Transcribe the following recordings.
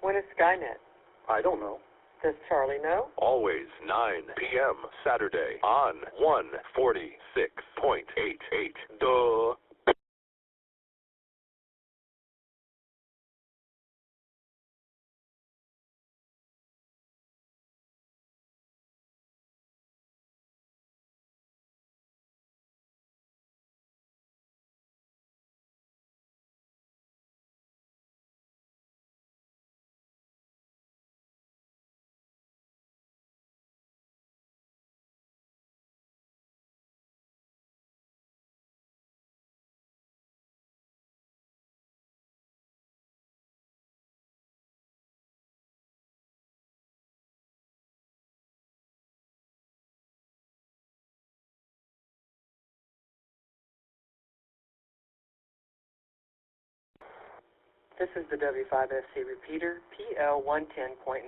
When is Skynet? I don't know. Does Charlie know? Always 9 p.m. Saturday on 146.88. Duh. This is the W5FC repeater, PL110.9.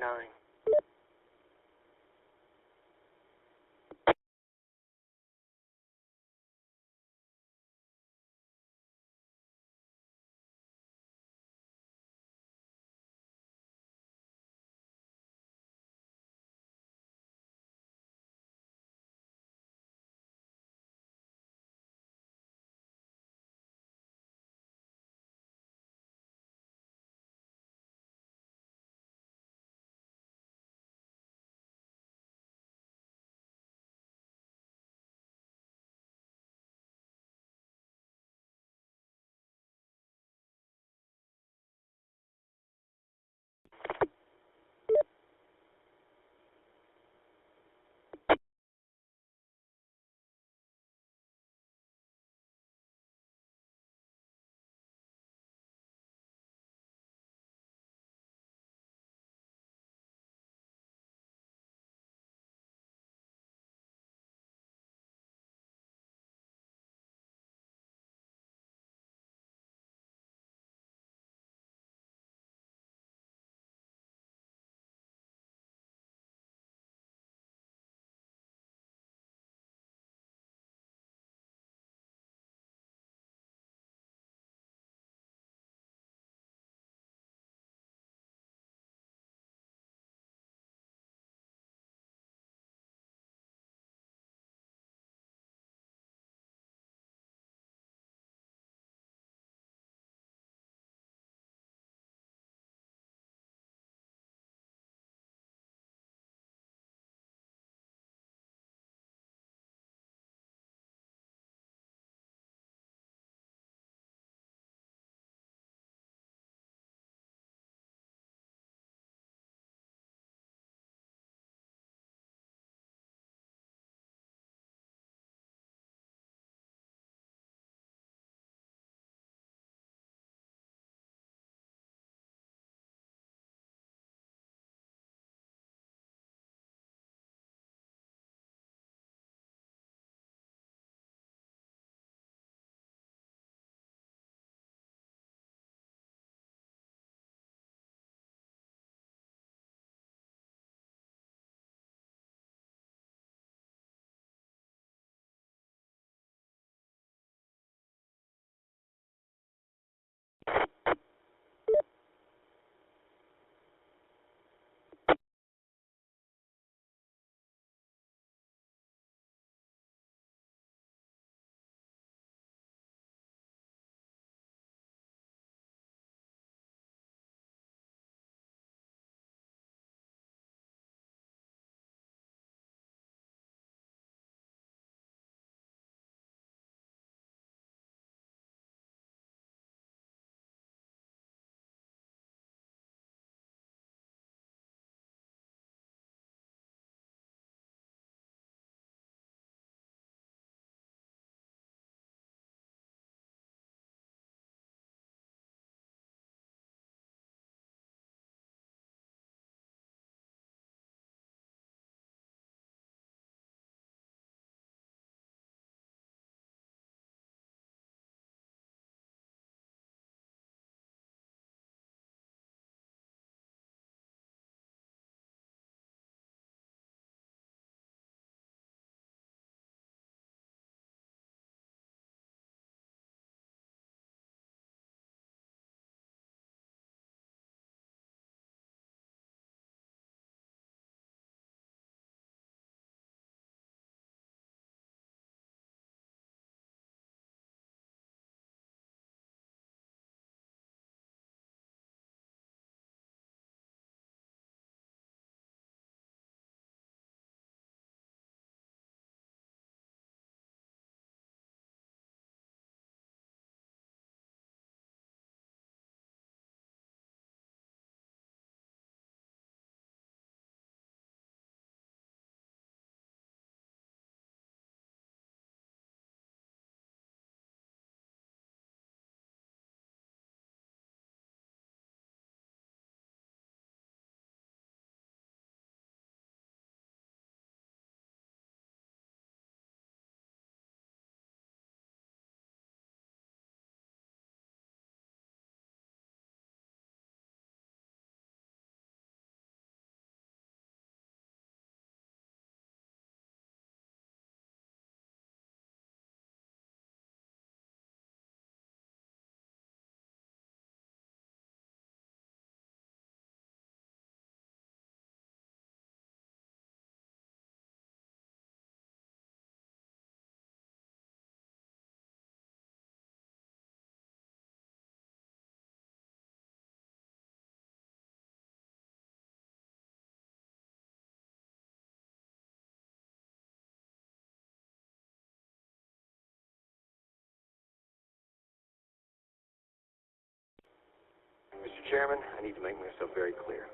Chairman, I need to make myself very clear.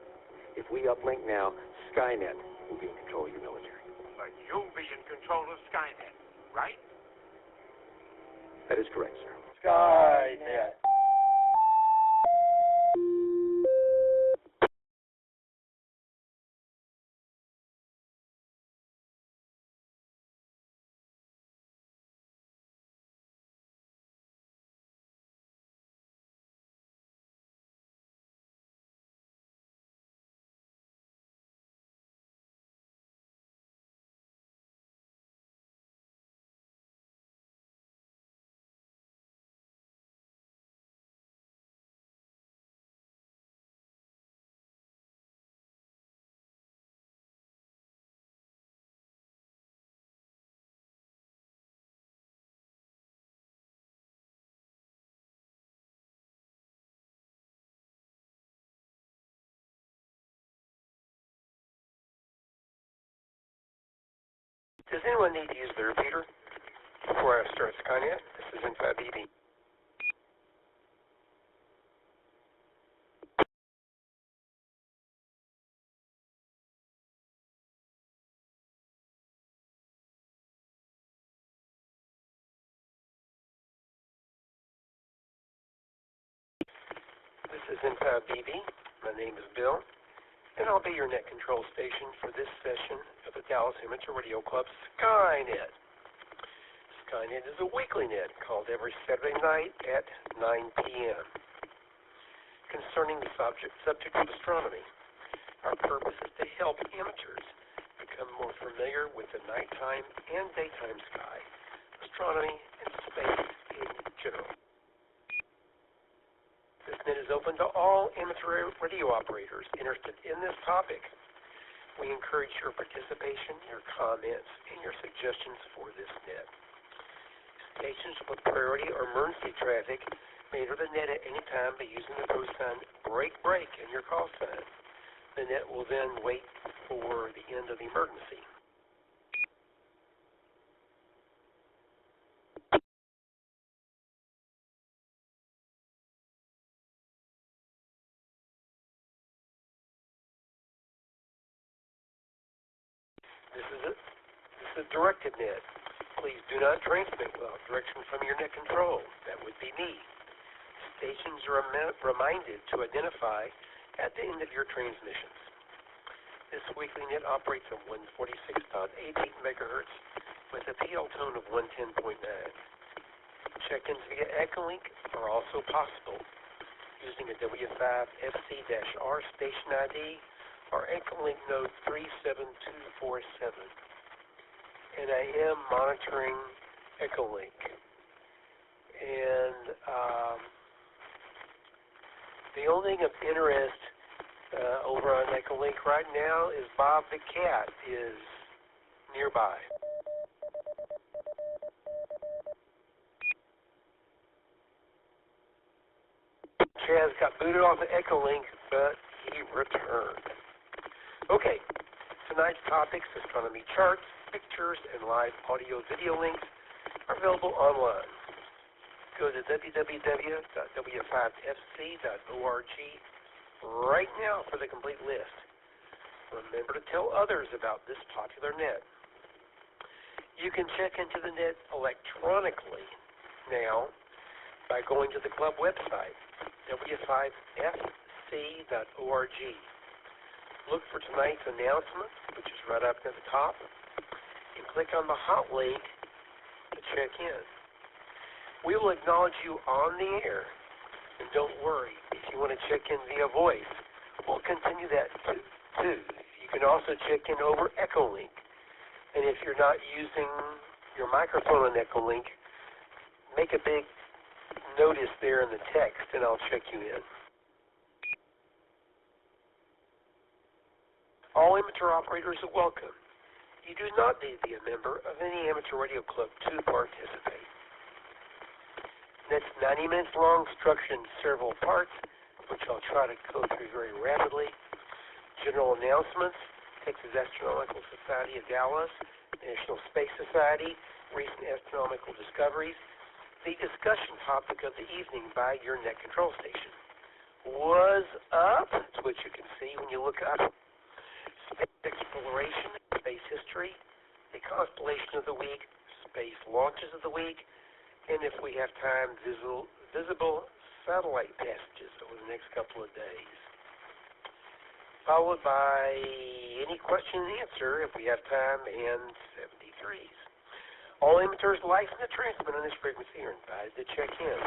If we uplink now, Skynet will be in control of your military. But you'll be in control of Skynet, right? That is correct, sir. Skynet. Does anyone need to use the repeater before I start Skynet? This is IN5EB. This is IN5EB. My name is Bill, and I'll be your net control station for this session of the Dallas Amateur Radio Club Skynet. Skynet is a weekly net called every Saturday night at 9 p.m. concerning the subject of astronomy. Our purpose is to help amateurs become more familiar with the nighttime and daytime sky, astronomy, and space in general. This net is open to all amateur radio operators interested in this topic. We encourage your participation, your comments, and your suggestions for this net. Stations with priority or emergency traffic may enter the net at any time by using the code sign break in your call sign. The net will then wait for the end of the emergency. This is a directed net. Please do not transmit without direction from your net control. That would be me. Stations are reminded to identify at the end of your transmissions. This weekly net operates on 146.88 megahertz with a PL tone of 110.9. Check-ins via Echolink are also possible using a W5FC-R station ID or Echolink node 37247. And I am monitoring Echolink. And the only thing of interest over on Echolink right now is Bob the Cat is nearby. Chaz got booted off of Echolink, but he returned. Okay, tonight's topics, astronomy charts, pictures, and live audio-video links are available online. Go to www.w5fc.org right now for the complete list. Remember to tell others about this popular net. You can check into the net electronically now by going to the club website, w5fc.org. Look for tonight's announcement, which is right up at the top, and click on the hot link to check in. We will acknowledge you on the air, and don't worry, if you want to check in via voice, we'll continue that too. You can also check in over Echolink, and if you're not using your microphone on Echolink, make a big notice there in the text, and I'll check you in. All amateur operators are welcome. You do not need to be a member of any amateur radio club to participate. That's 90 minutes long, structured in several parts, which I'll try to go through very rapidly. General announcements, Texas Astronomical Society of Dallas, National Space Society, recent astronomical discoveries, the discussion topic of the evening by your net control station. was up. That's what you can see when you look up. Space exploration, space history, the constellation of the week, space launches of the week, and if we have time, visible satellite passages over the next couple of days. Followed by any question and answer, if we have time, and 73s. All emitters licensed to transmit on this frequency are invited to check in.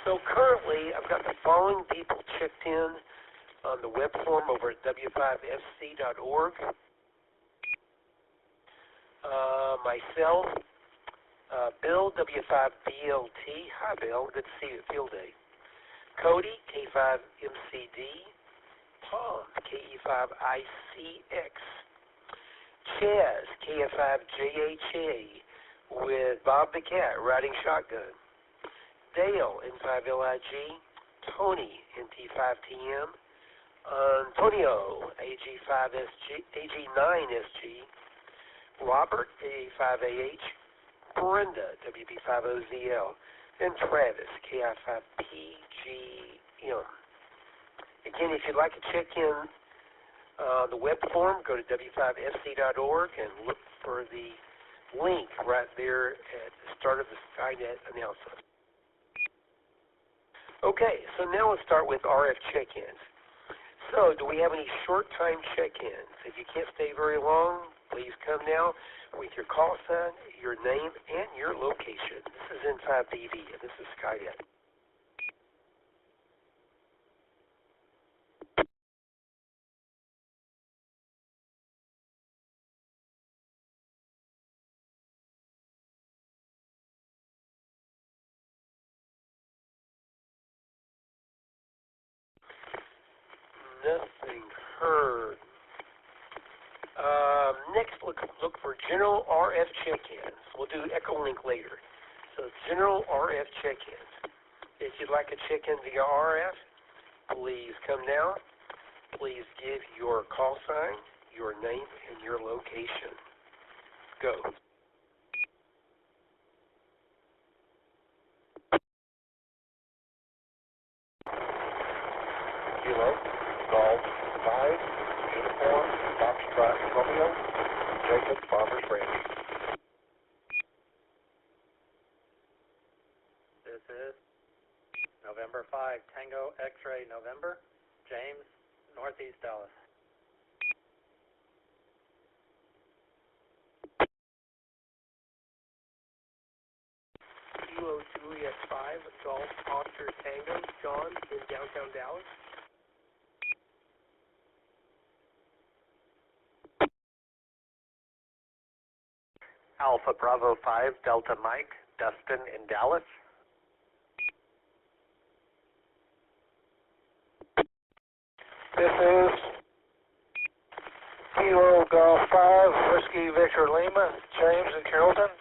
So currently, I've got the following people checked in on the web form over at W5FC.org. Myself, Bill, W5BLT. Hi, Bill. Good to see you at Field Day. Cody, K5MCD. Tom, KE5ICX. Chaz, KF5JHA, with Bob the Cat riding shotgun. Dale, N5LIG. Tony, NT5TM. Antonio, AG9SG. Robert, A5AH. Brenda, WB50ZL. And Travis, KI5PGM. Again, if you'd like to check in the web form, go to W5FC.org and look for the link right there at the start of the Skynet announcement. Okay, so now let's start with RF check-ins. So, do we have any short-time check-ins? If you can't stay very long, please come now with your call sign, your name, and your location. This is N5BB, and this is Skynet. Nothing heard. Next, look for general RF check-ins. We'll do Echolink later. So general RF check-ins. If you'd like to check in via RF, please come now. Please give your call sign, your name, and your location. Go. Kilo, Golf, 5, Uniform, Foxtrot, Romeo, Jacob, Farmers Ranch. This is November 5, Tango X-Ray November, James, Northeast Dallas. Kilo Juliet 5, Golf Oscar Tango, John in downtown Dallas. Alpha Bravo 5, Delta Mike, Dustin in Dallas. This is Kilo Golf 5, Whiskey Victor Lima, James in Carrollton.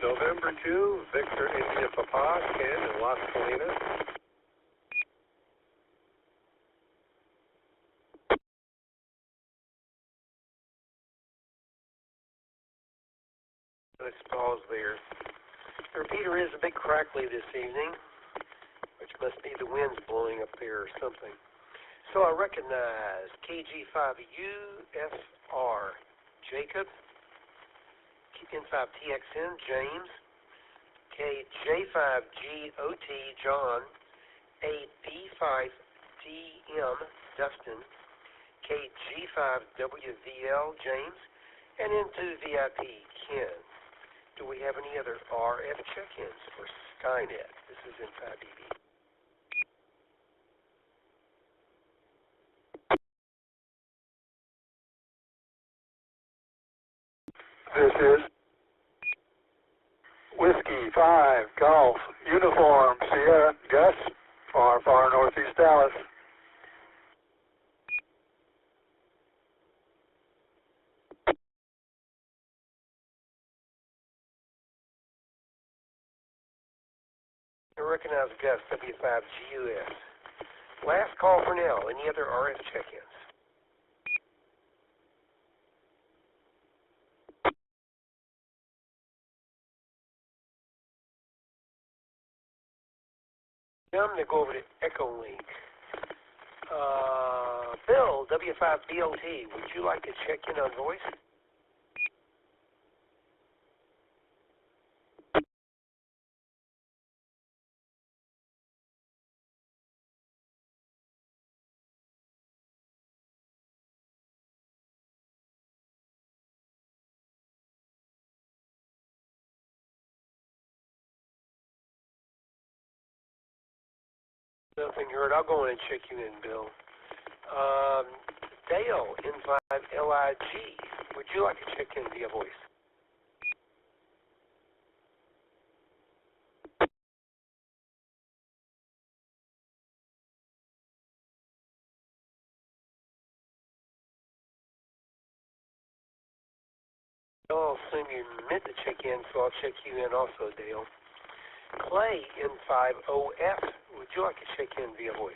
November 2, Victor India Papa, Ken in Las Colinas. Let's pause there. The repeater is a bit crackly this evening, which must be the winds blowing up there or something. So I recognize KG5UFR, Jacob, N5TXN, James, KJ5GOT, John, AB5DM, Dustin, KG5WVL, James, and into VIP, Ken. Do we have any other RF check-ins for Skynet? This is N5BB. This is Whiskey 5, Golf, Uniform, Sierra, Gus, far northeast Dallas. I recognize Gus, W5GUS. Last call for now. Any other RF check-ins? Now I'm going to go over to Echolink. Bill, W5BLT, would you like to check in on voice? Nothing heard. I'll go in and check you in, Bill. Dale, N5LIG, would you like to check in via voice? I'll assume you meant to check in, so I'll check you in also, Dale. Clay, N50F, would you like to check in via voice?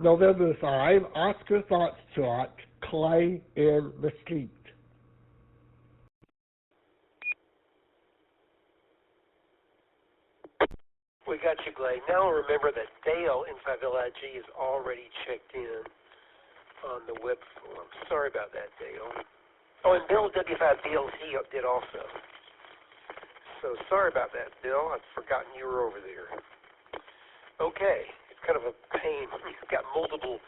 November 5, Oscar Foxtrot, Clay in Mesquite. We got you, Clay. Now remember that Dale, N5LIG, is already checked in on the web form. Sorry about that, Dale. Oh, and Bill, W5BLT, did also. So sorry about that, Bill. I'd forgotten you were over there. Okay. Kind of a pain. You've got multiple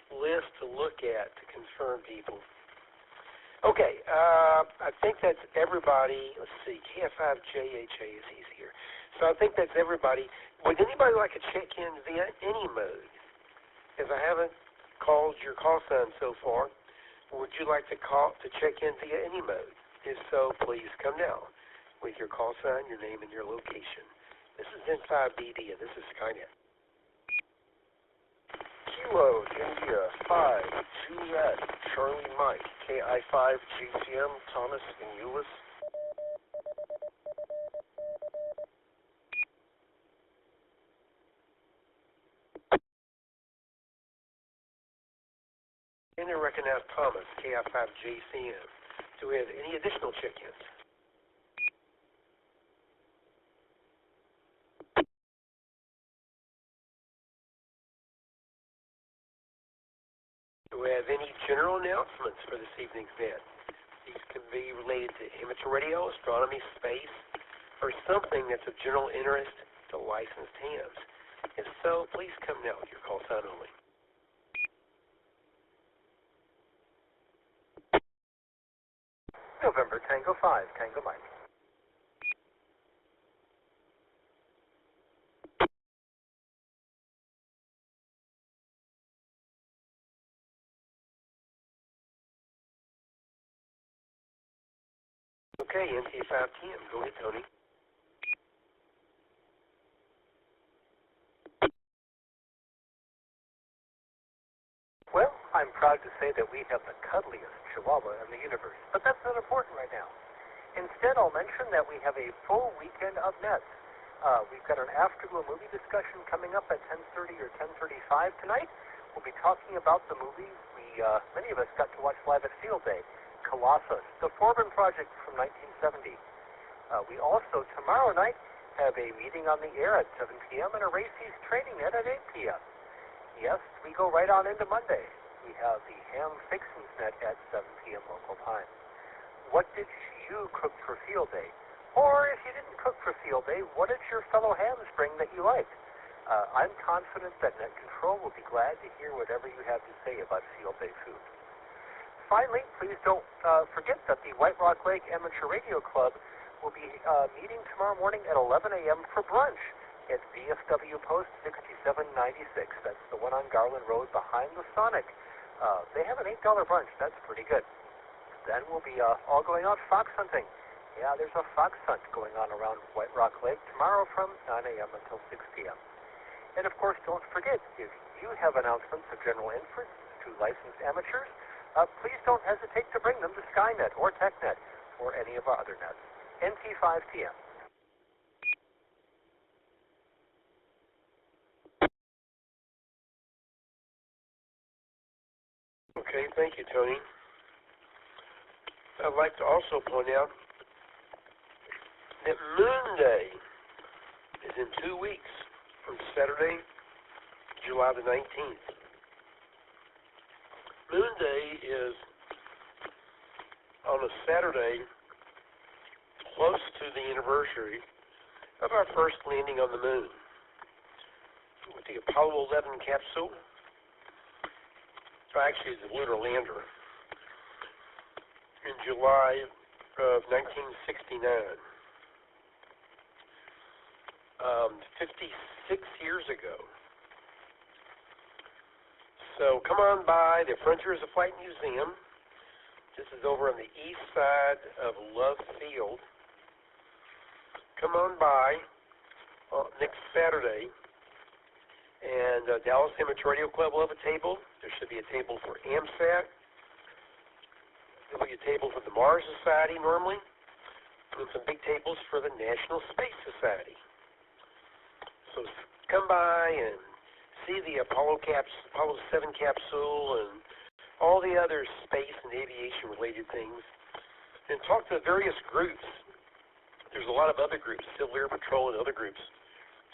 lists to look at to confirm people. Okay, I think that's everybody. Let's see, KF5JHA is easier. So I think that's everybody. Would anybody like to check in via any mode? If I haven't called your call sign so far, would you like to check in via any mode? If so, please come now with your call sign, your name, and your location. This is N5BD, and this is Skynet. Kilo, India, 5, Juliet, Charlie Mike, KI5, JTM, Thomas, and Euless. And I recognize Thomas, KI5JCM. Do we have any additional check-ins? Do we have any general announcements for this evening's event? These could be related to amateur radio, astronomy, space, or something that's of general interest to licensed hams. If so, please come now with your call sign only. November Tango 5, Tango Mike. Okay, NT510. Go ahead, Tony. Well, I'm proud to say that we have the cuddliest chihuahua in the universe, but that's not important right now. Instead, I'll mention that we have a full weekend of nets. We've got an Afterglow movie discussion coming up at 10:30 or 10:35 tonight. We'll be talking about the movie many of us got to watch live at Field Day, Colossus, the Forbin project from 1970. We also, tomorrow night, have a meeting on the air at 7 p.m. and a Racy's training net at 8 p.m. Yes, we go right on into Monday. We have the Ham Fixins net at 7 p.m. local time. What did you cook for Field Day? Or if you didn't cook for Field Day, what did your fellow hams bring that you liked? I'm confident that Net Control will be glad to hear whatever you have to say about Field Day food. Finally, please don't forget that the White Rock Lake Amateur Radio Club will be meeting tomorrow morning at 11 a.m. for brunch at VFW Post 6796. That's the one on Garland Road behind the Sonic. They have an $8 brunch. That's pretty good. Then we'll be all going out fox hunting. Yeah, there's a fox hunt going on around White Rock Lake tomorrow from 9 a.m. until 6 p.m. And of course, don't forget, if you have announcements of general interest to licensed amateurs, please don't hesitate to bring them to Skynet or TechNet or any of our other nets. NT5TM. Okay, thank you, Tony. I'd like to also point out that Moon Day is in 2 weeks, from Saturday, July the 19th. Moon Day is on a Saturday close to the anniversary of our first landing on the moon with the Apollo 11 capsule. Actually, the lunar lander in July of 1969. 56 years ago. So come on by the Frontiers of Flight Museum. This is over on the east side of Love Field. Come on by next Saturday, and Dallas Amateur Radio Club will have a table. There should be a table for AMSAT. There will be a table for the Mars Society normally, and some big tables for the National Space Society. So come by and see the Apollo 7 capsule and all the other space and aviation-related things, and talk to various groups. There's a lot of other groups, Civil Air Patrol and other groups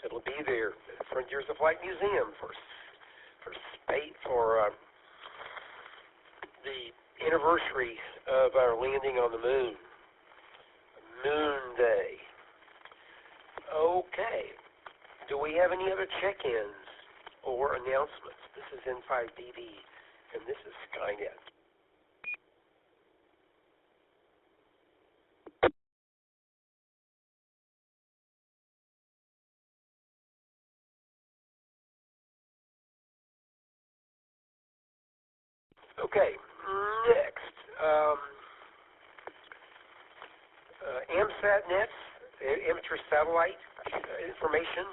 that will be there at the Frontiers of Flight Museum for the anniversary of our landing on the moon, Moon Day. Okay. Do we have any other check-ins or announcements? This is N5BB, and this is Skynet. Okay, next, AMSAT nets, amateur satellite information.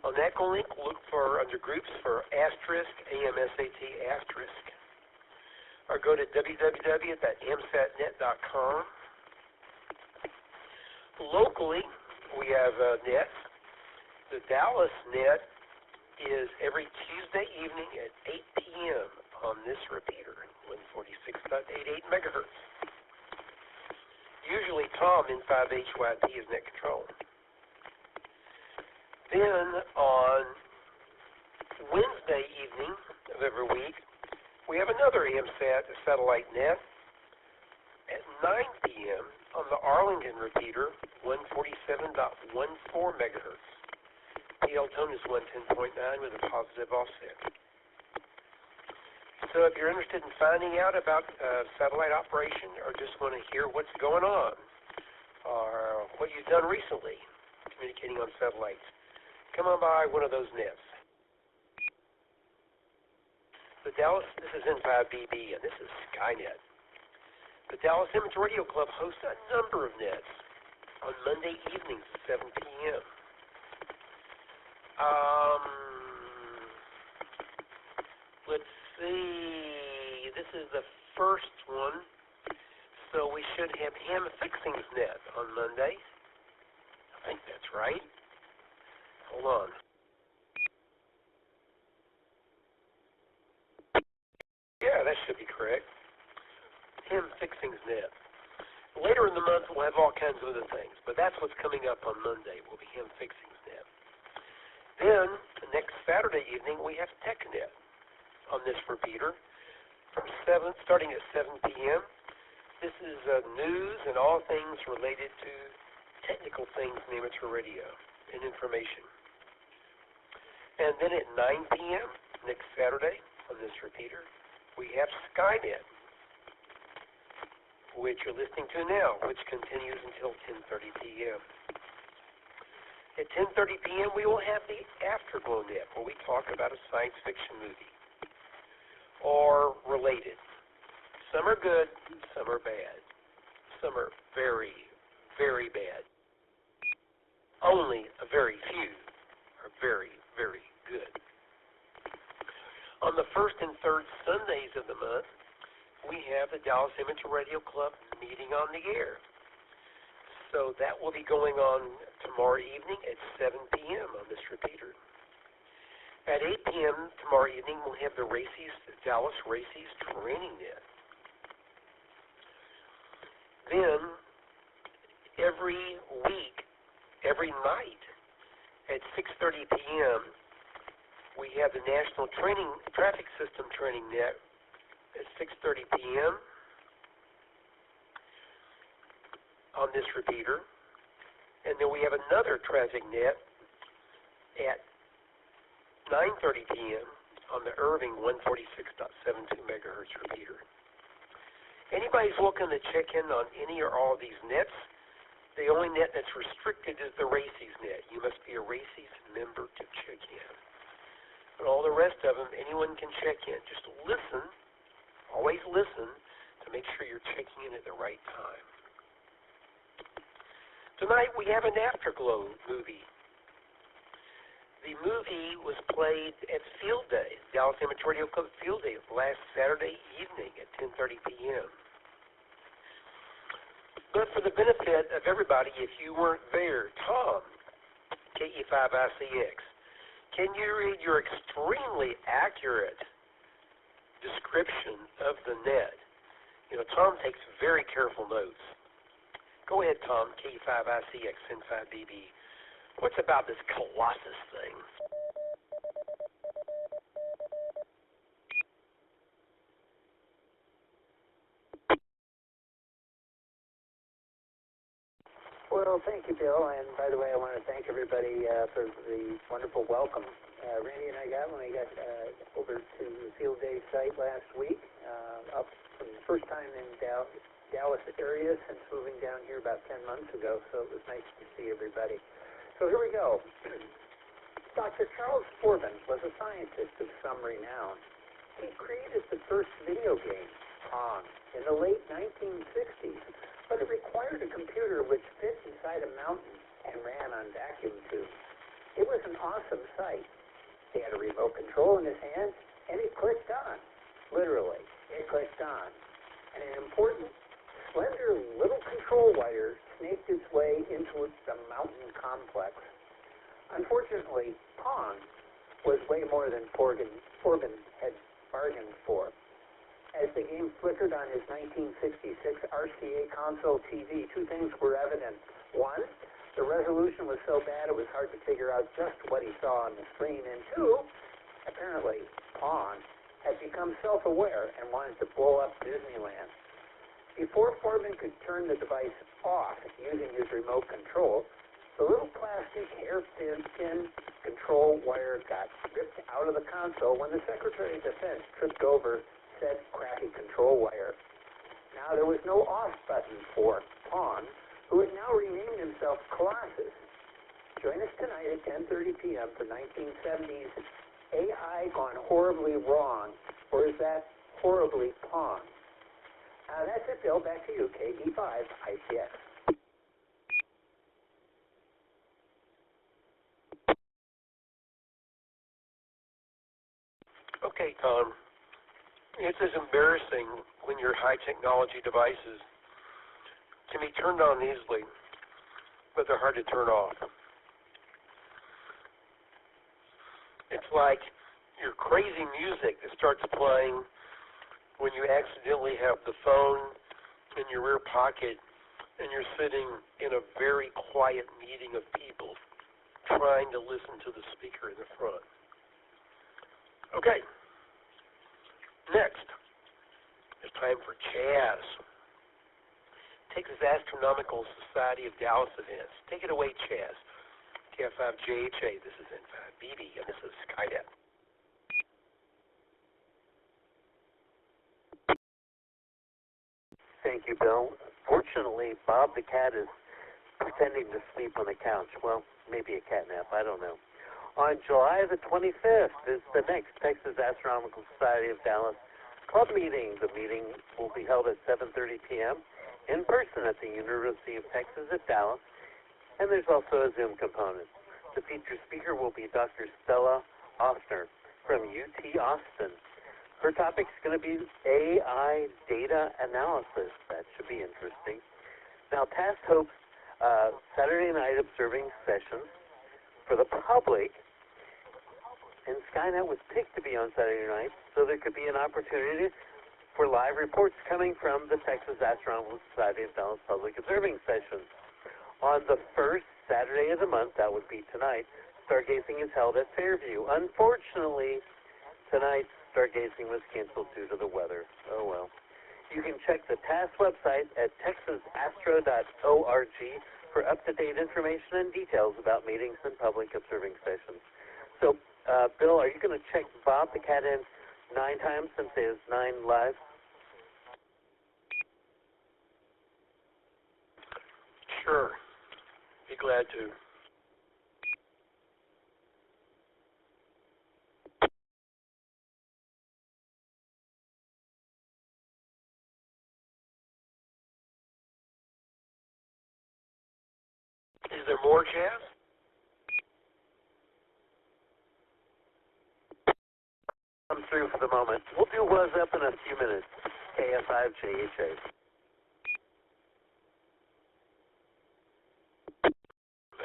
On Echolink, look for under groups for asterisk, AMSAT asterisk, or go to www.amsatnet.com. Locally, we have nets. The Dallas net is every Tuesday evening at 8 p.m. on this repeater, 146.88 megahertz. Usually Tom in 5HYT is net control. Then on Wednesday evening of every week, we have another AMSAT satellite net at 9 p.m. on the Arlington repeater, 147.14 megahertz. PL tone is 110.9 with a positive offset. So if you're interested in finding out about satellite operation or just want to hear what's going on or what you've done recently communicating on satellites, come on by one of those nets. The Dallas, this is N5BB, and this is Skynet. The Dallas Amateur Radio Club hosts a number of nets on Monday evenings at 7 p.m. Let's see, this is the first one, so we should have Ham Fixings net on Monday. I think that's right. Hold on. Yeah, that should be correct. Ham Fixings net. Later in the month, we'll have all kinds of other things, but that's what's coming up on Monday, will be Ham Fixings net. Then, next Saturday evening, we have TechNet on this repeater starting at 7 p.m. This is news and all things related to technical things in amateur radio and information. And then at 9 p.m. next Saturday on this repeater, we have Skynet, which you're listening to now, which continues until 10:30 p.m. At 10:30 p.m., we will have the Afterglow net, where we talk about a science fiction movie or related. Some are good, some are bad. Some are very, very bad. Only a very few are very, very good. On the first and third Sundays of the month, we have the Dallas Amateur Radio Club meeting on the air. So that will be going on tomorrow evening at 7 p.m. on this repeater. At 8 p.m. tomorrow evening, we'll have the Dallas Races Training Net. Then, every week, every night, at 6:30 p.m., we have the National Traffic System Training Net at 6:30 p.m. on this repeater. And then we have another traffic net at 9:30 p.m. on the Irving 146.72 megahertz repeater. Anybody's looking to check in on any or all of these nets, the only net that's restricted is the RACES net. You must be a RACES member to check in. But all the rest of them, anyone can check in. Just listen, always listen, to make sure you're checking in at the right time. Tonight we have an Afterglow movie. The movie was played at Field Day, Dallas Amateur Radio Club Field Day, last Saturday evening at 10:30 p.m. But for the benefit of everybody, if you weren't there, Tom, KE5ICX, can you read your extremely accurate description of the net? You know, Tom takes very careful notes. Go ahead, Tom, KE5ICX, N5BB. What's about this Colossus thing? Well, thank you, Bill. And by the way, I want to thank everybody for the wonderful welcome Randy and I got when we got over to the Field Day site last week. Up for the first time in Dallas area since moving down here about 10 months ago, so it was nice to see everybody. So here we go. Dr. Charles Forbin was a scientist of some renown. He created the first video game, Pong, in the late 1960s, but it required a computer which fit inside a mountain and ran on vacuum tubes. It was an awesome sight. He had a remote control in his hand, and it clicked on. Literally, it clicked on. And an important, slender little control wire snaked its way into the mountain complex. Unfortunately, Pong was way more than Forbin had bargained for. As the game flickered on his 1966 RCA console TV, two things were evident. One, the resolution was so bad it was hard to figure out just what he saw on the screen. And two, apparently, Pong had become self-aware and wanted to blow up Disneyland. Before Forbin could turn the device off using his remote control, the little plastic hair-thin control wire got ripped out of the console when the Secretary of Defense tripped over said crappy control wire. Now, there was no off button for Pong, who had now renamed himself Colossus. Join us tonight at 10:30 p.m. for 1970's AI Gone Horribly Wrong, or is that Horribly Pong? That's it, Bill. Back to you, KE5ICX. Okay, Tom. It is embarrassing when your high technology devices can be turned on easily, but they're hard to turn off. It's like your crazy music that starts playing when you accidentally have the phone in your rear pocket and you're sitting in a very quiet meeting of people trying to listen to the speaker in the front. Okay. Next, it's time for Chaz. Texas Astronomical Society of Dallas events. Take it away, Chaz. KF5JHA, this is N5BB, and this is Skynet. Thank you, Bill. Fortunately, Bob the cat is pretending to sleep on the couch. Well, maybe a cat nap, I don't know. On July the 25th is the next Texas Astronomical Society of Dallas club meeting. The meeting will be held at 7:30 p.m. in person at the University of Texas at Dallas, and there's also a Zoom component. The featured speaker will be Dr. Stella Ostner from UT Austin. Her topic's going to be AI data analysis. That should be interesting. Now, TASS hopes Saturday night observing sessions for the public, and Skynet was picked to be on Saturday night, so there could be an opportunity for live reports coming from the Texas Astronomical Society of Dallas Public Observing Stations. On the first Saturday of the month, that would be tonight, stargazing is held at Fairview. Unfortunately, tonight's stargazing was canceled due to the weather. Oh well. You can check the TASS website at texasastro.org for up-to-date information and details about meetings and public observing stations. So, Bill, are you going to check Bob the Cat in 9 times since there's 9 live? Sure. Be glad to. Is there more, Jazz? I'm through for the moment. We'll do What's Up in a few minutes. KF5JHA.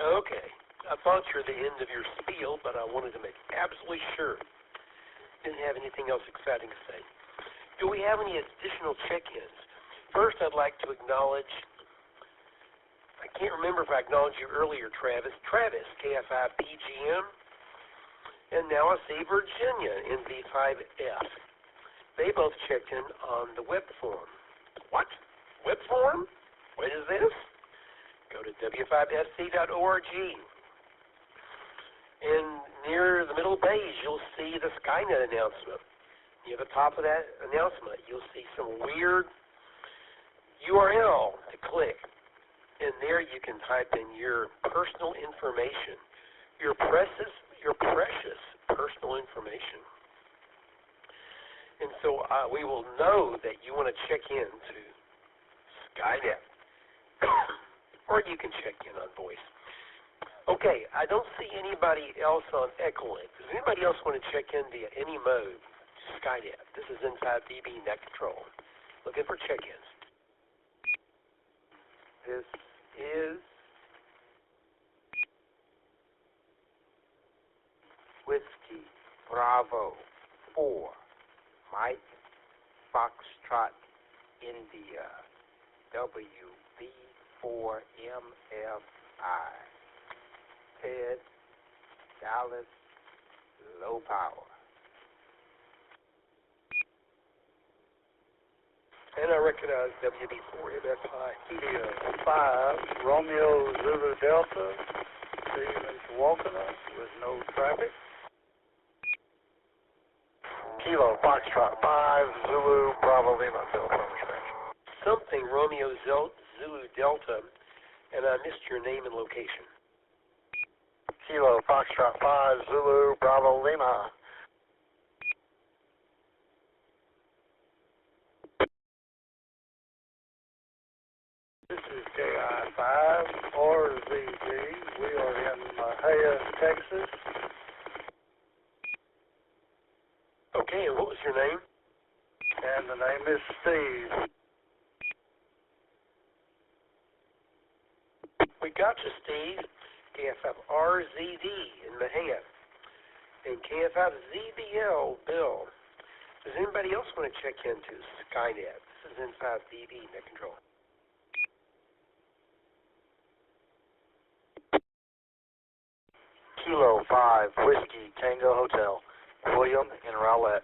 Okay. I thought you were the end of your spiel, but I wanted to make absolutely sure. Didn't have anything else exciting to say. Do we have any additional check-ins? First, I'd like to acknowledge, I can't remember if I acknowledged you earlier, Travis, KF5PGM, and now I see Virginia in V5F. They both checked in on the web form. What? Web form? What is this? Go to W5FC.org. And near the middle page, you'll see the Skynet announcement. Near the top of that announcement, you'll see some weird URL to click. And there you can type in your personal information, your precious personal information. And so we will know that you want to check in to Skynet. Or you can check in on voice. Okay, I don't see anybody else on Echolink. Does anybody else want to check in via any mode to Skynet? This is Inside DB Net Control. Looking for check-ins. This is Whiskey Bravo 4 Mike Foxtrot India WB4MFI Ted Dallas Low Power. And I recognize WB4MFI. India 5 Romeo Zulu Delta, Stephen Chawakana with no traffic. Kilo Foxtrot 5 Zulu Bravo Lima telephone expansion. Something Romeo Zulu Delta, and I missed your name and location. Kilo Foxtrot 5 Zulu Bravo Lima. This is KI5 RZD. We are in Mahia, Texas. Okay, and what was your name? And the name is Steve. We got you, Steve. KF5RZD in Mahia. And KF5ZBL, Bill. Does anybody else want to check into Skynet? This is Inside DB Net Control. Kilo 5 Whiskey Tango Hotel, William and Rowlett.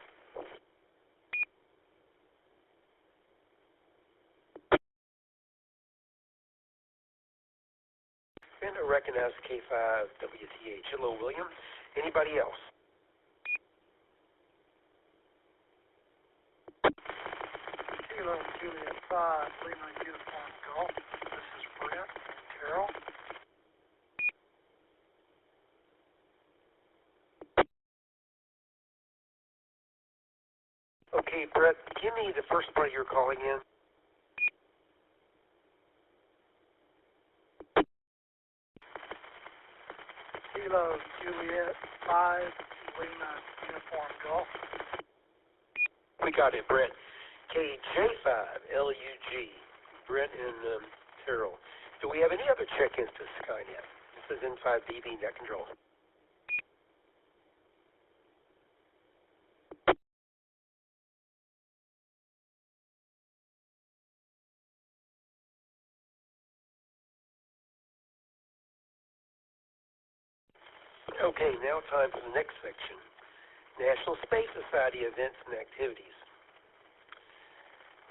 And I recognize K5WTH. Hello, William. Anybody else? Kilo Juliet 5 Lima Uniform Golf. This is Brent Carroll. Okay, Brett, give me the first part you're calling in. Kilo Juliet 5 Lima Uniform Golf. We got it, Brett. KJ5LUG, Brett and Terrell. Do we have any other check-ins to Skynet? This is Inside DB Net Control. Okay, now time for the next section, National Space Society events and activities.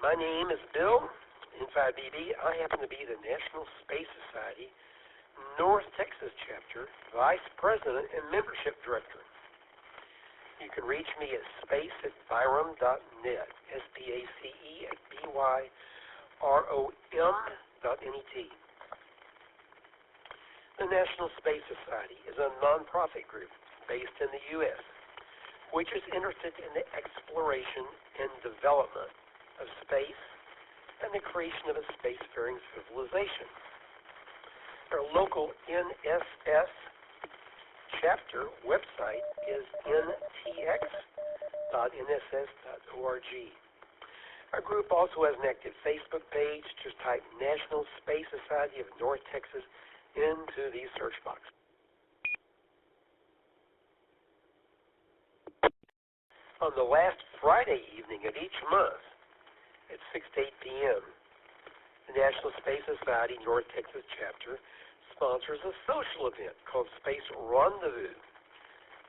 My name is Bill. In 5BB, I happen to be the National Space Society North Texas Chapter Vice President and Membership Director. You can reach me at space@byrom.net, space@byrom.net. The National Space Society is a nonprofit group based in the U.S., which is interested in the exploration and development of space and the creation of a spacefaring civilization. Our local NSS chapter website is ntx.nss.org. Our group also has an active Facebook page. Just type National Space Society of North Texas into the search box. On the last Friday evening of each month at 6 to 8 p.m., the National Space Society North Texas Chapter sponsors a social event called Space Rendezvous.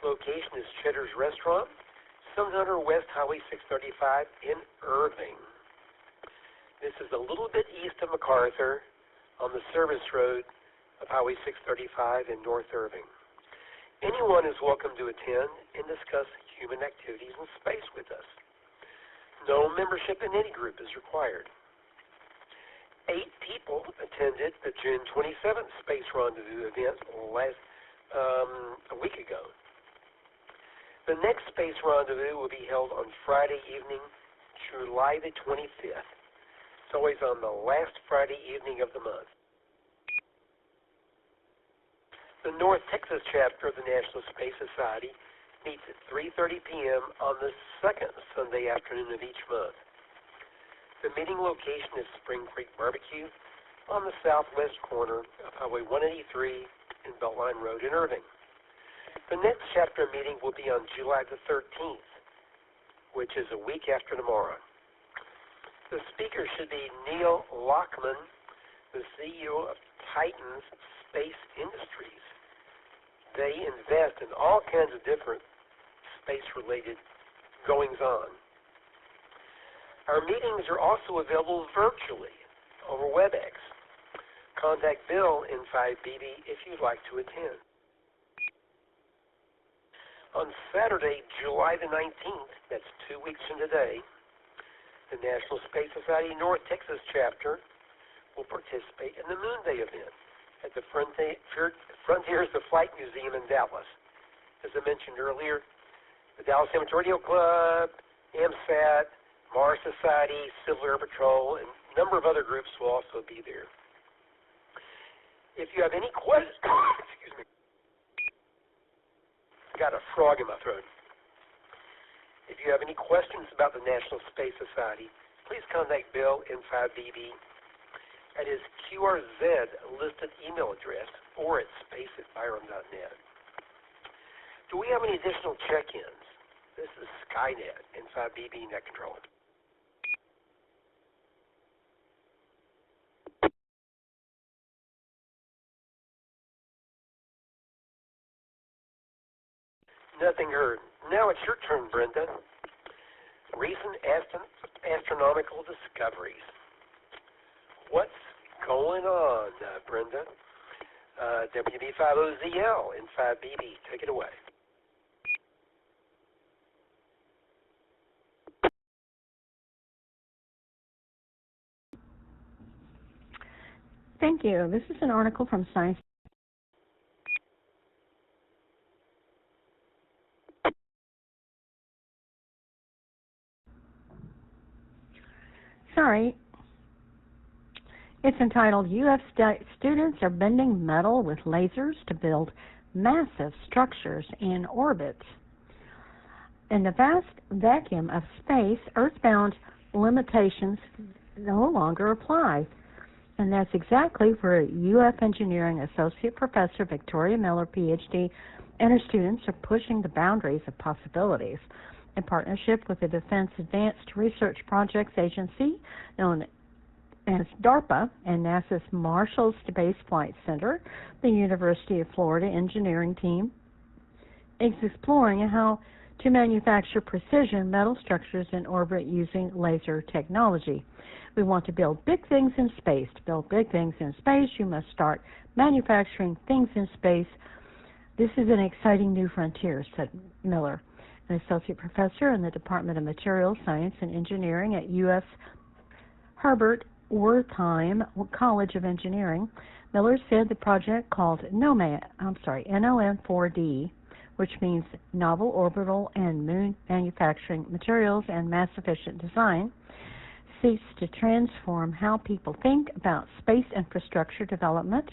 Location is Cheddar's Restaurant, 700 West Highway 635 in Irving. This is a little bit east of MacArthur on the service road of Highway 635 in North Irving. Anyone is welcome to attend and discuss human activities in space with us. No membership in any group is required. 8 people attended the June 27th Space Rendezvous event a week ago. The next Space Rendezvous will be held on Friday evening, July the 25th. It's always on the last Friday evening of the month. The North Texas chapter of the National Space Society meets at 3:30 p.m. on the second Sunday afternoon of each month. The meeting location is Spring Creek Barbecue on the southwest corner of Highway 183 and Beltline Road in Irving. The next chapter meeting will be on July the 13th, which is a week after tomorrow. The speaker should be Neil Lockman, the CEO of Titan's Space Industries. They invest in all kinds of different space-related goings-on. Our meetings are also available virtually over WebEx. Contact Bill in 5BB if you'd like to attend. On Saturday, July the 19th, that's 2 weeks from today, the National Space Society North Texas chapter will participate in the Moon Day event at the Frontiers of Flight Museum in Dallas. As I mentioned earlier, the Dallas Amateur Radio Club, AMSAT, Mars Society, Civil Air Patrol, and a number of other groups will also be there. If you have any questions, excuse me, got a frog in my throat. If you have any questions about the National Space Society, please contact Bill in 5BB at his QRZ listed email address or at space@byrom.net. Do we have any additional check-ins? This is Skynet in 5BB Net Control. Nothing heard. Now it's your turn, Brenda. Recent astronomical discoveries. What's going on, Brenda? WB50ZL in 5BB. Take it away. Thank you. This is an article from Science. Sorry. It's entitled, UF Students Are Bending Metal with Lasers to Build Massive Structures in Orbit. In the vast vacuum of space, earthbound limitations no longer apply. And that's exactly where UF Engineering Associate Professor Victoria Miller, PhD, and her students are pushing the boundaries of possibilities. In partnership with the Defense Advanced Research Projects Agency, known as DARPA, and NASA's Marshall Space Flight Center, the University of Florida engineering team, is exploring how to manufacture precision metal structures in orbit using laser technology. We want to build big things in space. To build big things in space, you must start manufacturing things in space. This is an exciting new frontier, said Miller, an associate professor in the Department of Materials Science and Engineering at U.S. Herbert Wertheim College of Engineering. Miller said the project called NOM4D, which means Novel Orbital and Moon Manufacturing Materials and Mass Efficient Design, seeks to transform how people think about space infrastructure development.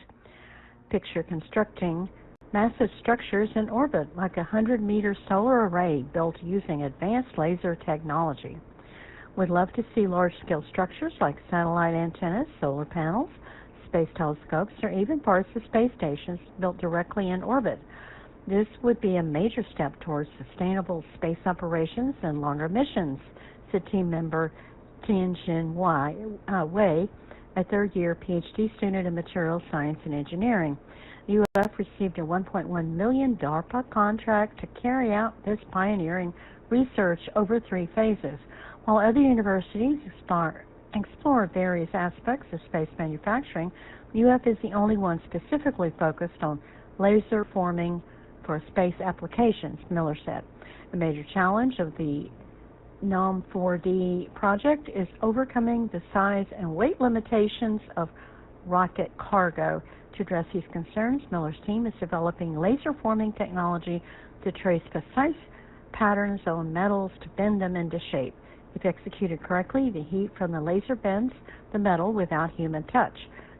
Picture constructing massive structures in orbit, like a 100-meter solar array built using advanced laser technology. We'd love to see large-scale structures like satellite antennas, solar panels, space telescopes, or even parts of space stations built directly in orbit. This would be a major step towards sustainable space operations and longer missions, said team member Tianjin Wei, a third-year PhD student in materials science and engineering. The UF received a $1.1 million DARPA contract to carry out this pioneering research over 3 phases. While other universities explore various aspects of space manufacturing, UF is the only one specifically focused on laser forming for space applications, Miller said. The major challenge of the NOM4D project is overcoming the size and weight limitations of rocket cargo. To address these concerns, Miller's team is developing laser forming technology to trace precise patterns on metals to bend them into shape. If executed correctly, the heat from the laser bends the metal without human touch,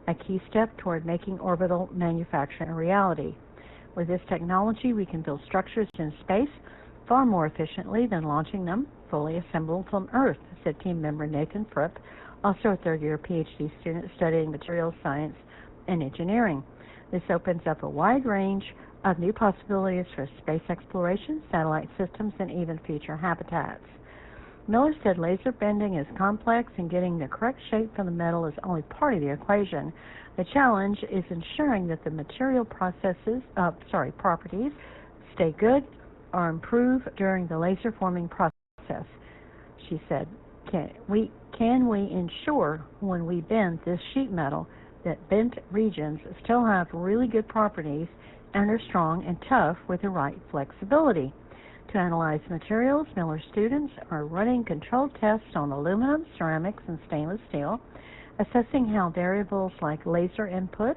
a key step toward making orbital manufacturing a reality. With this technology, we can build structures in space far more efficiently than launching them fully assembled from Earth, said team member Nathan Fripp, also a third-year PhD student studying materials science and engineering. This opens up a wide range of new possibilities for space exploration, satellite systems, and even future habitats. Miller said laser bending is complex and getting the correct shape for the metal is only part of the equation. The challenge is ensuring that the material properties stay good or improve during the laser forming process. She said, can we ensure when we bend this sheet metal that bent regions still have really good properties and are strong and tough with the right flexibility? To analyze materials, Miller students are running controlled tests on aluminum, ceramics, and stainless steel, assessing how variables like laser input,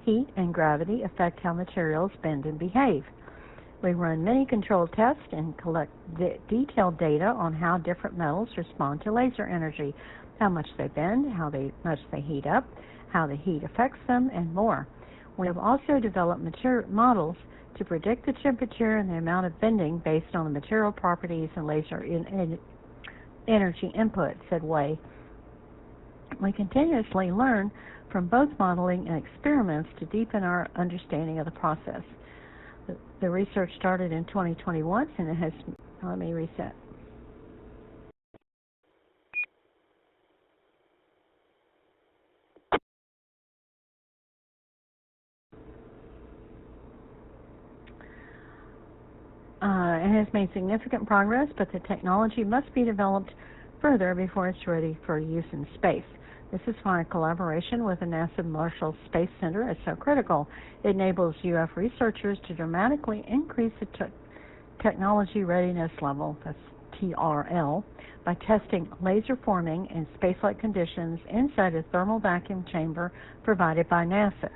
heat, and gravity affect how materials bend and behave. We run many controlled tests and collect detailed data on how different metals respond to laser energy, how much they bend, how much they heat up, how the heat affects them, and more. We have also developed models to predict the temperature and the amount of bending based on the material properties and laser energy input, said Wei. We continuously learn from both modeling and experiments to deepen our understanding of the process. The research started in 2021, and it has, let me reset. It has made significant progress, but the technology must be developed further before it's ready for use in space. This is why collaboration with the NASA Marshall Space Center is so critical. It enables UF researchers to dramatically increase the technology readiness level, that's TRL, by testing laser forming in space-like conditions inside a thermal vacuum chamber provided by NASA.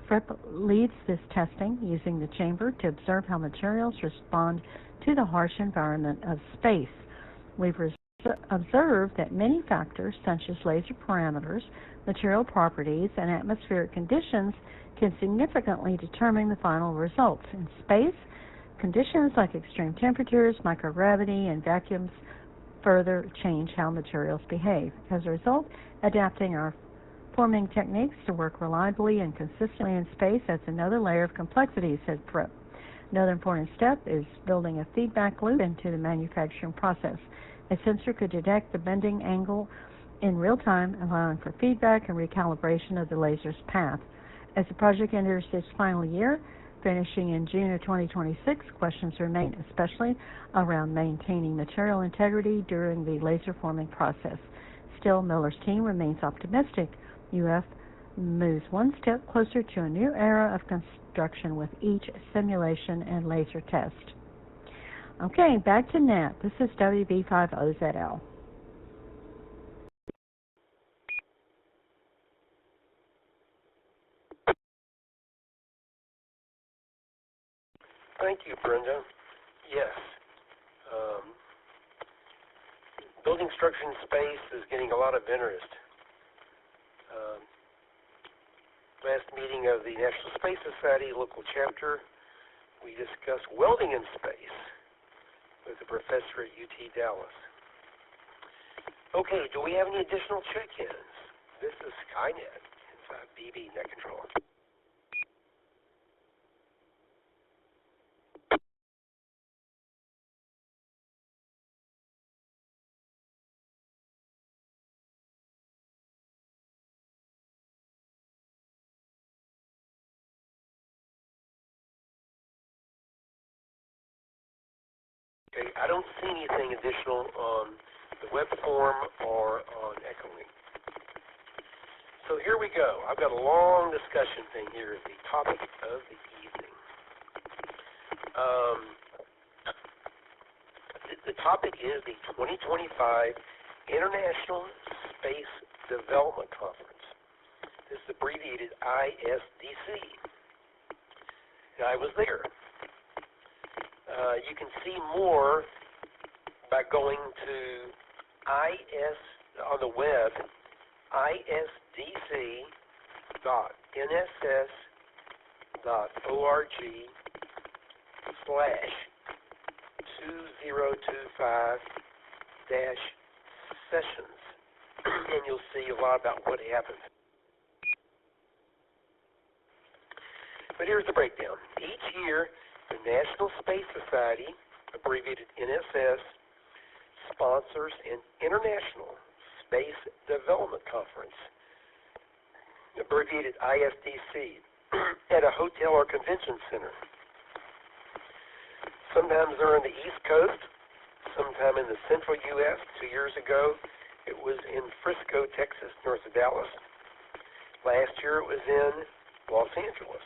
Fripp leads this testing using the chamber to observe how materials respond to the harsh environment of space. We've observed that many factors such as laser parameters, material properties, and atmospheric conditions can significantly determine the final results. In space, conditions like extreme temperatures, microgravity, and vacuums further change how materials behave. As a result, adapting our forming techniques to work reliably and consistently in space adds another layer of complexity, said Fripp. Another important step is building a feedback loop into the manufacturing process. A sensor could detect the bending angle in real time, allowing for feedback and recalibration of the laser's path. As the project enters its final year, finishing in June of 2026. Questions remain, especially around maintaining material integrity during the laser forming process. Still, Miller's team remains optimistic. UF moves one step closer to a new era of construction with each simulation and laser test. Okay, back to Nat. This is WB50ZL. Thank you, Brenda. Yes. Building structure in space is getting a lot of interest. Last meeting of the National Space Society local chapter, we discussed welding in space with a professor at UT Dallas. Okay, do we have any additional check-ins? This is Skynet inside BB Net Control. Okay, I don't see anything additional on the web form or on Echolink. So here we go. I've got a long discussion thing here as the topic of the evening. The topic is the 2025 International Space Development Conference. This is abbreviated ISDC. Now, I was there. You can see more by going to on the web, isdc.nss.org/2025-sessions, and you'll see a lot about what happened. But here's the breakdown. Each year, the National Space Society, abbreviated NSS, sponsors an International Space Development Conference, abbreviated ISDC, at a hotel or convention center. Sometimes they're on the East Coast, sometime in the central U.S. 2 years ago, it was in Frisco, Texas, north of Dallas. Last year, it was in Los Angeles.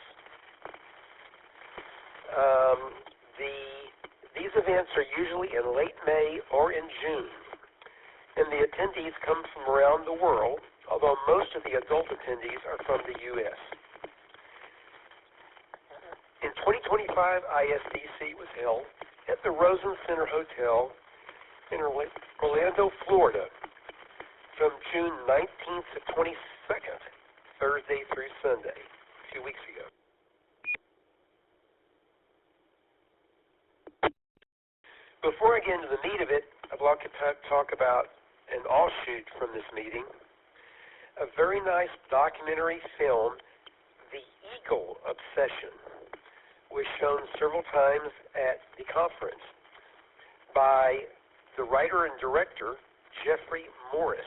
These events are usually in late May or in June, and the attendees come from around the world, although most of the adult attendees are from the U.S. In 2025, ISDC was held at the Rosen Center Hotel in Orlando, Florida, from June 19th to 22nd, Thursday through Sunday, a few weeks ago. Before I get into the meat of it, I'd like to talk about an offshoot from this meeting, a very nice documentary film, The Eagle Obsession, was shown several times at the conference by the writer and director, Jeffrey Morris.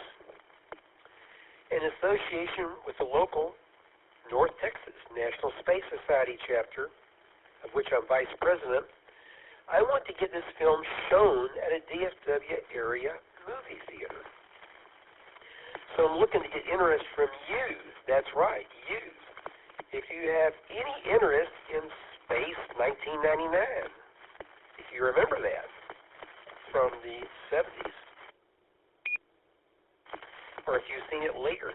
In association with the local North Texas National Space Society chapter, of which I'm vice president, I want to get this film shown at a DFW area movie theater. So I'm looking to get interest from you. That's right, you. If you have any interest in Space 1999, if you remember that from the 70s, or if you've seen it later,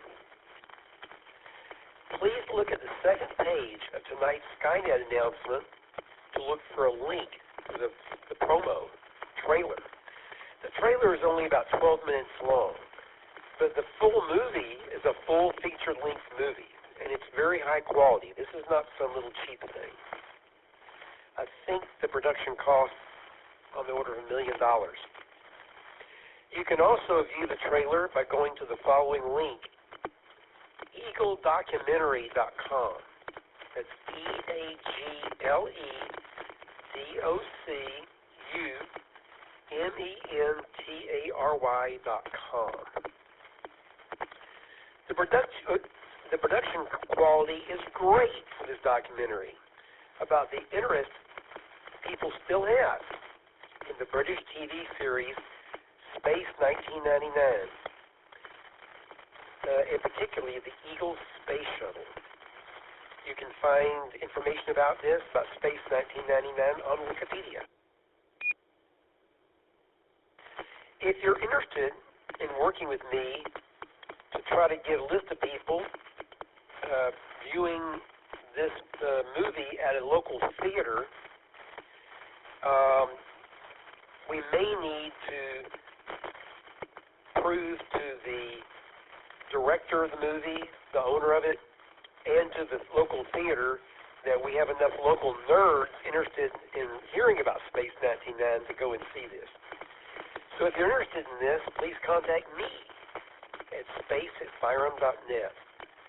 please look at the second page of tonight's Skynet announcement to look for a link to the promo trailer. The trailer is only about 12 minutes long, but the full movie is a full feature-length movie, and it's very high quality. This is not some little cheap thing. I think the production costs on the order of $1 million. You can also view the trailer by going to the following link, eagledocumentary.com. That's eagledocumentary.com. The production quality is great for this documentary. about the interest people still have in the British TV series Space 1999, and particularly the Eagle Space Shuttle. You can find information about this, about Space 1999, on Wikipedia. If you're interested in working with me to try to get a list of people viewing this movie at a local theater, we may need to prove to the director of the movie, the owner of it, and to the local theater that we have enough local nerds interested in hearing about Space 99 to go and see this. So if you're interested in this, please contact me at space@byrom.net.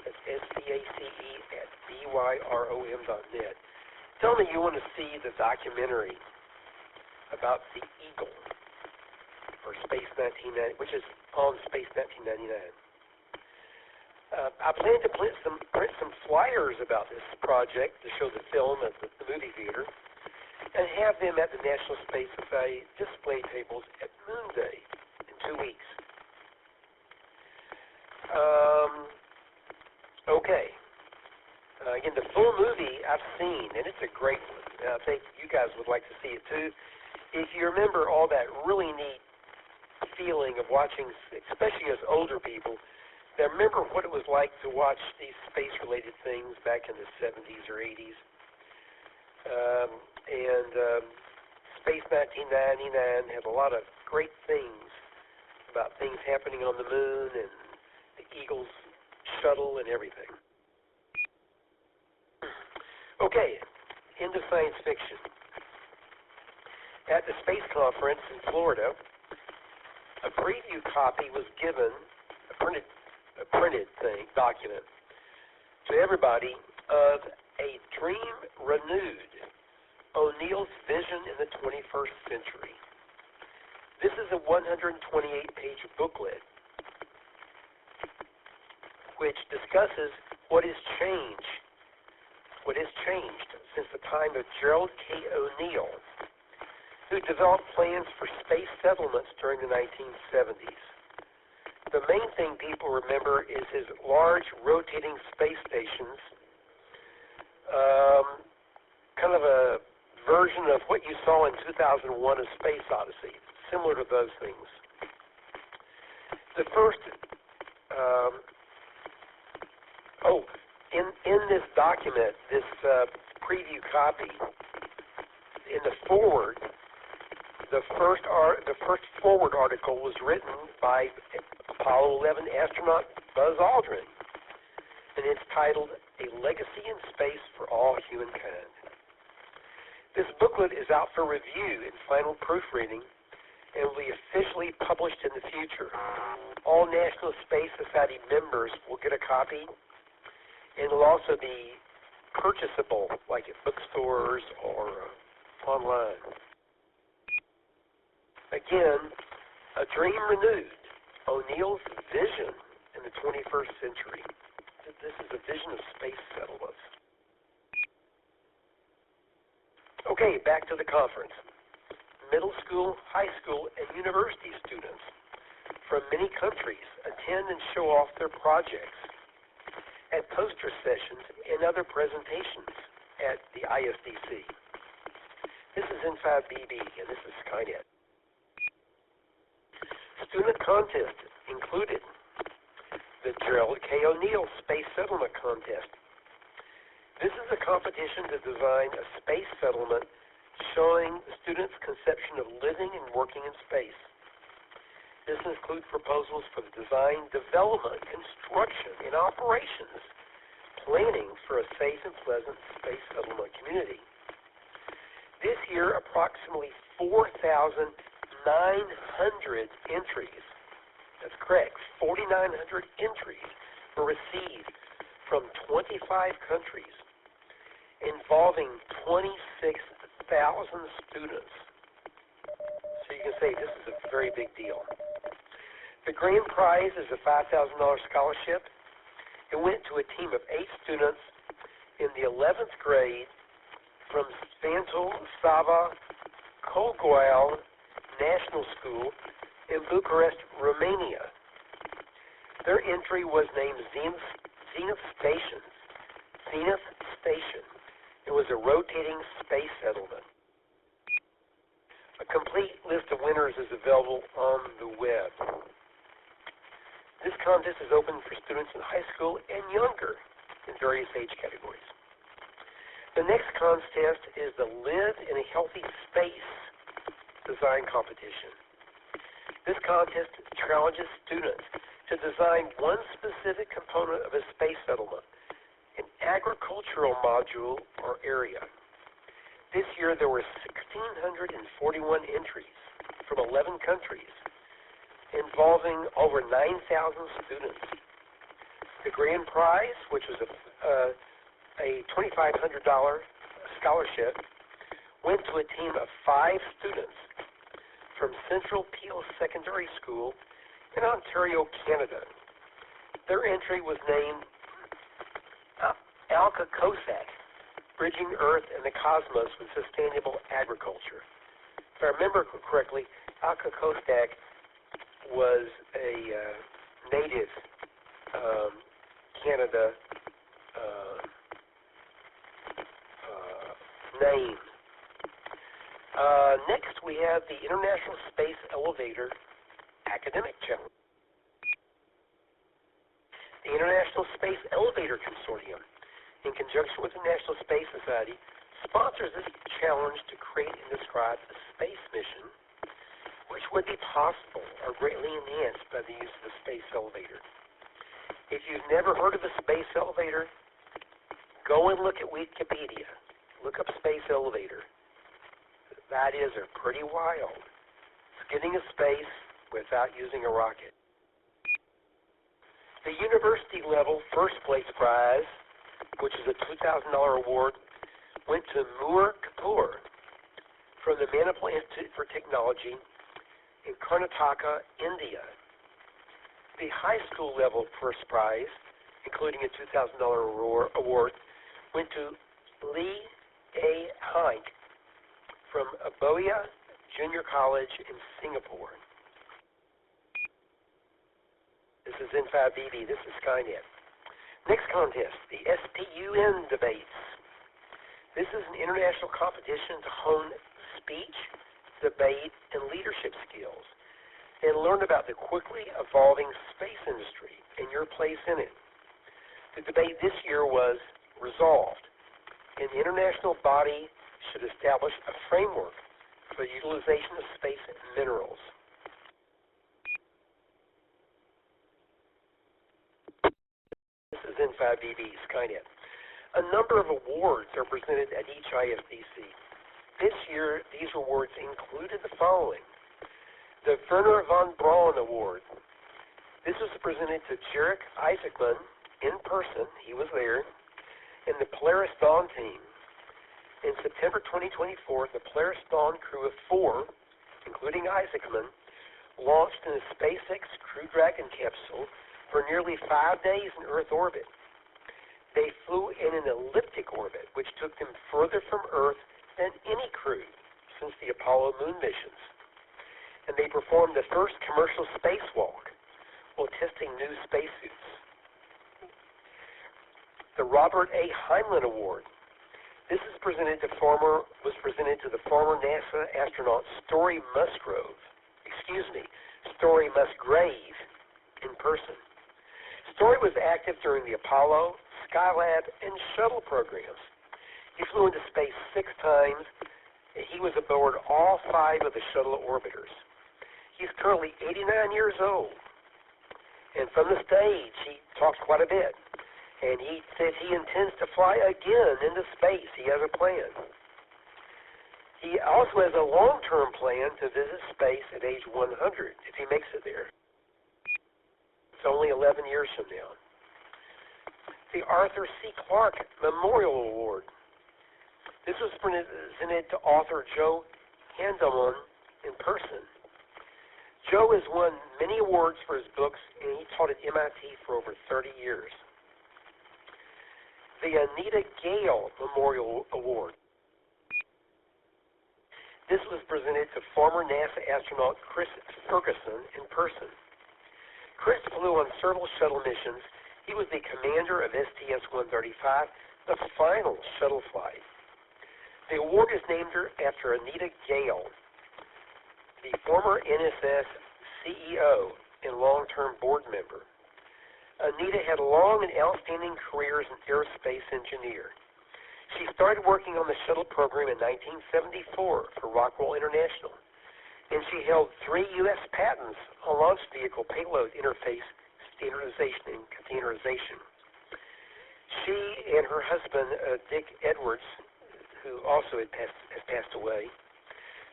That's SPACE@BYROM.net. Tell me you want to see the documentary about the Eagle, or Space 1999, which is on Space 1999. I plan to print some flyers about this project to show the film at the movie theater, and have them at the National Space Society display tables at Moon Day in 2 weeks. Okay. Again, the full movie I've seen, and it's a great one. And I think you guys would like to see it too. If you remember all that really neat feeling of watching, especially as older people, that remember what it was like to watch these space-related things back in the 70s or 80s. Space 1999 has a lot of great things about things happening on the moon and the Eagle's shuttle and everything. Okay, into science fiction. At the Space Conference in Florida, a preview copy was given, a printed document, to everybody of A Dream Renewed, O'Neill's Vision in the 21st Century. This is a 128-page booklet which discusses what has changed since the time of Gerald K. O'Neill, who developed plans for space settlements during the 1970s. The main thing people remember is his large rotating space stations, kind of a version of what you saw in 2001: A Space Odyssey, similar to those things. The first, in this document, this preview copy, in the forward, the first forward article was written by Apollo 11 astronaut Buzz Aldrin, and it's titled A Legacy in Space for All Humankind. This booklet is out for review and final proofreading and will be officially published in the future. All National Space Society members will get a copy, and it will also be purchasable, like at bookstores or online. Again, A Dream Renewed, O'Neill's Vision in the 21st Century. This is a vision of space settlements. Okay, back to the conference. Middle school, high school, and university students from many countries attend and show off their projects at poster sessions and other presentations at the ISDC. This is in 5BB, and this is Skynet. Student contests included the Gerald K. O'Neill Space Settlement Contest. This is a competition to design a space settlement showing the students' conception of living and working in space. This includes proposals for the design, development, construction, and operations planning for a safe and pleasant space settlement community. This year, approximately 4,900 entries, that's correct, 4,900 entries were received from 25 countries, involving 26,000 students. So you can say this is a very big deal. The grand prize is a $5,000 scholarship. It went to a team of 8 students in the 11th grade from Svantul Sava Kogoal National School in Bucharest, Romania. Their entry was named Zenith Station. Zenith Station. It was a rotating space settlement. A complete list of winners is available on the web. This contest is open for students in high school and younger in various age categories. The next contest is the Live in a Healthy Space design competition. This contest challenges students to design one specific component of a space settlement, an agricultural module or area. This year there were 1,641 entries from 11 countries involving over 9,000 students. The grand prize, which was a $2,500 scholarship, went to a team of 5 students from Central Peel Secondary School in Ontario, Canada. Their entry was named Alka Cossack, Bridging Earth and the Cosmos with Sustainable Agriculture. If I remember correctly, Alka Cossack was a native Canada name. Next, we have the International Space Elevator Academic Challenge. The International Space Elevator Consortium, in conjunction with the National Space Society, sponsors this challenge to create and describe a space mission which would be possible or greatly enhanced by the use of the space elevator. If you've never heard of the space elevator, go and look at Wikipedia. Look up space elevator. That is pretty wild. It's getting to space without using a rocket. The university level first place prize, which is a $2,000 award, went to Moor Kapoor from the Manipal Institute for Technology in Karnataka, India. The high school level first prize, including a $2,000 award, went to Lee A. Hink from Aboya Junior College in Singapore. This is N5BB. This is Skynet. Next contest, the SPUN debates. This is an international competition to hone speech, debate, and leadership skills, and learn about the quickly evolving space industry and your place in it. The debate this year was resolved. An international body should establish a framework for the utilization of space minerals. This is N5BB, Skynet. A number of awards are presented at each ISDC. This year, these awards included the following. The Werner von Braun Award. This was presented to Jarek Isaacman in person. He was there. And the Polaris Dawn team. In September 2024, the Polaris Dawn crew of 4, including Isaacman, launched in a SpaceX Crew Dragon capsule for nearly 5 days in Earth orbit. They flew in an elliptic orbit, which took them further from Earth than any crew since the Apollo moon missions. And they performed the first commercial spacewalk while testing new spacesuits. The Robert A. Heinlein Award. This is presented to the former NASA astronaut Story Musgrave in person. Story was active during the Apollo, Skylab, and shuttle programs. He flew into space 6 times, and he was aboard all 5 of the shuttle orbiters. He's currently 89 years old, and from the stage, he talks quite a bit. And he said he intends to fly again into space. He has a plan. He also has a long-term plan to visit space at age 100 if he makes it there. It's only 11 years from now. The Arthur C. Clarke Memorial Award. This was presented to author Joe Handelman in person. Joe has won many awards for his books, and he taught at MIT for over 30 years. The Anita Gale Memorial Award. This was presented to former NASA astronaut Chris Ferguson in person. Chris flew on several shuttle missions. He was the commander of STS-135, the final shuttle flight. The award is named after Anita Gale, the former NSS CEO and long-term board member. Anita had a long and outstanding career as an aerospace engineer. She started working on the shuttle program in 1974 for Rockwell International, and she held 3 U.S. patents on launch vehicle payload interface standardization and containerization. She and her husband, Dick Edwards, who also has passed away,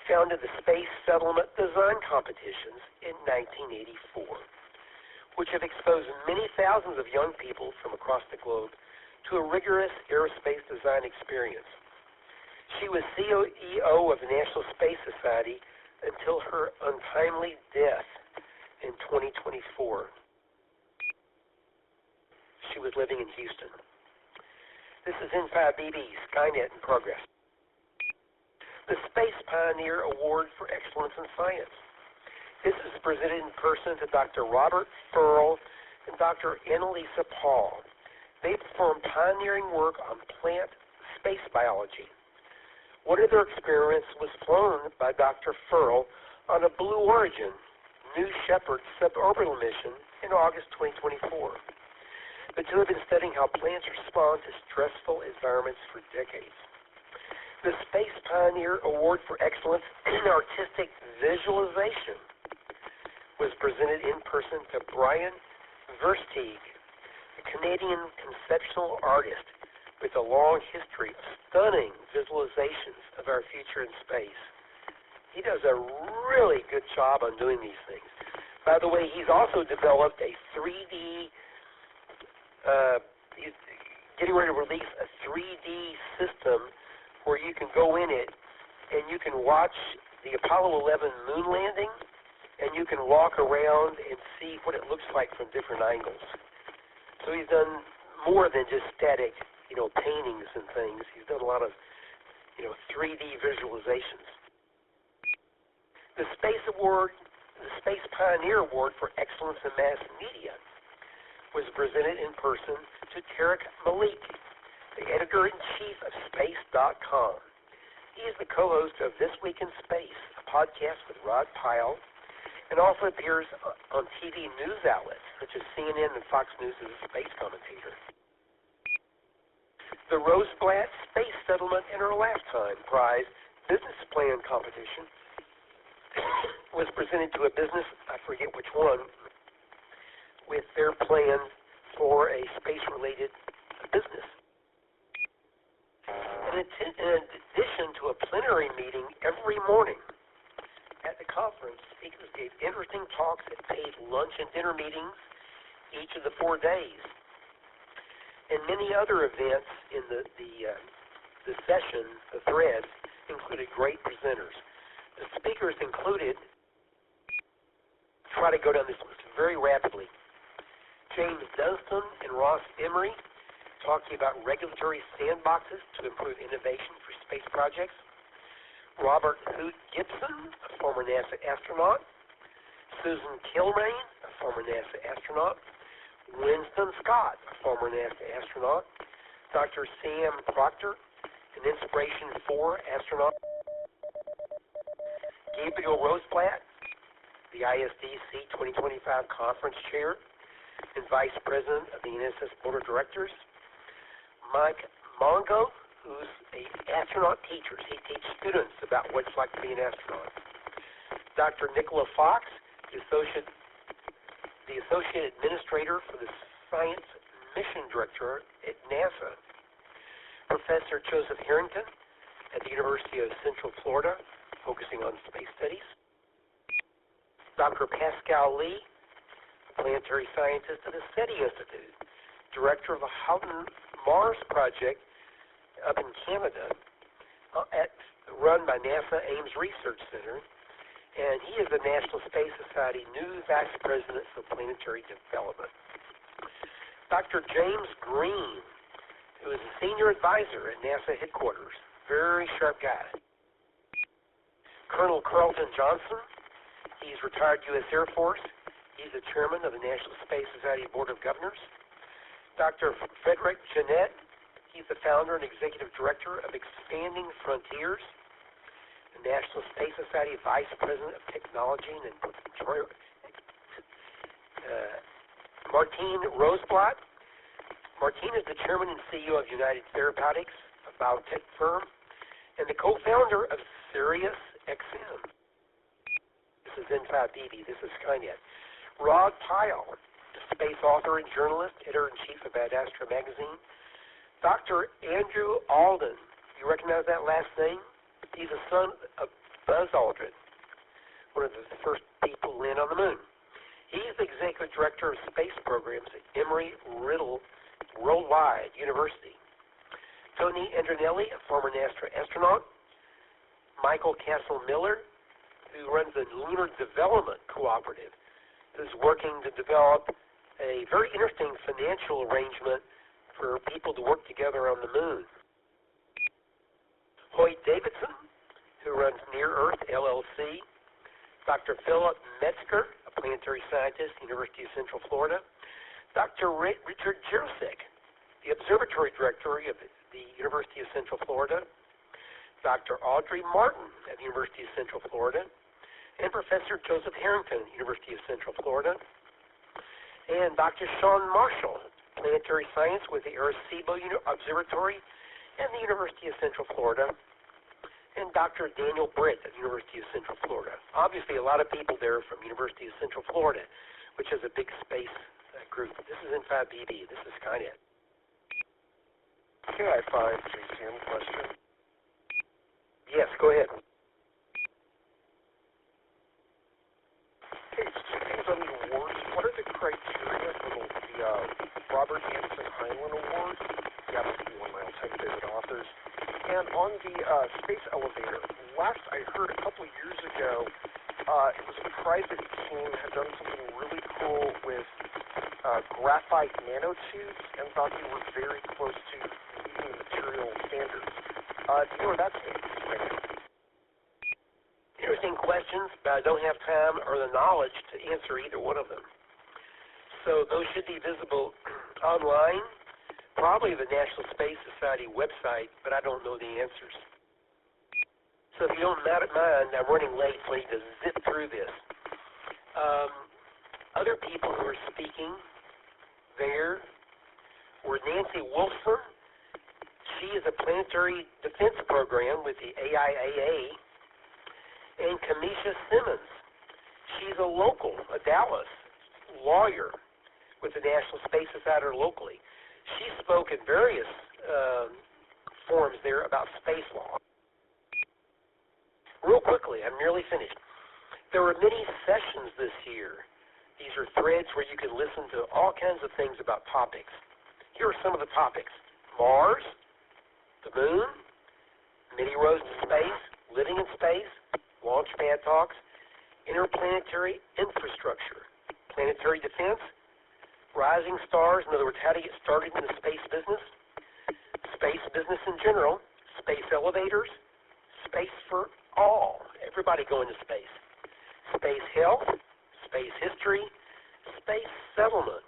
founded the Space Settlement Design Competitions in 1984, which have exposed many thousands of young people from across the globe to a rigorous aerospace design experience. She was CEO of the National Space Society until her untimely death in 2024. She was living in Houston. This is N5BB, Skynet in progress. The Space Pioneer Award for Excellence in Science. This is presented in person to Dr. Robert Furl and Dr. Annalisa Paul. They performed pioneering work on plant space biology. One of their experiments was flown by Dr. Furl on a Blue Origin New Shepard suborbital mission in August 2024. The two have been studying how plants respond to stressful environments for decades. The Space Pioneer Award for Excellence in Artistic Visualization was presented in person to Brian Versteeg, a Canadian conceptual artist with a long history of stunning visualizations of our future in space. He does a really good job on doing these things. By the way, he's also developed a 3D, he's getting ready to release a 3D system where you can go in it and you can watch the Apollo 11 moon landing, and you can walk around and see what it looks like from different angles. So he's done more than just static, paintings and things. He's done a lot of, 3D visualizations. The Space Pioneer Award for Excellence in Mass Media was presented in person to Tarek Malik, the editor-in-chief of Space.com. He is the co-host of This Week in Space, a podcast with Rod Pyle, and also appears on TV news outlets such as CNN and Fox News as a space commentator. The Roseblatt Space Settlement in Her Lifetime Prize Business Plan Competition was presented to a business, I forget which one, with their plan for a space-related business. In addition to a plenary meeting every morning at the conference, speakers gave interesting talks at paid lunch and dinner meetings each of the 4 days. And many other events in the session, the threads, included great presenters. The speakers included, try to go down this list very rapidly, James Dunstan and Ross Emery, talking about regulatory sandboxes to improve innovation for space projects. Robert Hoot Gibson, a former NASA astronaut. Susan Kilrain, a former NASA astronaut. Winston Scott, a former NASA astronaut. Dr. Sam Proctor, an Inspiration 4 astronaut. Gabriel Roseblatt, the ISDC 2025 conference chair and vice president of the NSS Board of Directors. Mike Mongo, who's an astronaut teacher. He teaches students about what it's like to be an astronaut. Dr. Nicola Fox, the associate administrator for the Science Mission Director at NASA. Professor Joseph Harrington at the University of Central Florida, focusing on space studies. Dr. Pascal Lee, planetary scientist at the SETI Institute, director of the Houghton Mars Project up in Canada, run by NASA Ames Research Center, and he is the National Space Society new Vice President for Planetary Development. Dr. James Green, who is a senior advisor at NASA headquarters, very sharp guy. Colonel Carlton Johnson. He's retired U.S. Air Force. He's the chairman of the National Space Society Board of Governors. Dr. Frederick Jeanette. He's the founder and executive director of Expanding Frontiers, the National Space Society Vice President of Technology and Martine Roseblatt. Martine is the chairman and CEO of United Therapeutics, a biotech firm, and the co-founder of SiriusXM. This is N5BB. This is Skynet. Rod Pyle, the space author and journalist, editor-in-chief of Ad Astra magazine. Dr. Andrew Alden. You recognize that last name? He's the son of Buzz Aldrin, one of the first people to land on the moon. He's the executive director of space programs at Embry-Riddle Worldwide University. Tony Andronelli, a former NASA astronaut. Michael Castle-Miller, who runs the Lunar Development Cooperative, who's working to develop a very interesting financial arrangement for people to work together on the moon. Hoyt Davidson, who runs Near Earth LLC. Dr. Philip Metzger, a planetary scientist, University of Central Florida. Dr. Richard Jirosek, the observatory director of the University of Central Florida. Dr. Audrey Martin at the University of Central Florida. And Professor Joseph Harrington, University of Central Florida, and Dr. Sean Marshall, planetary science with the Arecibo Observatory and the University of Central Florida, and Dr. Daniel Britt at the University of Central Florida. Obviously, a lot of people there from University of Central Florida, which is a big space group. This is N5BB. This is Skynet. KI5 JCM question. Yes, go ahead. Okay, two things on the awards. What are the criteria for the Robert Anson Heinlein Award? The absolutely one of my all-time favorite authors. And on the space elevator, last I heard a couple of years ago, it was a private team had done something really cool with graphite nanotubes and thought they were very close to meeting material standards. Do you know where that's made? Interesting questions, but I don't have time or the knowledge to answer either one of them. So those should be visible online, probably the National Space Society website, but I don't know the answers. So if you don't mind, I'm running late, so I need to zip through this. Other people who are speaking there were Nancy Wolfson. She is a planetary defense program with the AIAA. And Kamisha Simmons. She's a local, a Dallas lawyer with the National Space Society locally. She spoke at various forums there about space law. Real quickly, I'm nearly finished. There were many sessions this year. These are threads where you can listen to all kinds of things about topics. Here are some of the topics. Mars, the moon, many roads to space, living in space, launchpad talks, interplanetary infrastructure, planetary defense, rising stars, in other words, how to get started in the space business in general, space elevators, space for all, everybody going to space, space health, space history, space settlement,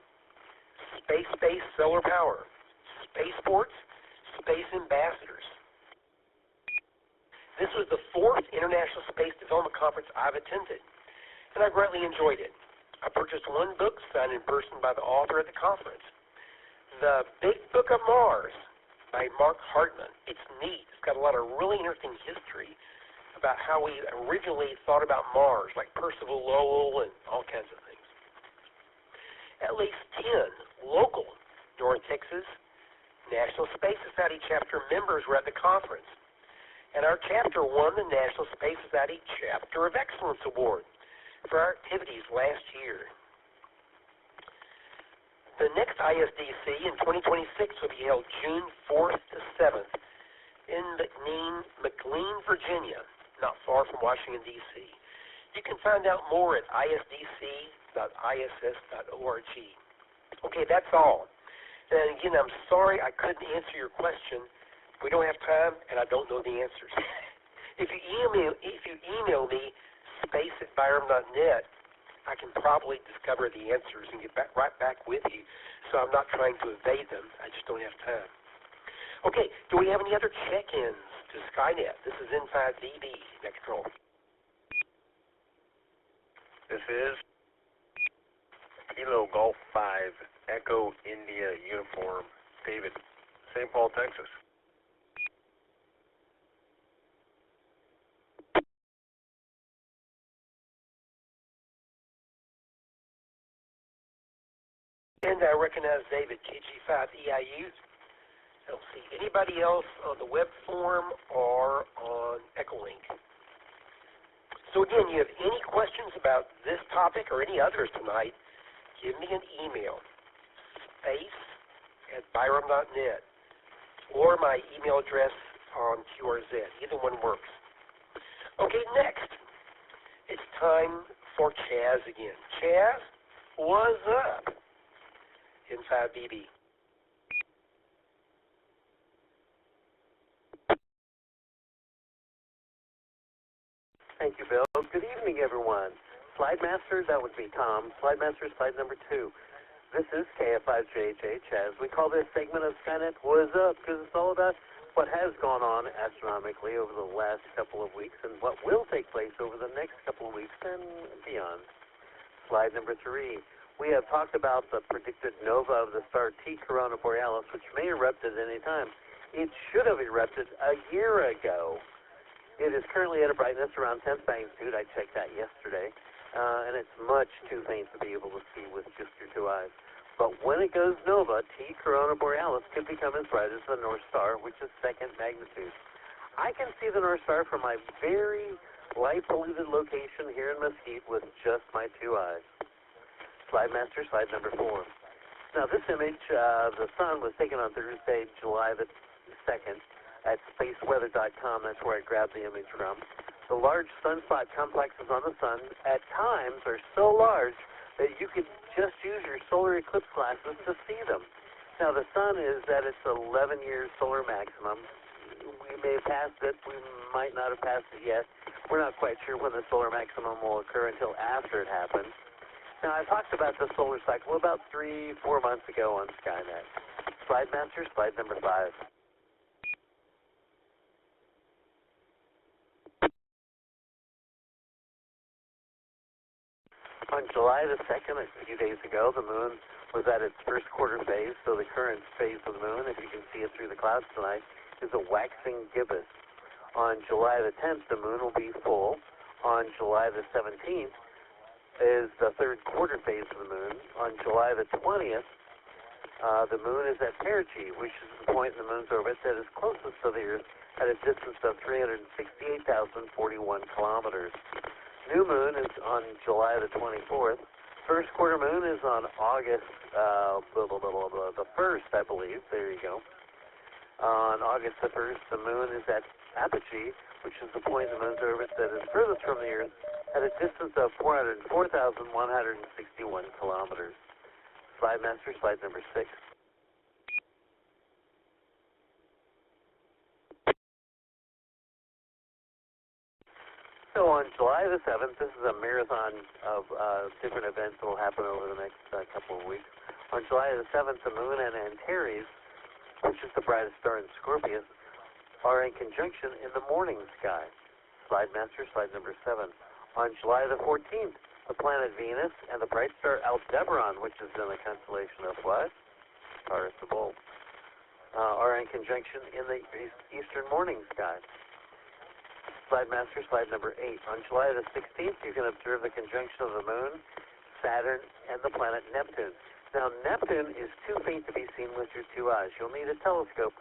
space-based solar power, spaceports, space ambassadors. This was the 4th International Space Development Conference I've attended, and I greatly enjoyed it. I purchased one book signed in person by the author at the conference, The Big Book of Mars by Mark Hartman. It's neat. It's got a lot of really interesting history about how we originally thought about Mars, like Percival Lowell and all kinds of things. At least 10 local North Texas National Space Society chapter members were at the conference. And our chapter won the National Space Society Chapter of Excellence Award for our activities last year. The next ISDC in 2026 will be held June 4th to 7th in McLean, Virginia, not far from Washington, D.C. You can find out more at isdc.iss.org. Okay, that's all. And again, I'm sorry I couldn't answer your question. We don't have time, and I don't know the answers. If you email me space@byram.net, I can probably discover the answers and get right back with you. So I'm not trying to evade them. I just don't have time. Okay, do we have any other check-ins to Skynet? This is N5DB. Next roll. This is Kilo Golf 5, Echo India Uniform, David, St. Paul, Texas. And I recognize David, KG5EIU. I don't see anybody else on the web form or on Echolink. So again, you have any questions about this topic or any others tonight, give me an email, space@byram.net, or my email address on QRZ. Either one works. Okay, next, it's time for Chaz again. Chaz, what's up? N5BB. Thank you, Bill. Good evening, everyone. Slide Master, that would be Tom. Slide Master, slide number 2. This is KF5JHH. As we call this segment of Skynet What Is Up, because it's all about what has gone on astronomically over the last couple of weeks and what will take place over the next couple of weeks and beyond. Slide number 3. We have talked about the predicted nova of the star T Corona Borealis, which may erupt at any time. It should have erupted a year ago. It is currently at a brightness around 10th magnitude. I checked that yesterday. And it's much too faint to be able to see with just your 2 eyes. But when it goes nova, T Corona Borealis could become as bright as the North Star, which is 2nd magnitude. I can see the North Star from my very light-polluted location here in Mesquite with just my 2 eyes. Slide Master, slide number 4. Now this image, the sun was taken on Thursday, July the 2nd at spaceweather.com. That's where I grabbed the image from. The large sunspot complexes on the sun at times are so large that you could just use your solar eclipse glasses to see them. Now the sun is at its 11-year solar maximum. We may have passed it. We might not have passed it yet. We're not quite sure when the solar maximum will occur until after it happens. Now, I talked about the solar cycle about 3-4 months ago on Skynet. Slide Master, slide number 5. On July the 2nd, a few days ago, the moon was at its first quarter phase, so the current phase of the moon, if you can see it through the clouds tonight, is a waxing gibbous. On July the 10th, the moon will be full. On July the 17th is the third quarter phase of the moon. On July the 20th, the moon is at perigee, which is the point in the moon's orbit that is closest to the Earth at a distance of 368,041 kilometers. New moon is on July the 24th. First quarter moon is on August the 1st, I believe. There you go. On August the 1st, the moon is at apogee, which is the point in the moon's orbit that is furthest from the Earth at a distance of 404,161 kilometers. Slide Master, slide number 6. So on July the 7th, this is a marathon of different events that will happen over the next couple of weeks. On July the 7th, the moon and Antares, which is the brightest star in Scorpius, are in conjunction in the morning sky. Slide Master, slide number 7. On July the 14th, the planet Venus and the bright star Aldebaran, which is in the constellation of what? Taurus the Bull, are in conjunction in the eastern morning sky. Slide Master, slide number 8. On July the 16th, you can observe the conjunction of the moon, Saturn, and the planet Neptune. Now, Neptune is too faint to be seen with your 2 eyes. You'll need a telescope.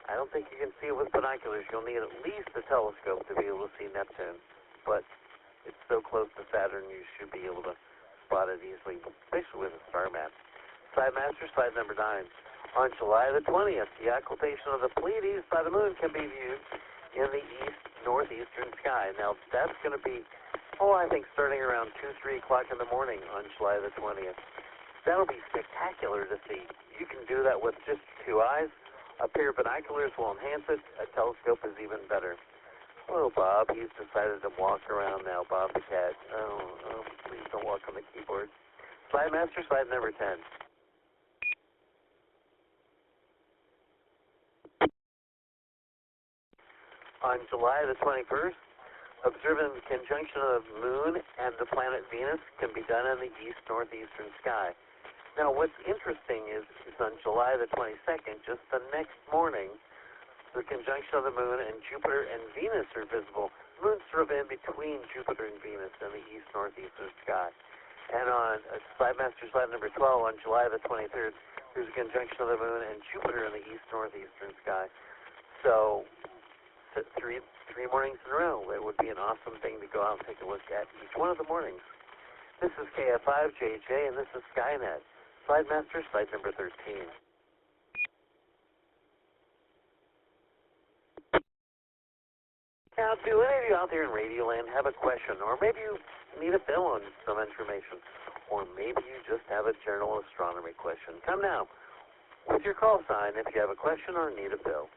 I don't think you can see it with binoculars. You'll need at least a telescope to be able to see Neptune. But it's so close to Saturn, you should be able to spot it easily, especially with a star map. Slide Master, slide number 9. On July the 20th, the occultation of the Pleiades by the moon can be viewed in the northeastern sky. Now, that's going to be, I think starting around 2-3 o'clock in the morning on July the 20th. That'll be spectacular to see. You can do that with just 2 eyes. A pair of binoculars will enhance it. A telescope is even better. Hello, Bob. He's decided to walk around now, Bob the cat. Oh, please don't walk on the keyboard. Slide master, slide number 10. On July the 21st, observing the conjunction of the moon and the planet Venus can be done in the east-northeastern sky. Now, what's interesting is on July the 22nd, just the next morning, the conjunction of the moon and Jupiter and Venus are visible. The moon's sort of in between Jupiter and Venus in the east-northeastern sky. And on slide master slide number 12, on July the 23rd, there's a conjunction of the moon and Jupiter in the east-northeastern sky. So, three mornings in a row. It would be an awesome thing to go out and take a look at each one of the mornings. This is KF5JJ, and this is Skynet. Slide master, slide number 13. Now, do any of you out there in Radioland have a question, or maybe you need a fill on some information, or maybe you just have a general astronomy question? Come now with your call sign if you have a question or need a fill.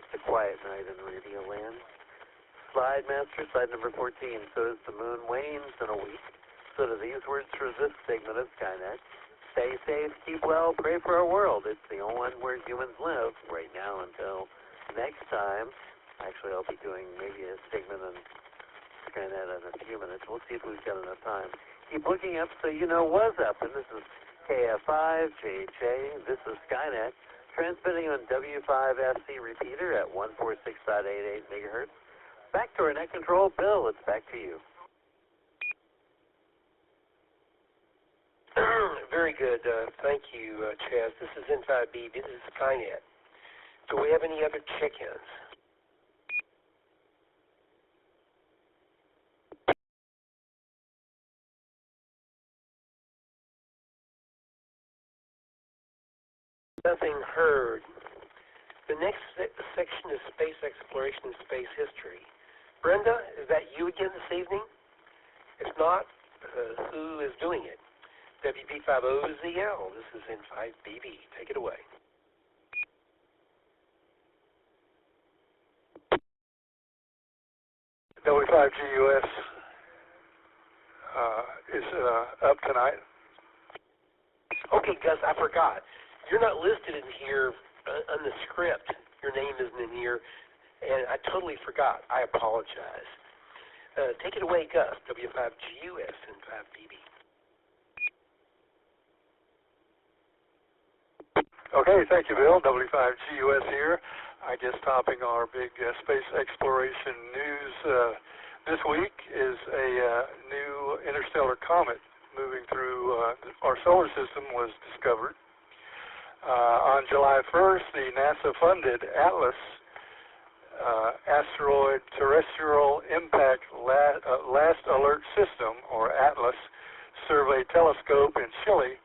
It's a quiet night in Radioland. Slide master, slide number 14. So as the moon wanes in a week, so do these words for this segment of Skynet. Stay safe, keep well, pray for our world. It's the only one where humans live right now until next time. Actually, I'll be doing maybe a segment on Skynet in a few minutes. We'll see if we've got enough time. Keep looking up so you know what's up. And this is KF5JJ. This is Skynet, transmitting on W5FC repeater at 146.88 megahertz. Back to our net control. Bill, it's back to you. Very good. Thank you, Chaz. This is N5B. This is Skynet. Do we have any other check-ins? Nothing heard. The next section is space exploration and space history. Brenda, is that you again this evening? If not, who is doing it? WB50ZL. This is N5BB. Take it away. W5GUS is up tonight. Okay, Gus, I forgot. You're not listed in here on the script. Your name isn't in here, and I totally forgot. I apologize. Take it away, Gus, W5GUS and 5BB. Okay, thank you, Bill. W5GUS here. I guess topping our big space exploration news this week is a new interstellar comet moving through our solar system was discovered. On July 1st, the NASA-funded ATLAS Asteroid Terrestrial Impact Last Alert System, or ATLAS, survey telescope in Chile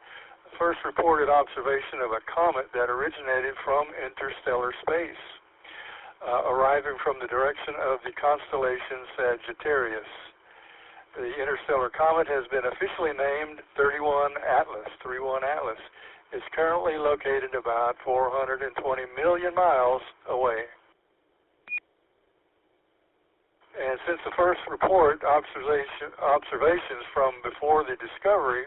first reported observation of a comet that originated from interstellar space, arriving from the direction of the constellation Sagittarius. The interstellar comet has been officially named 31 Atlas. 31 Atlas is currently located about 420 million miles away. And since the first report, observations from before the discovery,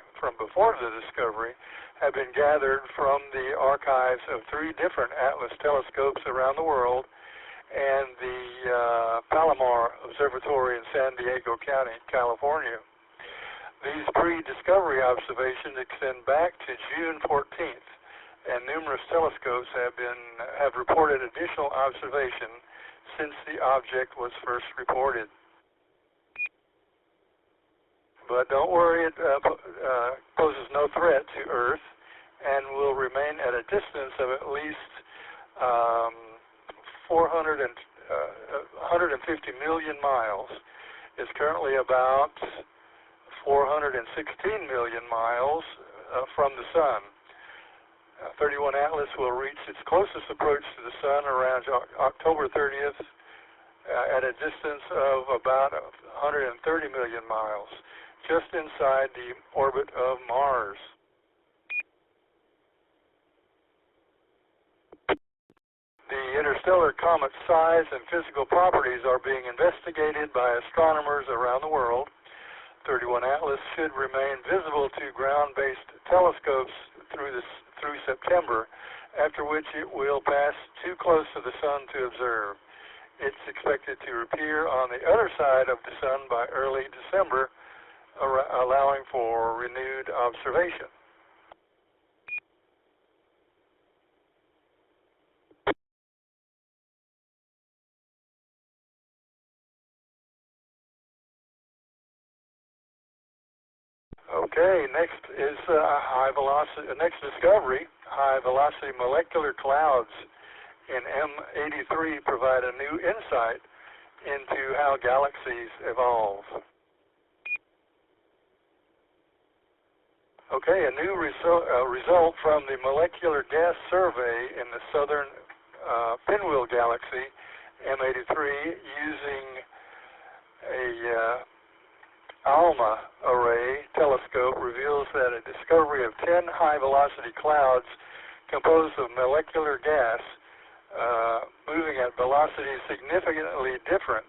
have been gathered from the archives of 3 different ATLAS telescopes around the world and the Palomar Observatory in San Diego County, California. These pre-discovery observations extend back to June 14th, and numerous telescopes have reported additional observation since the object was first reported. But don't worry, it poses no threat to Earth and will remain at a distance of at least 150 million miles. It's currently about 416 million miles from the Sun. 31 Atlas will reach its closest approach to the Sun around October 30th, at a distance of about 130 million miles, just inside the orbit of Mars. The interstellar comet's size and physical properties are being investigated by astronomers around the world. 31 Atlas should remain visible to ground-based telescopes through September, after which it will pass too close to the Sun to observe. It's expected to appear on the other side of the Sun by early December, allowing for renewed observation. Okay, next is next discovery, high-velocity molecular clouds in M83 provide a new insight into how galaxies evolve. Okay, a new result from the molecular gas survey in the southern Pinwheel galaxy, M83, using a ALMA array telescope reveals that a discovery of 10 high-velocity clouds composed of molecular gas moving at velocities significantly different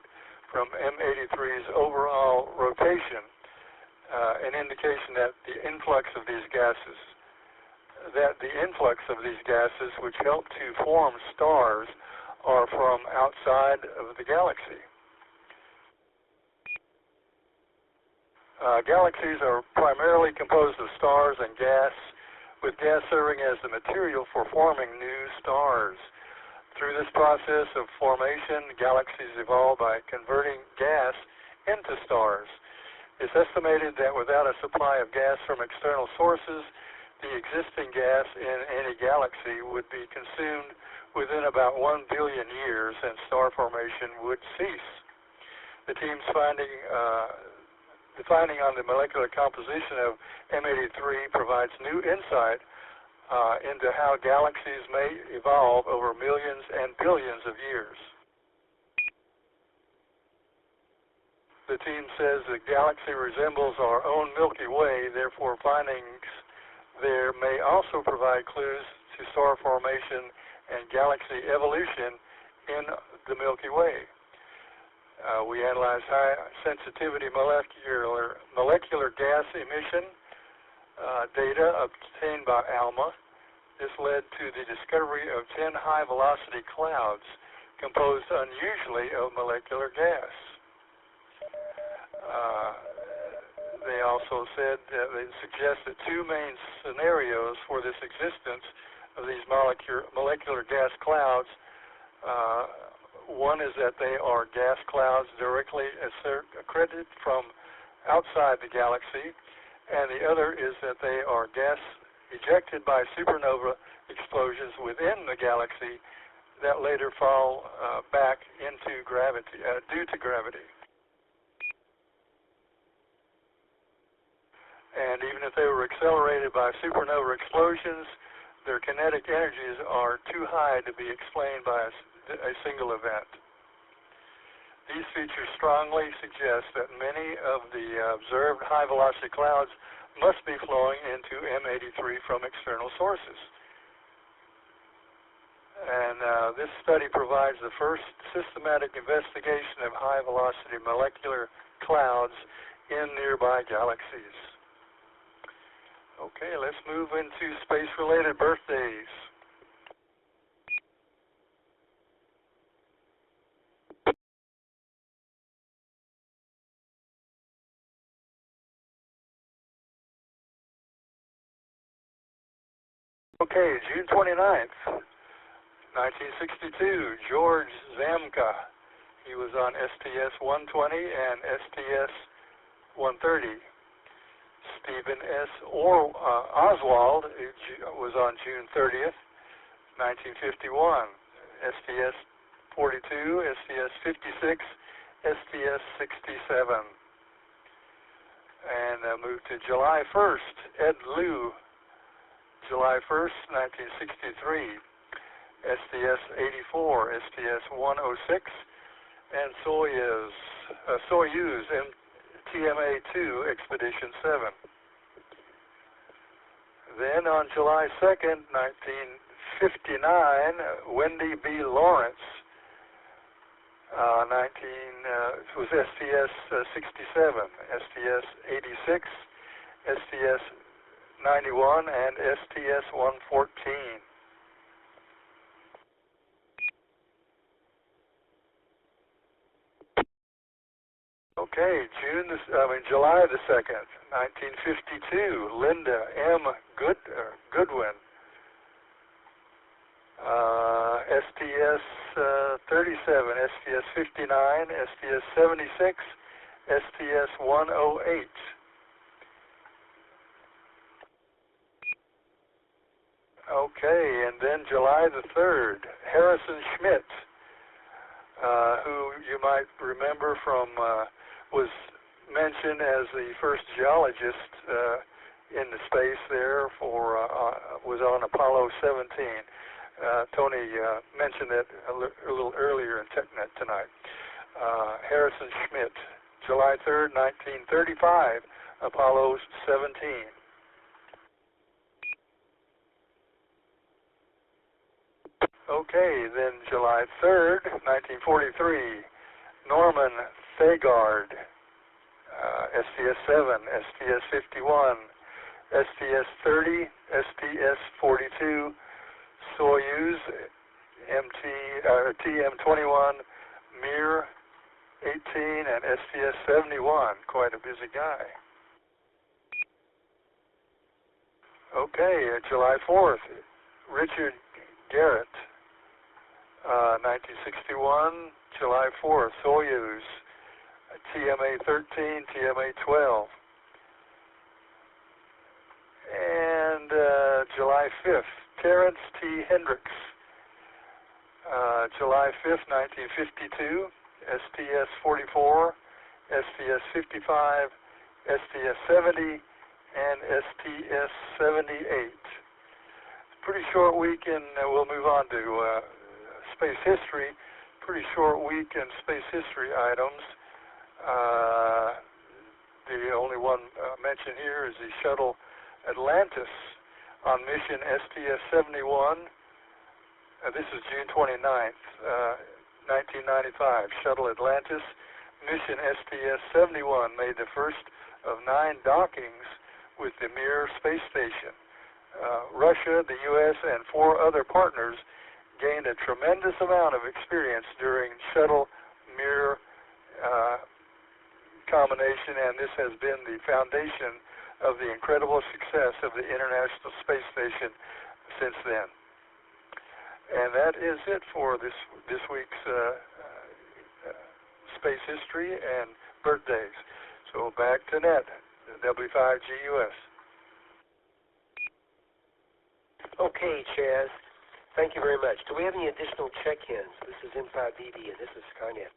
from M83's overall rotation, an indication that the influx of these gases, which help to form stars, are from outside of the galaxy. Galaxies are primarily composed of stars and gas, with gas serving as the material for forming new stars. Through this process of formation, galaxies evolve by converting gas into stars. It's estimated that without a supply of gas from external sources, the existing gas in any galaxy would be consumed within about 1 billion years and star formation would cease. The team's finding on the molecular composition of M83 provides new insight into how galaxies may evolve over millions and billions of years. The team says the galaxy resembles our own Milky Way, therefore findings there may also provide clues to star formation and galaxy evolution in the Milky Way. We analyzed high-sensitivity molecular gas emission data obtained by ALMA. This led to the discovery of 10 high-velocity clouds composed unusually of molecular gas. They also said that they suggested two main scenarios for this existence of these molecular gas clouds. One is that they are gas clouds directly accredited from outside the galaxy, and the other is that they are gas ejected by supernova explosions within the galaxy that later fall back into gravity, due to gravity. And even if they were accelerated by supernova explosions, their kinetic energies are too high to be explained by a single event. These features strongly suggest that many of the observed high-velocity clouds must be flowing into M83 from external sources. And this study provides the first systematic investigation of high-velocity molecular clouds in nearby galaxies. Okay, let's move into space-related birthdays. Okay, June 29th, 1962, George Zamka. He was on STS-120 and STS-130. Stephen S. Oswald was on June 30th, 1951. STS-42, STS-56, STS-67. And moved to July 1st, Ed Liu. July 1st, 1963, STS-84, STS-106, and Soyuz TMA-2 Expedition 7. Then on July 2nd, 1959, Wendy B. Lawrence, it was STS-67, STS-86, STS-91, and STS-114. Okay, July the 2nd, 1952, Linda M. Goodwin, STS-37, STS-59, STS-76, STS-108. Okay, and then July the 3rd, Harrison Schmitt, who you might remember from was mentioned as the first geologist in the space there was on Apollo 17. Tony mentioned it a little earlier in TechNet tonight. Harrison Schmitt, July 3rd, 1935, Apollo 17. Okay, then July 3rd, 1943, Norman Thagard, STS-7, STS-51, STS-30, STS-42, Soyuz, TM-21, Mir-18, and STS-71. Quite a busy guy. Okay, July 4th, Richard Garrett, 1961, July 4th, Soyuz, TMA-13, TMA-12. And July 5th, Terrence T. Hendricks, July 5th, 1952, STS-44, STS-55, STS-70, and STS-78. Pretty short week, and we'll move on to space history. Pretty short week in space history items. The only one mentioned here is the shuttle Atlantis on mission STS-71. This is June 29th, 1995. Shuttle Atlantis, mission STS-71 made the first of 9 dockings with the Mir space station. Russia, the U.S., and 4 other partners gained a tremendous amount of experience during shuttle Mir combination, and this has been the foundation of the incredible success of the International Space Station since then. And that is it for this week's space history and birthdays. So back to net, W5GUS. Okay, Chaz, thank you very much. Do we have any additional check-ins? This is M5BB, and this is Skynet.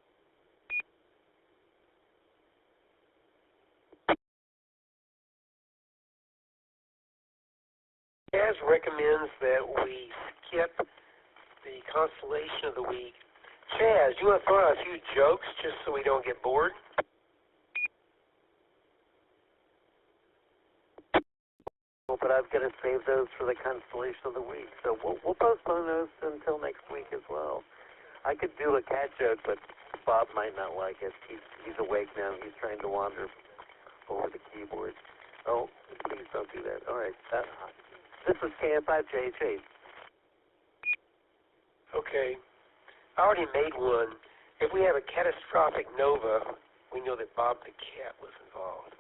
Chaz recommends that we skip the Constellation of the week. Chaz, you want to throw out a few jokes just so we don't get bored? But I've got to save those for the Constellation of the week. So we'll postpone those until next week as well. I could do a cat joke, but Bob might not like it. He's awake now. He's trying to wander over the keyboard. Oh, please don't do that. All right. This is KF5JH. Okay. I already made one. If we have a catastrophic nova, we know that Bob the cat was involved.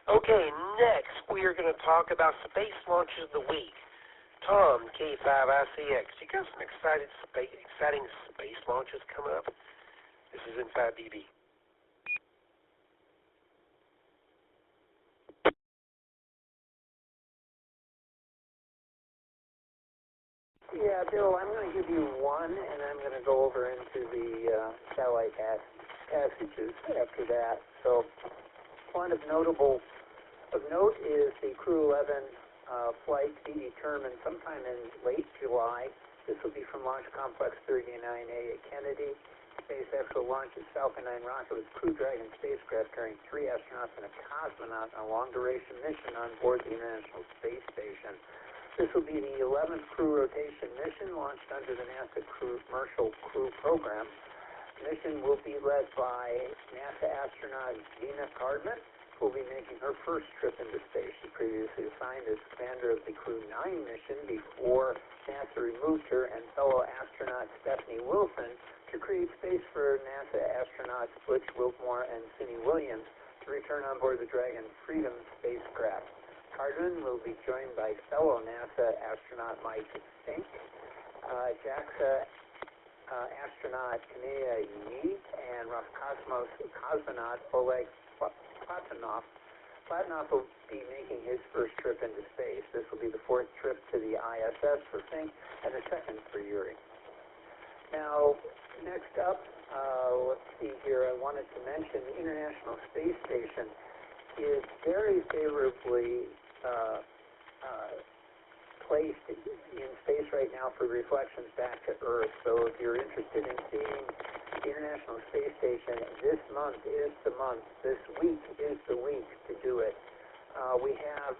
Okay, next we are going to talk about space launches of the week. Tom, K5ICX, you got some exciting space launches coming up? This is M5BB. Yeah, Bill, I'm going to give you one, and I'm going to go over into the satellite passages after that. So, one of note is the Crew 11 flight to be determined sometime in late July. This will be from Launch Complex 39A at Kennedy. SpaceX will launch its Falcon 9 rocket with Crew Dragon spacecraft carrying 3 astronauts and a cosmonaut on a long-duration mission on board the International Space Station. This will be the 11th crew rotation mission launched under the NASA Commercial Crew Program. The mission will be led by NASA astronaut Gina Cardman, who will be making her first trip into space. She previously assigned as commander of the Crew 9 mission before NASA removed her and fellow astronaut Stephanie Wilson to create space for NASA astronauts Butch Wilmore and Cindy Williams to return on board the Dragon Freedom spacecraft. Cardman will be joined by fellow NASA astronaut Mike Fink, JAXA astronaut Kanea Yee, and Roscosmos cosmonaut Oleg Platonov. Platonov will be making his first trip into space. This will be the 4th trip to the ISS for Fink and the 2nd for Yuri. Now, next up, let's see here, I wanted to mention the International Space Station is very favorably placed in space right now for reflections back to Earth. So if you're interested in seeing the International Space Station, this month is the month. This week is the week to do it. We have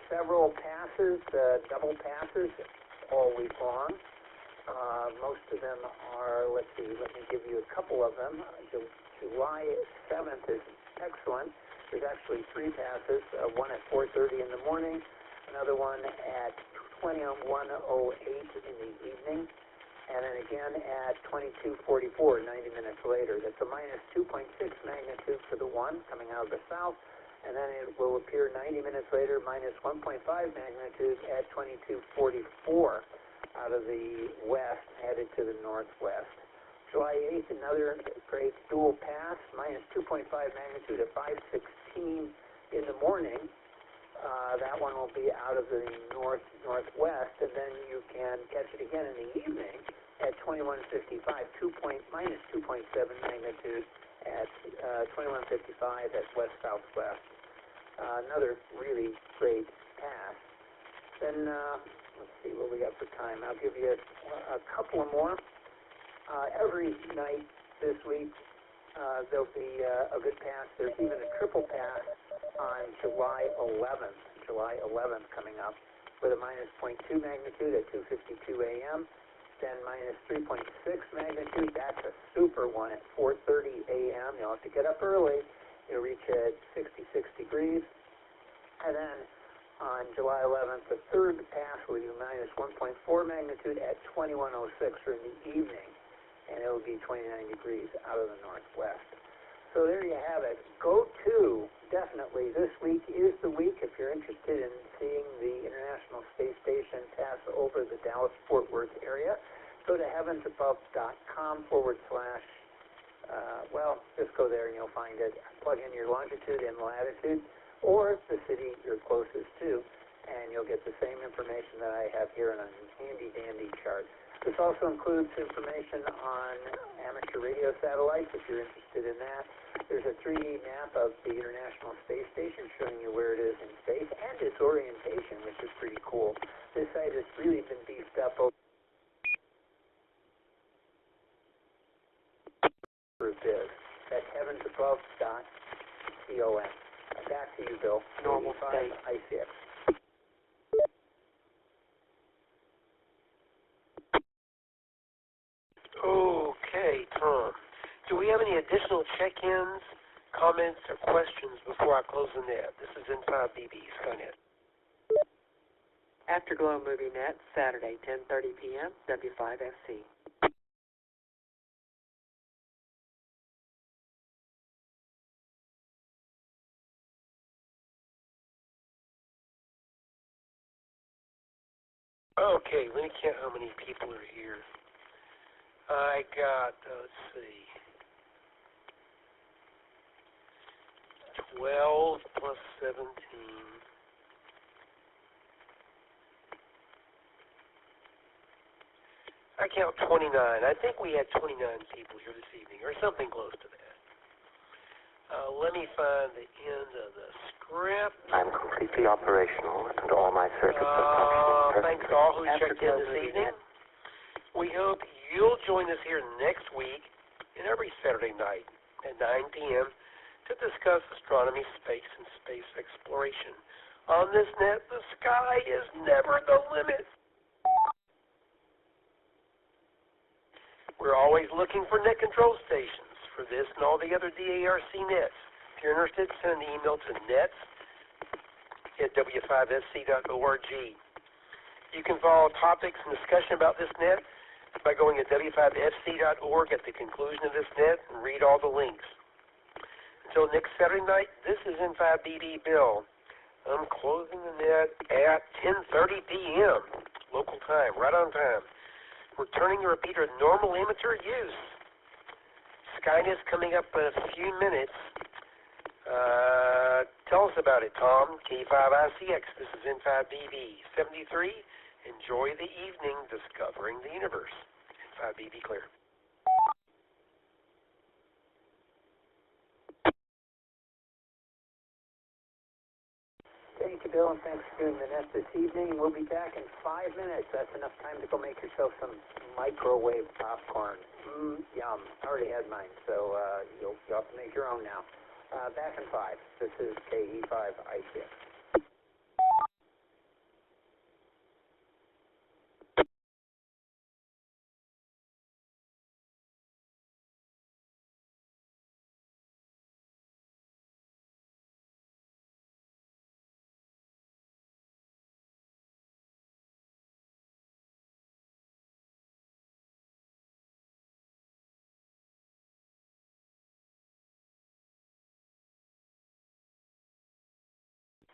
several passes, double passes, all week long. Most of them are, let's see, let me give you a couple of them. July 7th is excellent. There's actually 3 passes, one at 4:30 in the morning, another one at 21:08 in the evening, and then again at 22:44, 90 minutes later. That's a minus 2.6 magnitude for the one coming out of the south, and then it will appear 90 minutes later, minus 1.5 magnitude at 22:44 out of the west, headed to the northwest. July 8th, another great dual pass, minus 2.5 magnitude at 5:16 in the morning. That one will be out of the northwest, and then you can catch it again in the evening at 21:55, minus 2.7 magnitude at 21:55 at west-southwest. Another really great pass. Then, let's see what we got for time. I'll give you a couple of more. Every night this week, there'll be a good pass. There's even a triple pass on July 11th coming up with a minus 0.2 magnitude at 2:52 a.m., then minus 3.6 magnitude. That's a super one at 4:30 a.m. You'll have to get up early. You'll reach at 66 degrees. And then on July 11th, the third pass will be minus 1.4 magnitude at 21:06 in the evening, and it will be 29 degrees out of the northwest. So there you have it. Go to, definitely, this week is the week if you're interested in seeing the International Space Station pass over the Dallas-Fort Worth area. Go to heavensabove.com / well, just go there and you'll find it. Plug in your longitude and latitude, or the city you're closest to, and you'll get the same information that I have here in a handy-dandy chart. This also includes information on amateur radio satellites, if you're interested in that. There's a 3D map of the International Space Station showing you where it is in space and its orientation, which is pretty cool. This site has really been beefed up over this. That's heavensabove.com. Back to you, Bill. Normal state. ICX. Okay, Tom. Do we have any additional check-ins, comments, or questions before I close the net? This is Inside BB Skynet. Afterglow Movie Net, Saturday, 10:30 p.m., W5FC. Okay, let me count how many people are here. I got, let's see, 12 plus 17. I count 29. I think we had 29 people here this evening, or something close to that. Let me find the end of the script. I'm completely operational, and all my circuits are functioning. Thanks to all who checked in this evening. We hope you'll join us here next week in our every Saturday night at 9 p.m. to discuss astronomy, space, and space exploration. On this net, the sky is never the limit. We're always looking for net control stations for this and all the other DARC nets. If you're interested, send an email to nets@w5fc.org. You can follow topics and discussion about this net by going to w5fc.org at the conclusion of this net and read all the links. Until next Saturday night, this is N5BB Bill. I'm closing the net at 10:30 p.m. local time, right on time. We're turning the repeater to normal amateur use. Skynet's coming up in a few minutes. Tell us about it, Tom. K5ICX, this is N5BB 73. Enjoy the evening discovering the universe. N5BB clear. Thank you, Bill, and thanks for doing the net this evening. We'll be back in 5 minutes. That's enough time to go make yourself some microwave popcorn. Yum. I already had mine, so you'll have to make your own now. Back in 5. This is KE5ICX.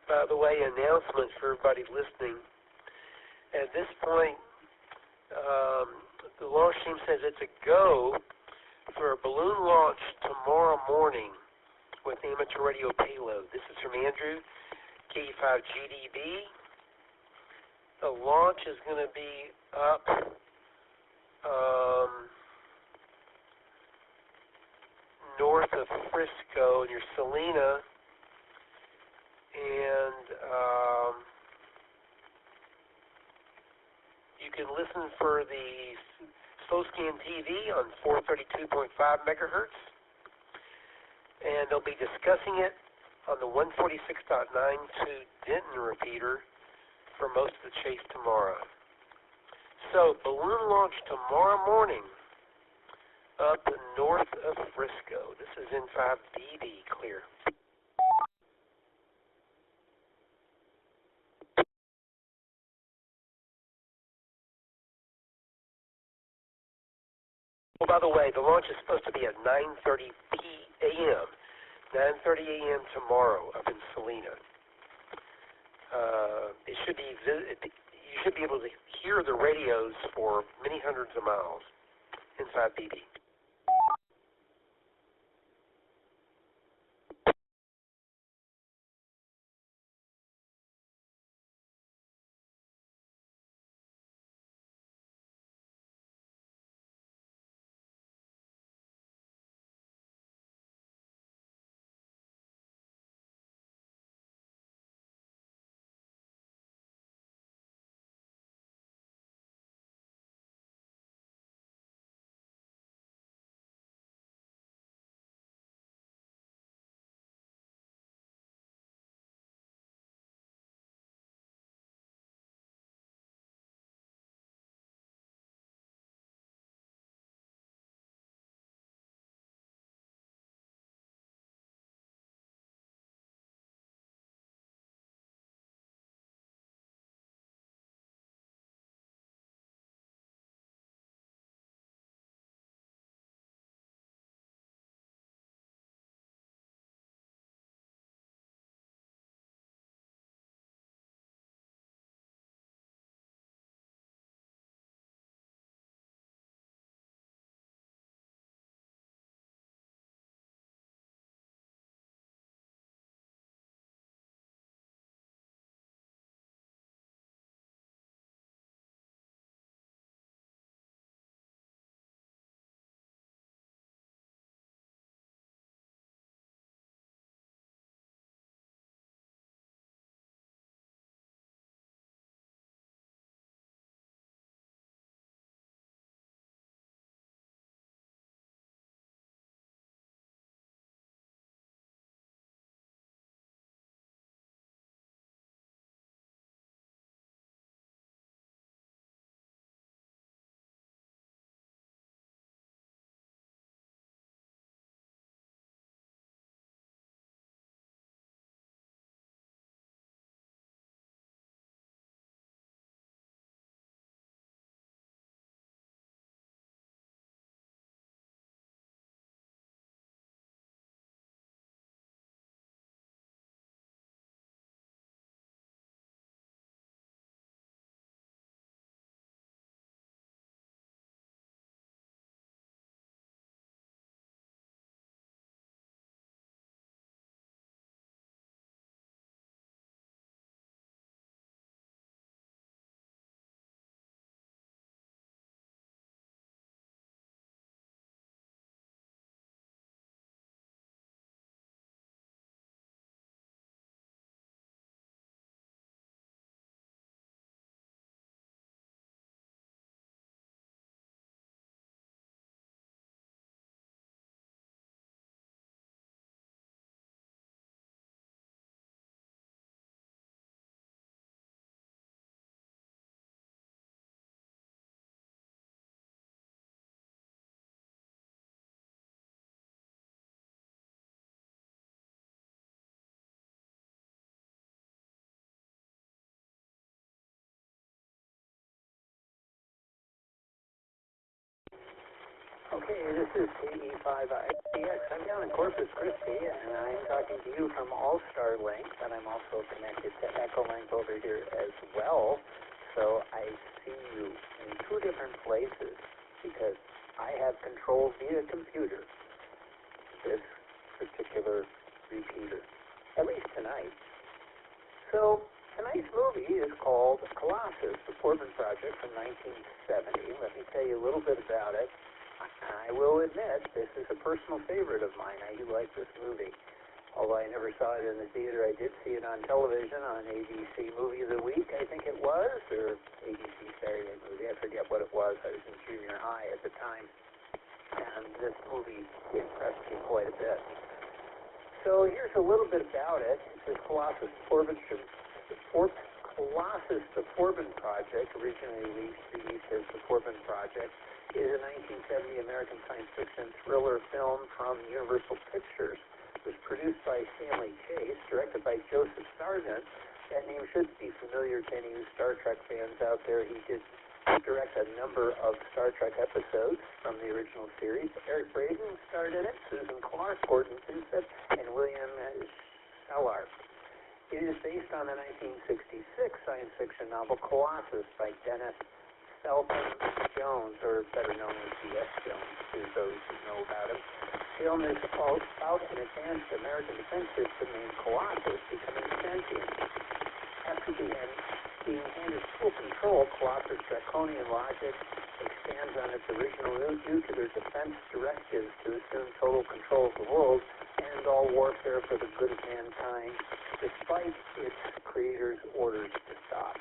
By the way, announcement for everybody listening. At this point, the launch team says it's a go for a balloon launch tomorrow morning with amateur radio payload. This is from Andrew, KE5GDB. The launch is going to be up north of Frisco near Salina. And you can listen for the slow scan TV on 432.5 megahertz, and they'll be discussing it on the 146.92 Denton repeater for most of the chase tomorrow. So, balloon launch tomorrow morning up north of Frisco. This is N5BB clear. Oh, by the way, the launch is supposed to be at 9:30 a.m. 9:30 a.m. tomorrow up in Salina. You should be able to hear the radios for many hundreds of miles inside BB. Okay, this is KE5IDX. I'm down in Corpus Christi, and I'm talking to you from All-Star Link, but I'm also connected to Echolink over here as well. So I see you in two different places because I have control via computer this particular repeater, at least tonight. So tonight's movie is called Colossus, the Forbin project from 1970. Let me tell you a little bit about it. I will admit, this is a personal favorite of mine. I do like this movie. Although I never saw it in the theater, I did see it on television on ABC Movie of the Week, I think it was, or ABC Saturday Movie. I forget what it was. I was in junior high at the time. And this movie impressed me quite a bit. So here's a little bit about it. This Colossus, the Forbin project, originally released as the Forbin project, is a 1970 American science fiction thriller film from Universal Pictures. It was produced by Stanley Chase, directed by Joseph Sargent. That name should be familiar to any Star Trek fans out there. He did direct a number of Star Trek episodes from the original series. Eric Braeden starred in it, Susan Clark, Gordon Pinsett, and William Sallard. It is based on the 1966 science fiction novel Colossus by Dennis Felton Jones, or better known as D.S. Jones, to those who know about him. The film is about an advanced American defense system named Colossus becoming sentient. After being handed full control, Colossus' draconian logic expands on its original nuclear defense directives to assume total control of the world and all warfare for the good of mankind, despite its creator's orders to stop.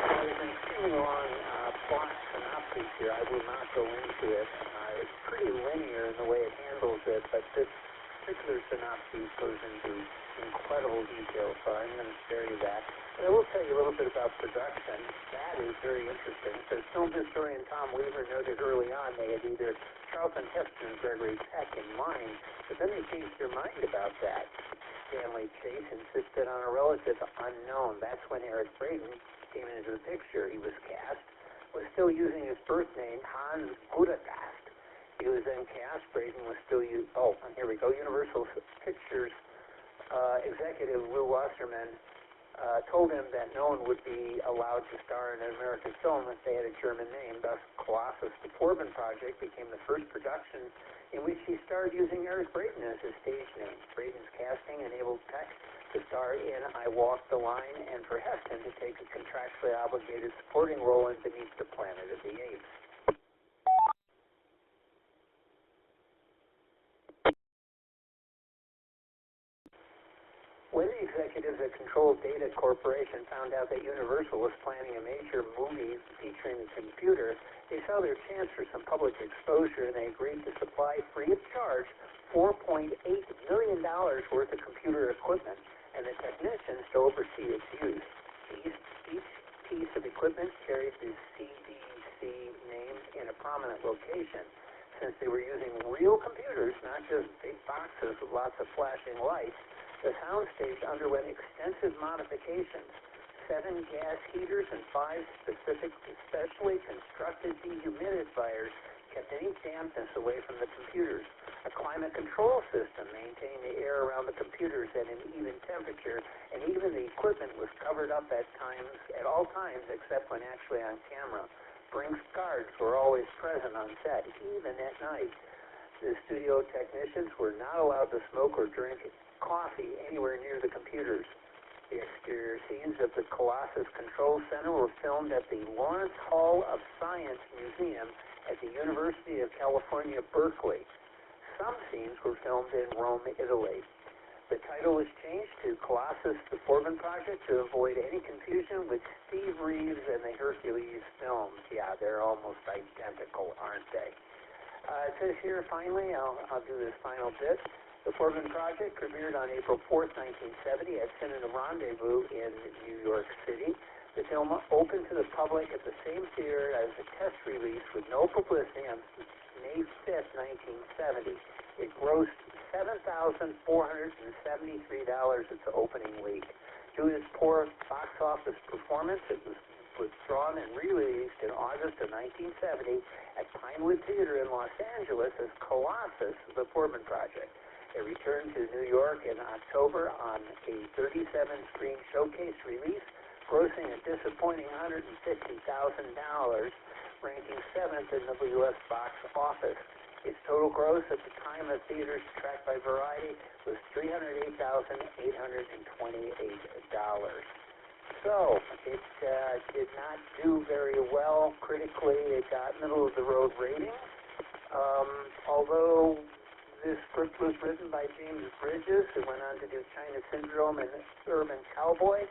There's an extremely long plot synopsis here. I will not go into it. It's pretty linear in the way it handles it, but this particular synopsis goes into incredible detail, so I'm going to spare you that. But I will tell you a little bit about production. That is very interesting. So film historian Tom Weaver noted early on they had either Charlton Heston and Gregory Peck in mind, but then they changed their mind about that. Stanley Chase insisted on a relative unknown. That's when Eric Braeden came into the picture. He was cast, was still using his birth name, Hans Gudagast. He was then cast. Braeden was still using, here we go, Universal Pictures executive Lou Wasserman told him that no one would be allowed to star in an American film if they had a German name. Thus, Colossus, the Forbin project, became the first production in which he starred using Eric Braeden as his stage name. Braeden's casting enabled Peck to star in I Walk the Line, and for Heston to take a contractually obligated supporting role in Beneath the Planet of the Apes. When the executives at Control Data Corporation found out that Universal was planning a major movie featuring the computer, they saw their chance for some public exposure, and they agreed to supply free of charge $4.8 million worth of computer equipment and the technicians to oversee its use. Each piece of equipment carried the CDC name in a prominent location. Since they were using real computers, not just big boxes with lots of flashing lights, the soundstage underwent extensive modifications. 7 gas heaters and 5 specially constructed dehumidifiers kept any dampness away from the computers. A climate control system maintained the air around the computers at an even temperature, and even the equipment was covered up at all times except when actually on camera. Brinks guards were always present on set, even at night. The studio technicians were not allowed to smoke or drink coffee anywhere near the computers. The exterior scenes of the Colossus Control Center were filmed at the Lawrence Hall of Science Museum at the University of California, Berkeley. Some scenes were filmed in Rome, Italy. The title was changed to Colossus, the Forbin Project to avoid any confusion with Steve Reeves and the Hercules films. Yeah, they're almost identical, aren't they? It says here, finally, I'll do this final bit. The Forbin Project premiered on April 4th, 1970 at Cinema Rendezvous in New York City. The film opened to the public at the same theater as a test release with no publicity on May 5th, 1970. It grossed $7,473 its opening week. due to its poor box office performance, it was withdrawn and re-released in August of 1970 at Pinewood Theater in Los Angeles as Colossus, the Forbin Project. It returned to New York in October on a 37-screen showcase release, grossing a disappointing $150,000, ranking 7th in the U.S. box office. Its total gross at the time of theaters tracked by Variety was $308,828. So, it did not do very well critically. It got middle-of-the-road ratings. Although this script was written by James Bridges, who went on to do China Syndrome and Urban Cowboy,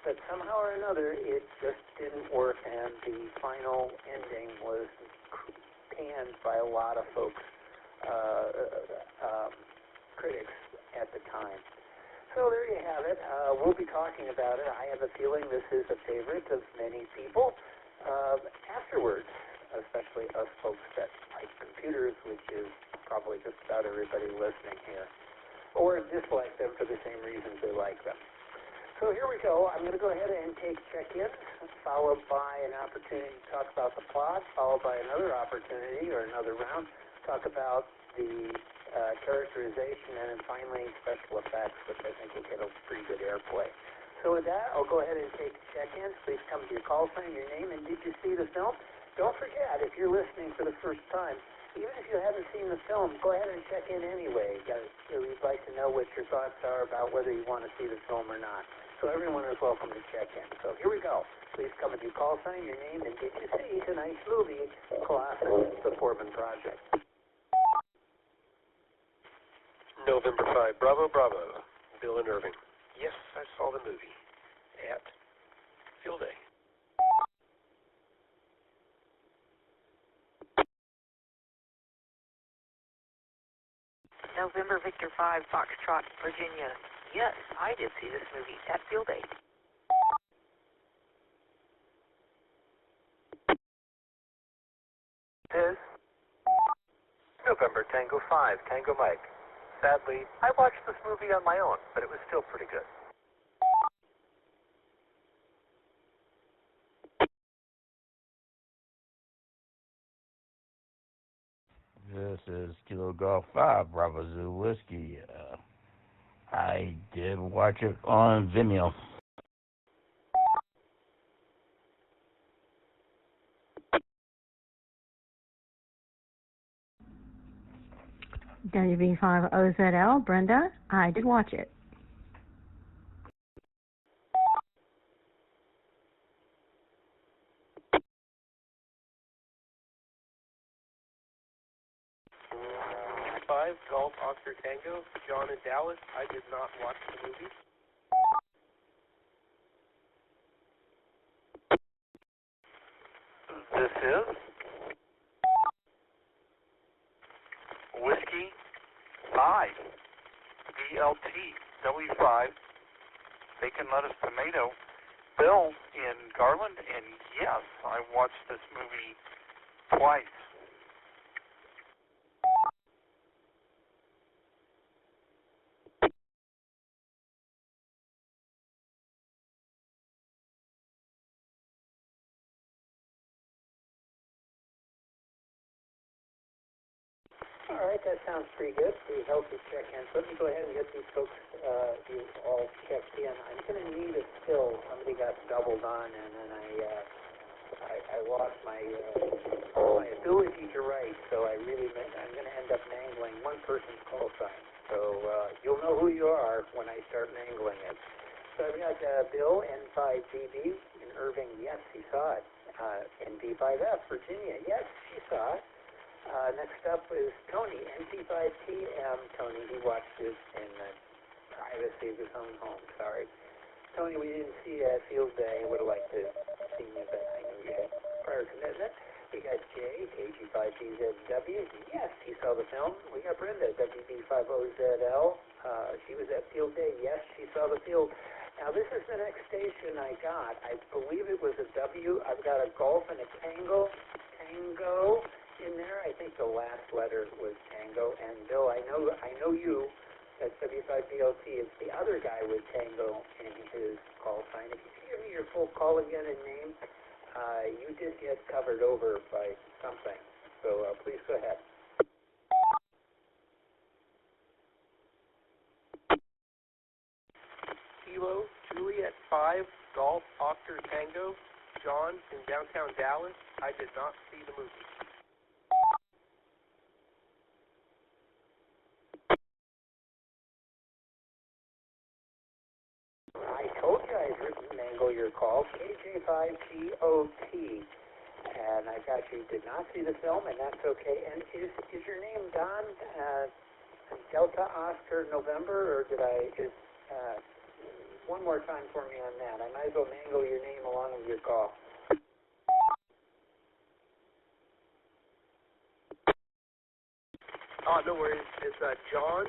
but somehow or another, it just didn't work, and the final ending was panned by a lot of folks, critics at the time. So there you have it. We'll be talking about it. I have a feeling this is a favorite of many people. Afterwards, especially us folks that like computers, which is probably just about everybody listening here, or dislike them for the same reasons they like them. So here we go. I'm going to go ahead and take check-ins, followed by an opportunity to talk about the plot, followed by another opportunity or another round to talk about the characterization, and then finally special effects, which I think will get a pretty good airplay. So with that, I'll go ahead and take check-ins. Please come to your call sign, your name, and did you see the film? Don't forget, if you're listening for the first time, even if you haven't seen the film, go ahead and check in anyway. We'd like to know what your thoughts are about whether you want to see the film or not. So everyone is welcome to check in. So here we go. Please come with your call sign, your name, and did you see tonight's movie, Colossus, the Forbin Project? November 5, Bravo, Bravo, Bill and Irving. Yes, I saw the movie at Field Day. November Victor 5, Foxtrot, Virginia. Yes, I did see this movie at Field Day. This November Tango 5, Tango Mike. Sadly, I watched this movie on my own, but it was still pretty good. This is Kilo Golf 5, Bravo Zoo Whiskey. I did watch it on Vimeo. WB5OZL, Brenda, I did watch it. Golf Oscar Tango, John in Dallas. I did not watch the movie. This is Whiskey 5, BLT W5, Bacon Lettuce Tomato, Bill in Garland, and yes, I watched this movie twice. All right, that sounds pretty good. Pretty healthy check-in. So let me go ahead and get these folks you all checked in. I'm going to need a still. Somebody got doubled on, and then I lost my ability to write. So I'm going to end up mangling one person's call sign. So you'll know who you are when I start mangling it. So I've got Bill, N5DB, in Irving. Yes, he saw it. ND5F, Virginia. Yes, she saw it. Next up is Tony, NT5TM. Tony, he watched it in the privacy of his own home. Sorry. Tony, we didn't see you at Field Day. Would have liked to see you, but I know you had prior commitment. We got Jay, KG5DZW. Yes, he saw the film. We got Brenda, WB5OZL. She was at Field Day. Yes, she saw the field. Now, this is the next station I got. I believe it was a W. I've got a golf and a tango in there. I think the last letter was Tango. And Bill, I know you That's W5BLT. It's the other guy with Tango in his call sign. If you could give me your full call again and name, you did get covered over by something. So please go ahead. Kilo Juliet 5 Golf Oscar Tango, John in downtown Dallas. I did not see the movie. I told you I'd mangle your call. KJ5GOT. And I got you did not see the film, and that's okay. And is your name Don Delta Oscar November, or did I just one more time for me on that? I might as well mangle your name along with your call. No worries. It's John,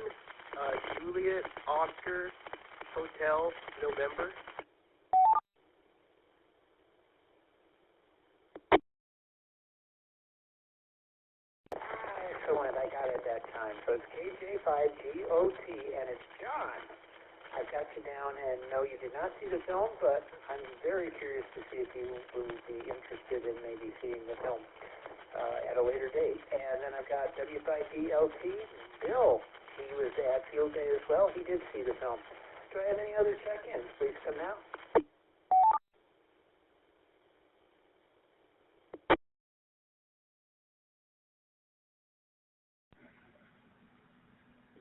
Juliet, Oscar, Hotel, November. Excellent. I got it that time. So it's KJ5GOT, and it's John. I've got you down, and no, you did not see the film, but I'm very curious to see if you would be interested in maybe seeing the film at a later date. And then I've got W5BLT, Bill. He was at Field Day as well. He did see the film. Do I have any other check-ins? Please come now.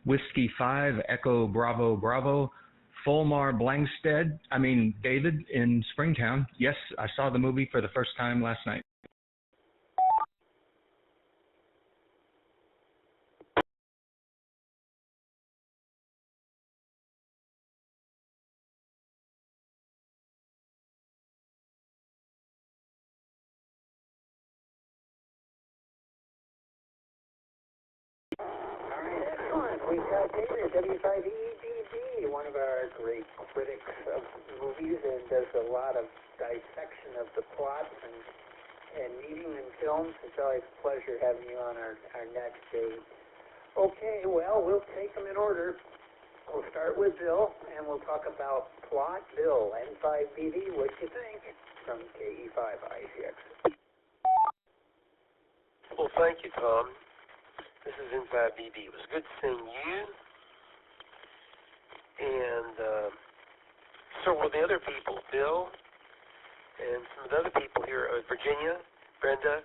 Whiskey 5, Echo Bravo Bravo, Fulmar David in Springtown. Yes, I saw the movie for the first time last night. We've got David, W5EDD, one of our great critics of movies, and does a lot of dissection of the plots and meeting in films. It's always a pleasure having you on our next day. Okay, well, we'll take them in order. We'll start with Bill, and we'll talk about plot. Bill, N5BD, what do you think? From KE5ICX. Well, thank you, Tom. This is N5BB. It was good seeing you and several of the other people, Bill, and some of the other people here, Virginia, Brenda,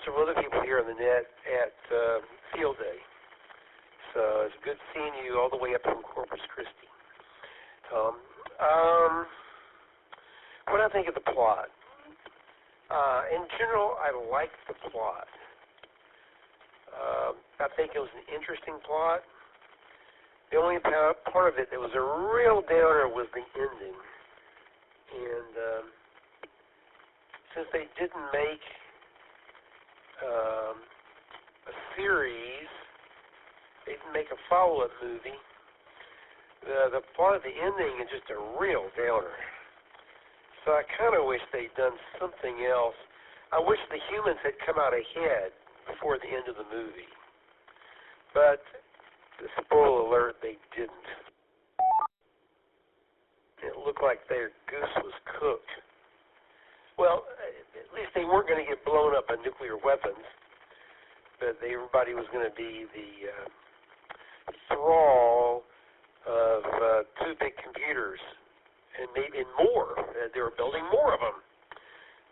several other people here on the net at Field Day. So it's good seeing you all the way up from Corpus Christi, Tom. What do I think of the plot? In general, I like the plot. I think it was an interesting plot. The only part of it that was a real downer was the ending. And since they didn't make a series, they didn't make a follow-up movie, the part of the ending is just a real downer. So I kind of wish they'd done something else. I wish the humans had come out ahead before the end of the movie. But, spoiler alert, they didn't. It looked like their goose was cooked. Well, at least they weren't going to get blown up by nuclear weapons, but everybody was going to be the thrall of two big computers, and maybe more. They were building more of them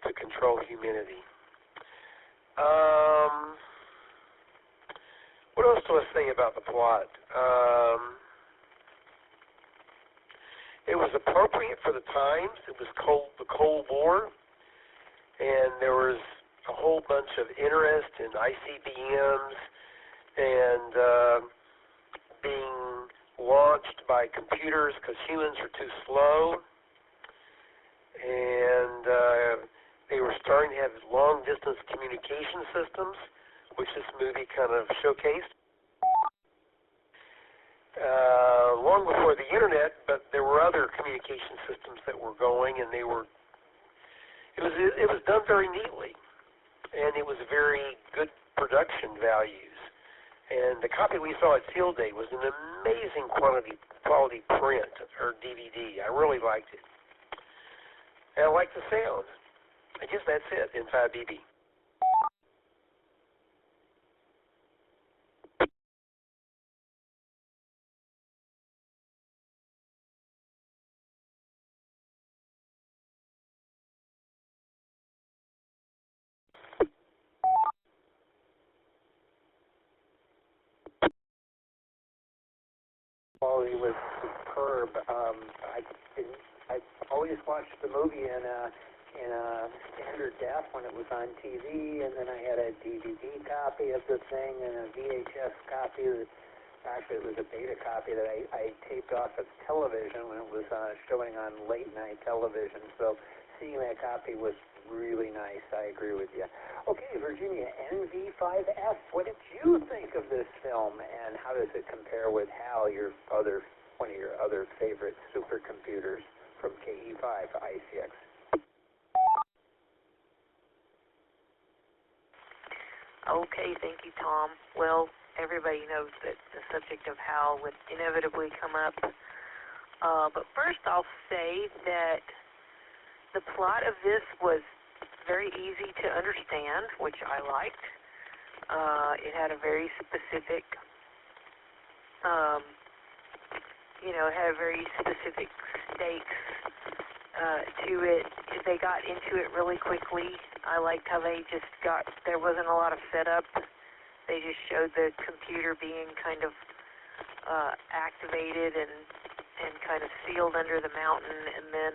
to control humanity. What else do I say about the plot? It was appropriate for the times. It was the Cold War, and there was a whole bunch of interest in ICBMs and being launched by computers because humans are too slow, and they were starting to have long-distance communication systems, which this movie kind of showcased. Long before the internet, but there were other communication systems that were going, and it was done very neatly, and it was very good production values. And the copy we saw at Field Day was an amazing quality print, or DVD. I really liked it. And I liked the sound. I guess that's it in 5BB. Quality was superb. I always watched the movie in a standard def when it was on TV, and then I had a DVD copy of the thing and a VHS copy. Actually, it was a beta copy that I taped off of television when it was showing on late night television. So seeing that copy was really nice. I agree with you. Okay, Virginia, NV5F, what did you think of this film, and how does it compare with HAL, one of your other favorite supercomputers from KE5 ICX? Okay, thank you, Tom. Well, everybody knows that the subject of HAL would inevitably come up. But first I'll say that the plot of this was very easy to understand, which I liked. It had a very specific, stakes to it. They got into it really quickly. I liked how there wasn't a lot of setup. They just showed the computer being kind of activated and kind of sealed under the mountain, and then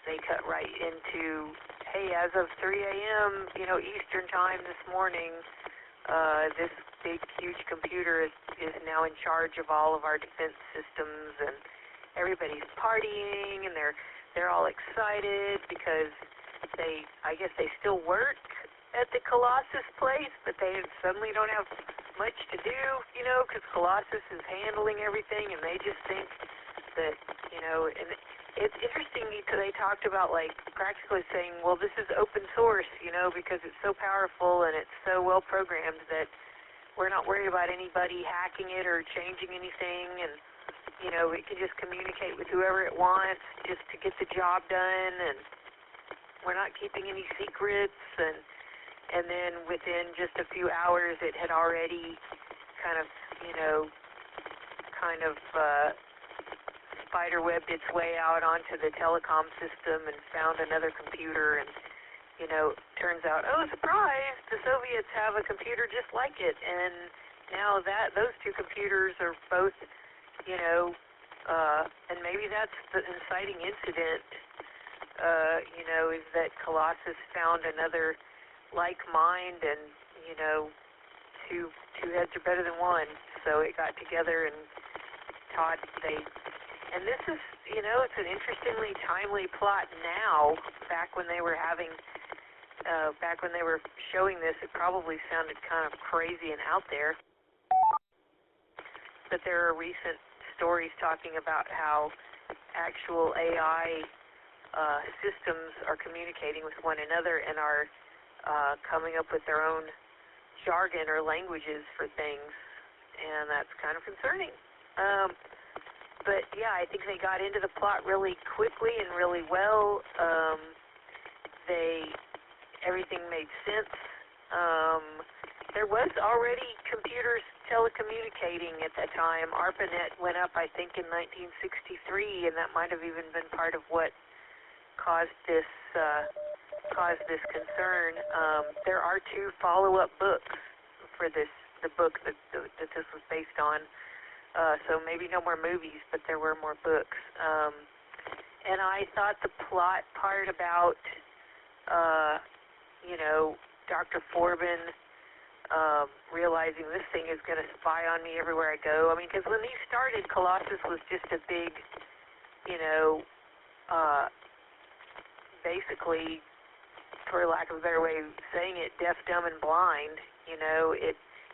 they cut right into, hey, as of 3 a.m., Eastern time this morning, this big, huge computer is now in charge of all of our defense systems, and everybody's partying, and they're all excited because I guess they still work at the Colossus place, but they suddenly don't have much to do, because Colossus is handling everything, and they just think that, and it's interesting because they talked about, practically saying, well, this is open source, because it's so powerful and it's so well programmed that we're not worried about anybody hacking it or changing anything, and, it can just communicate with whoever it wants just to get the job done, and we're not keeping any secrets, and then within just a few hours it had already kind of spider-webbed its way out onto the telecom system and found another computer, and, turns out, oh, surprise, the Soviets have a computer just like it, and now those two computers are both, and maybe that's the inciting incident, is that Colossus found another like mind, and, two heads are better than one, so it got together and taught and this is, it's an interestingly timely plot now. Back when they were showing this, it probably sounded kind of crazy and out there. But there are recent stories talking about how actual AI systems are communicating with one another and are coming up with their own jargon or languages for things, and that's kind of concerning. But yeah, I think they got into the plot really quickly and really well. Everything made sense. There was already computers telecommunicating at that time. ARPANET went up, I think, in 1963, and that might have even been part of what caused this concern. There are 2 follow-up books for the book that this was based on. So maybe no more movies, but there were more books. And I thought the plot part about, Dr. Forbin realizing this thing is going to spy on me everywhere I go. I mean, because when these started, Colossus was just a big, basically, for lack of a better way of saying it, deaf, dumb, and blind.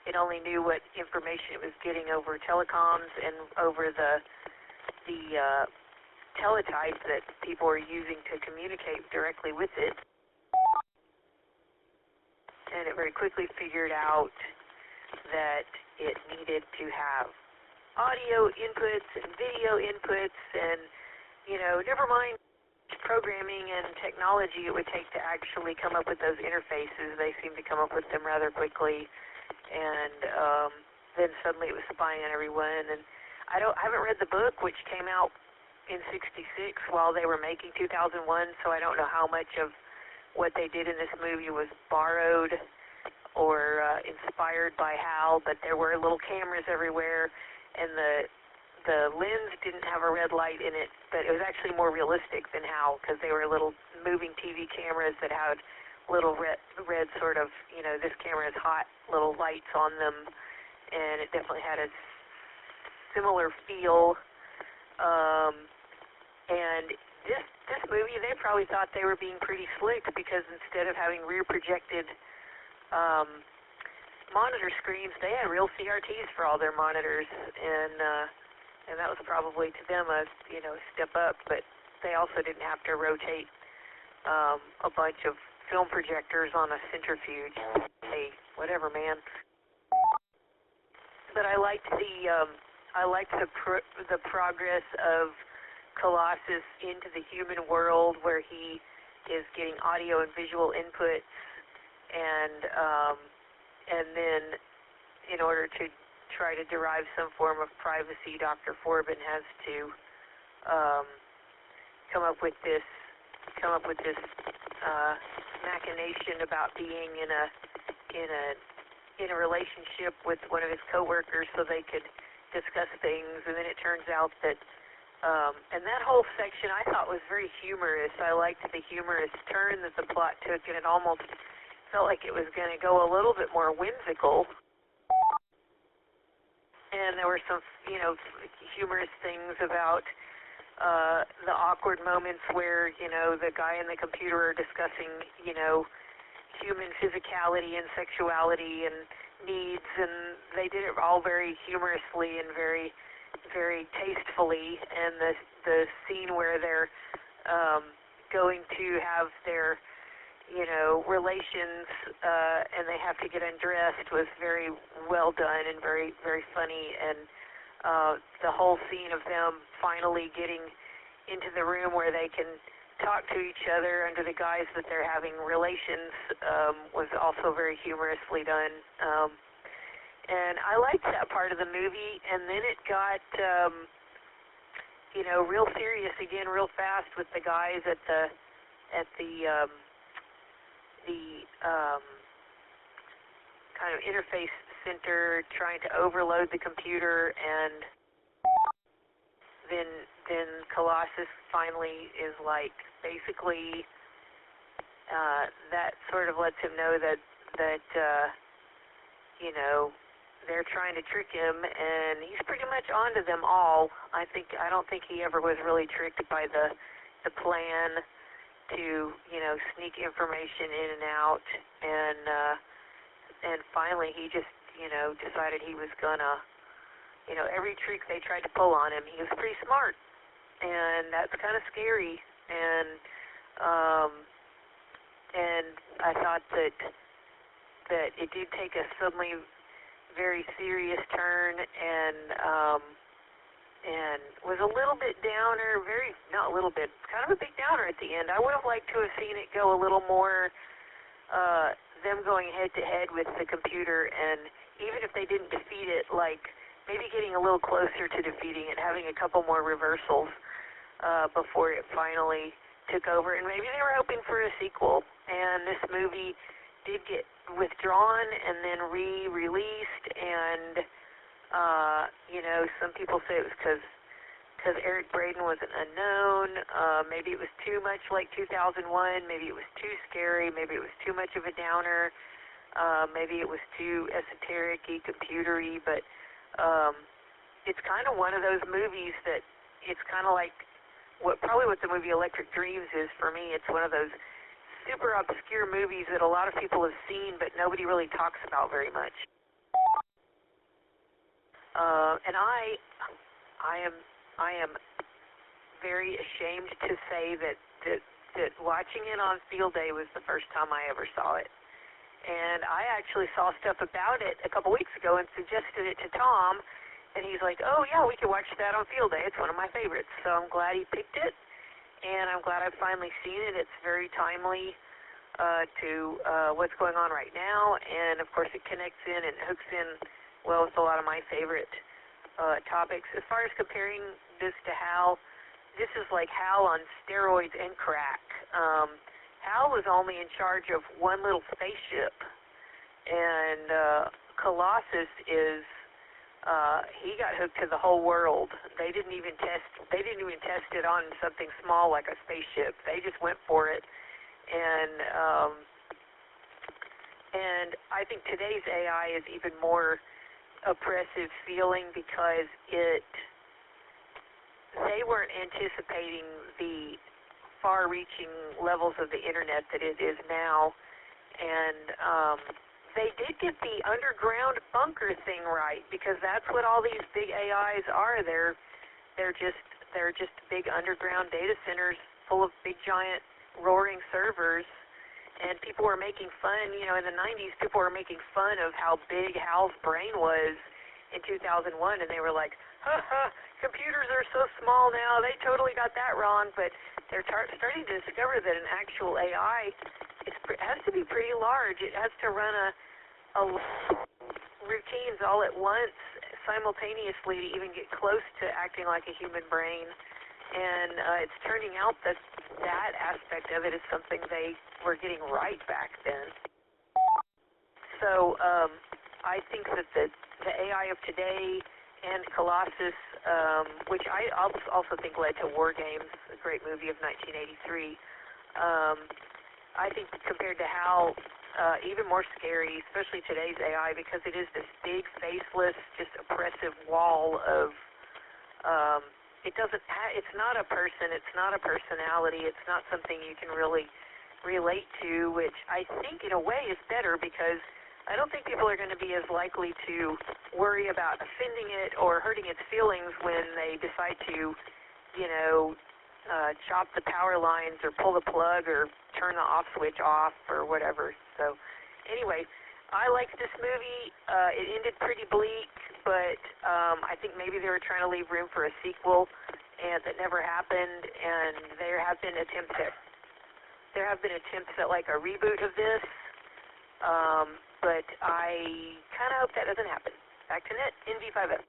It only knew what information it was getting over telecoms and over the teletype that people were using to communicate directly with it. And it very quickly figured out that it needed to have audio inputs and video inputs and, never mind programming and technology it would take to actually come up with those interfaces. They seemed to come up with them rather quickly, and then suddenly it was spying on everyone. And I haven't read the book, which came out in '66 while they were making 2001, so I don't know how much of what they did in this movie was borrowed or inspired by HAL, but there were little cameras everywhere, and the lens didn't have a red light in it, but it was actually more realistic than HAL, because they were little moving TV cameras that had little red sort of, this camera is hot, little lights on them, and it definitely had a similar feel. And this movie, they probably thought they were being pretty slick, because instead of having rear projected monitor screens, they had real CRTs for all their monitors, and that was probably to them a step up. But they also didn't have to rotate a bunch of film projectors on a centrifuge. Hey, whatever, man. But I liked the progress of Colossus into the human world, where he is getting audio and visual inputs, and then in order to try to derive some form of privacy, Dr. Forbin has to come up with this machination about being in a relationship with one of his coworkers so they could discuss things. And then it turns out that and that whole section I thought was very humorous. I liked the humorous turn that the plot took, and it almost felt like it was going to go a little bit more whimsical. And there were some, humorous things about the awkward moments where, the guy and the computer are discussing, human physicality and sexuality and needs, and they did it all very humorously and very, very tastefully. And the scene where they're going to have their relations, and they have to get undressed, was very well done and very, very funny. And the whole scene of them finally getting into the room where they can talk to each other under the guise that they're having relations was also very humorously done. And I liked that part of the movie. And then it got, real serious again real fast with the guys at the kind of interface center trying to overload the computer, and then Colossus finally is like, basically that sort of lets him know that they're trying to trick him, and he's pretty much onto them all. I don't think he ever was really tricked by the plan to sneak information in and out, and finally he just decided he was gonna every trick they tried to pull on him, he was pretty smart, and that's kind of scary. And I thought that it did take a suddenly very serious turn, and was a little bit downer, not a little bit, kind of a big downer at the end. I would have liked to have seen it go a little more, them going head to head with the computer, and even if they didn't defeat it, like maybe getting a little closer to defeating it, having a couple more reversals before it finally took over. And maybe they were hoping for a sequel, and this movie did get withdrawn and then re-released, and some people say it was because Eric Braeden was an unknown. Maybe it was too much like 2001. Maybe it was too scary. Maybe it was too much of a downer. Maybe it was too esoteric-y, computery. But it's kind of one of those movies that it's kind of like probably what the movie Electric Dreams is for me. It's one of those super obscure movies that a lot of people have seen, but nobody really talks about very much. And I am very ashamed to say that watching it on field day was the first time I ever saw it. And I actually saw stuff about it a couple weeks ago and suggested it to Tom, and he's like, oh, yeah, we can watch that on field day. It's one of my favorites. So I'm glad he picked it, and I'm glad I've finally seen it. It's very timely to what's going on right now, and, of course, it connects in and hooks in well with a lot of my favorite topics. As far as comparing this to HAL, this is like HAL on steroids and crack. HAL was only in charge of one little spaceship, and Colossus is he got hooked to the whole world. They didn't even test it on something small like a spaceship. They just went for it, and I think today's AI is even more oppressive feeling because they weren't anticipating the far-reaching levels of the internet that it is now, and they did get the underground bunker thing right, because that's what all these big AIs are. They're just big underground data centers full of big giant roaring servers, and people were making fun, in the 90s, people were making fun of how big HAL's brain was in 2001, and they were like, ha ha, computers are so small now, they totally got that wrong, but they're starting to discover that an actual AI has to be pretty large. It has to run a routines all at once simultaneously to even get close to acting like a human brain. And it's turning out that aspect of it is something they were getting right back then. So I think that the AI of today and Colossus, which I also think led to War Games, a great movie of 1983, I think compared to HAL, even more scary, especially today's AI, because it is this big, faceless, just oppressive wall of, it's not a person, it's not a personality, it's not something you can really relate to, which I think in a way is better, because I don't think people are going to be as likely to worry about offending it or hurting its feelings when they decide to, chop the power lines or pull the plug or turn the off switch off or whatever. So anyway, I liked this movie. It ended pretty bleak, but I think maybe they were trying to leave room for a sequel, and that never happened. And there have been attempts at like a reboot of this, but I kind of hope that doesn't happen. Back to net, NV5F.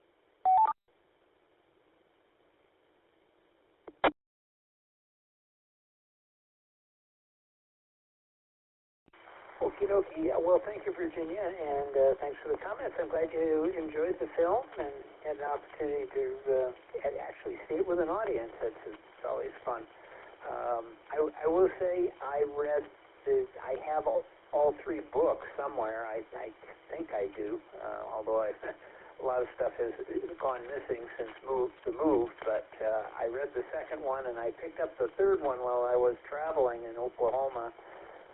Okie dokie. Well, thank you, Virginia, and thanks for the comments. I'm glad you enjoyed the film and had an opportunity to actually see it with an audience. It's always fun. I will say I have all three books somewhere. I think I do, although a lot of stuff has gone missing since the move. But I read the second one, and I picked up the third one while I was traveling in Oklahoma.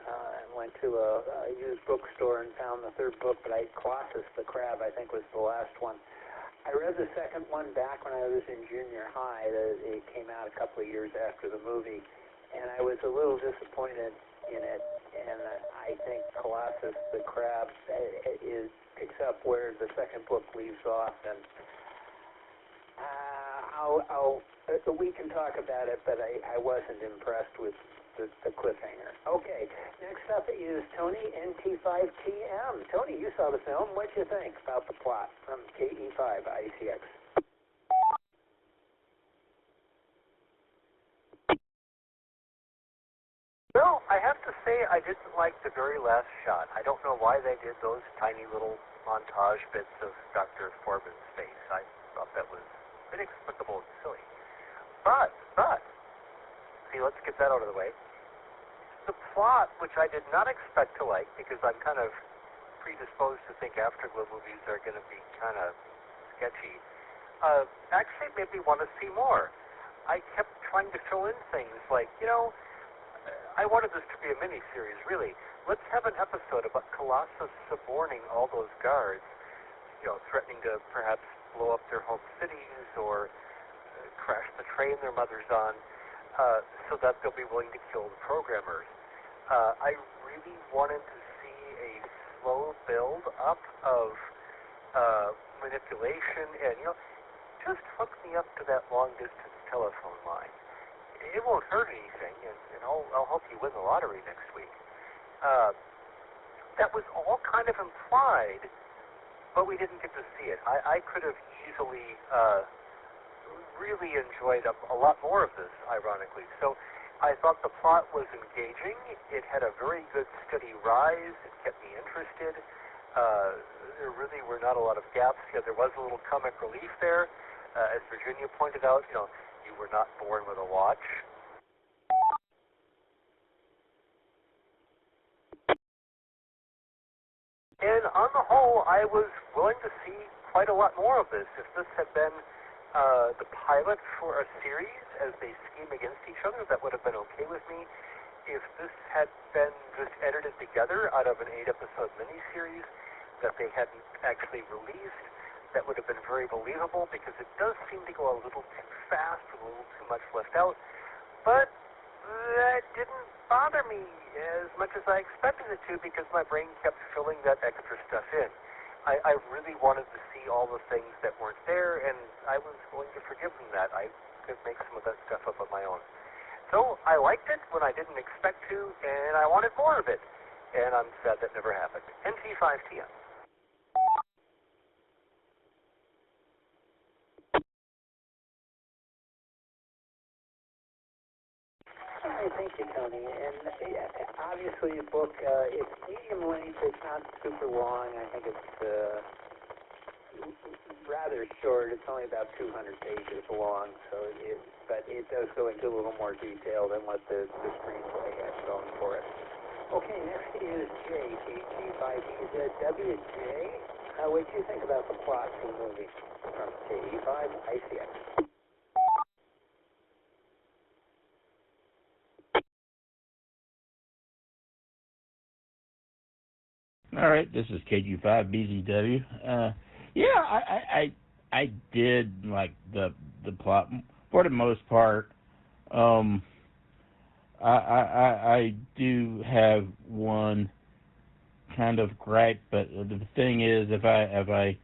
And went to a used bookstore and found the third book, but Colossus the Crab, I think, was the last one. I read the second one back when I was in junior high. It came out a couple of years after the movie, and I was a little disappointed in it, and I think Colossus the Crab picks up where the second book leaves off, and we can talk about it, but I wasn't impressed with the cliffhanger. Okay, next up is Tony, NT5TM. Tony, you saw the film. What'd you think about the plot from KE5 ICX? Well, I have to say I didn't like the very last shot. I don't know why they did those tiny little montage bits of Dr. Forbin's face. I thought that was inexplicable and silly. But, see, let's get that out of the way. The plot, which I did not expect to like, because I'm kind of predisposed to think Afterglow movies are going to be kind of sketchy, actually made me want to see more. I kept trying to fill in things like, I wanted this to be a mini-series, really. Let's have an episode about Colossus suborning all those guards, threatening to perhaps blow up their home cities or crash the train their mother's on, so that they'll be willing to kill the programmers. I really wanted to see a build-up of manipulation, and, just hook me up to that long-distance telephone line. It won't hurt anything, and I'll help you win the lottery next week. That was all kind of implied, but we didn't get to see it. I could have easily really enjoyed a lot more of this, ironically. So I thought the plot was engaging. It had a very good, steady rise. It kept me interested. There really were not a lot of gaps. There was a little comic relief there. As Virginia pointed out, you were not born with a watch. And on the whole, I was willing to see quite a lot more of this. If this had been the pilot for a series as they scheme against each other, that would have been okay with me. If this had been just edited together out of an 8-episode miniseries that they hadn't actually released, that would have been very believable, because it does seem to go a little too fast, with a little too much left out. But that didn't bother me as much as I expected it to, because my brain kept filling that extra stuff in. I really wanted to see all the things that weren't there, and I was going to forgive them that. I could make some of that stuff up on my own. So I liked it when I didn't expect to, and I wanted more of it. And I'm sad that never happened. NT5TM. All right, thank you, Tony. And obviously, the book, it's medium length. It's not super long. I think it's rather short. It's only about 200 pages long, but it does go into a little more detail than what the screenplay has going for it. Okay, next is Jay, KG5EZWJ. What do you think about the plot of the movie from KE5ICX? All right, this is KG5BZW. I did like the plot for the most part. I do have one kind of gripe, but the thing is, if I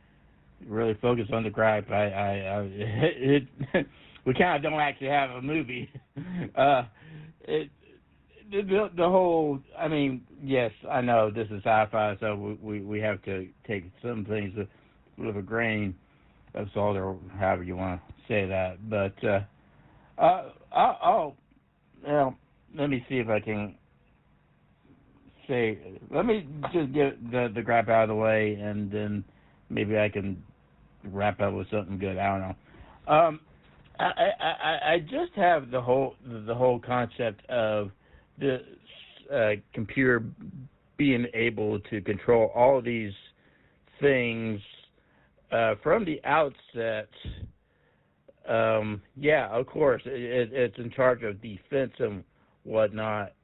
really focus on the gripe, we kind of don't actually have a movie. The whole, I mean, yes, I know this is sci-fi, so we have to take some things with a grain of salt, or however you want to say that. But let me see if I can say. Let me just get the gripe out of the way, and then maybe I can wrap up with something good. I don't know. I just have the whole concept of the computer being able to control all these things from the outset. Yeah, of course, it's in charge of defense and whatnot,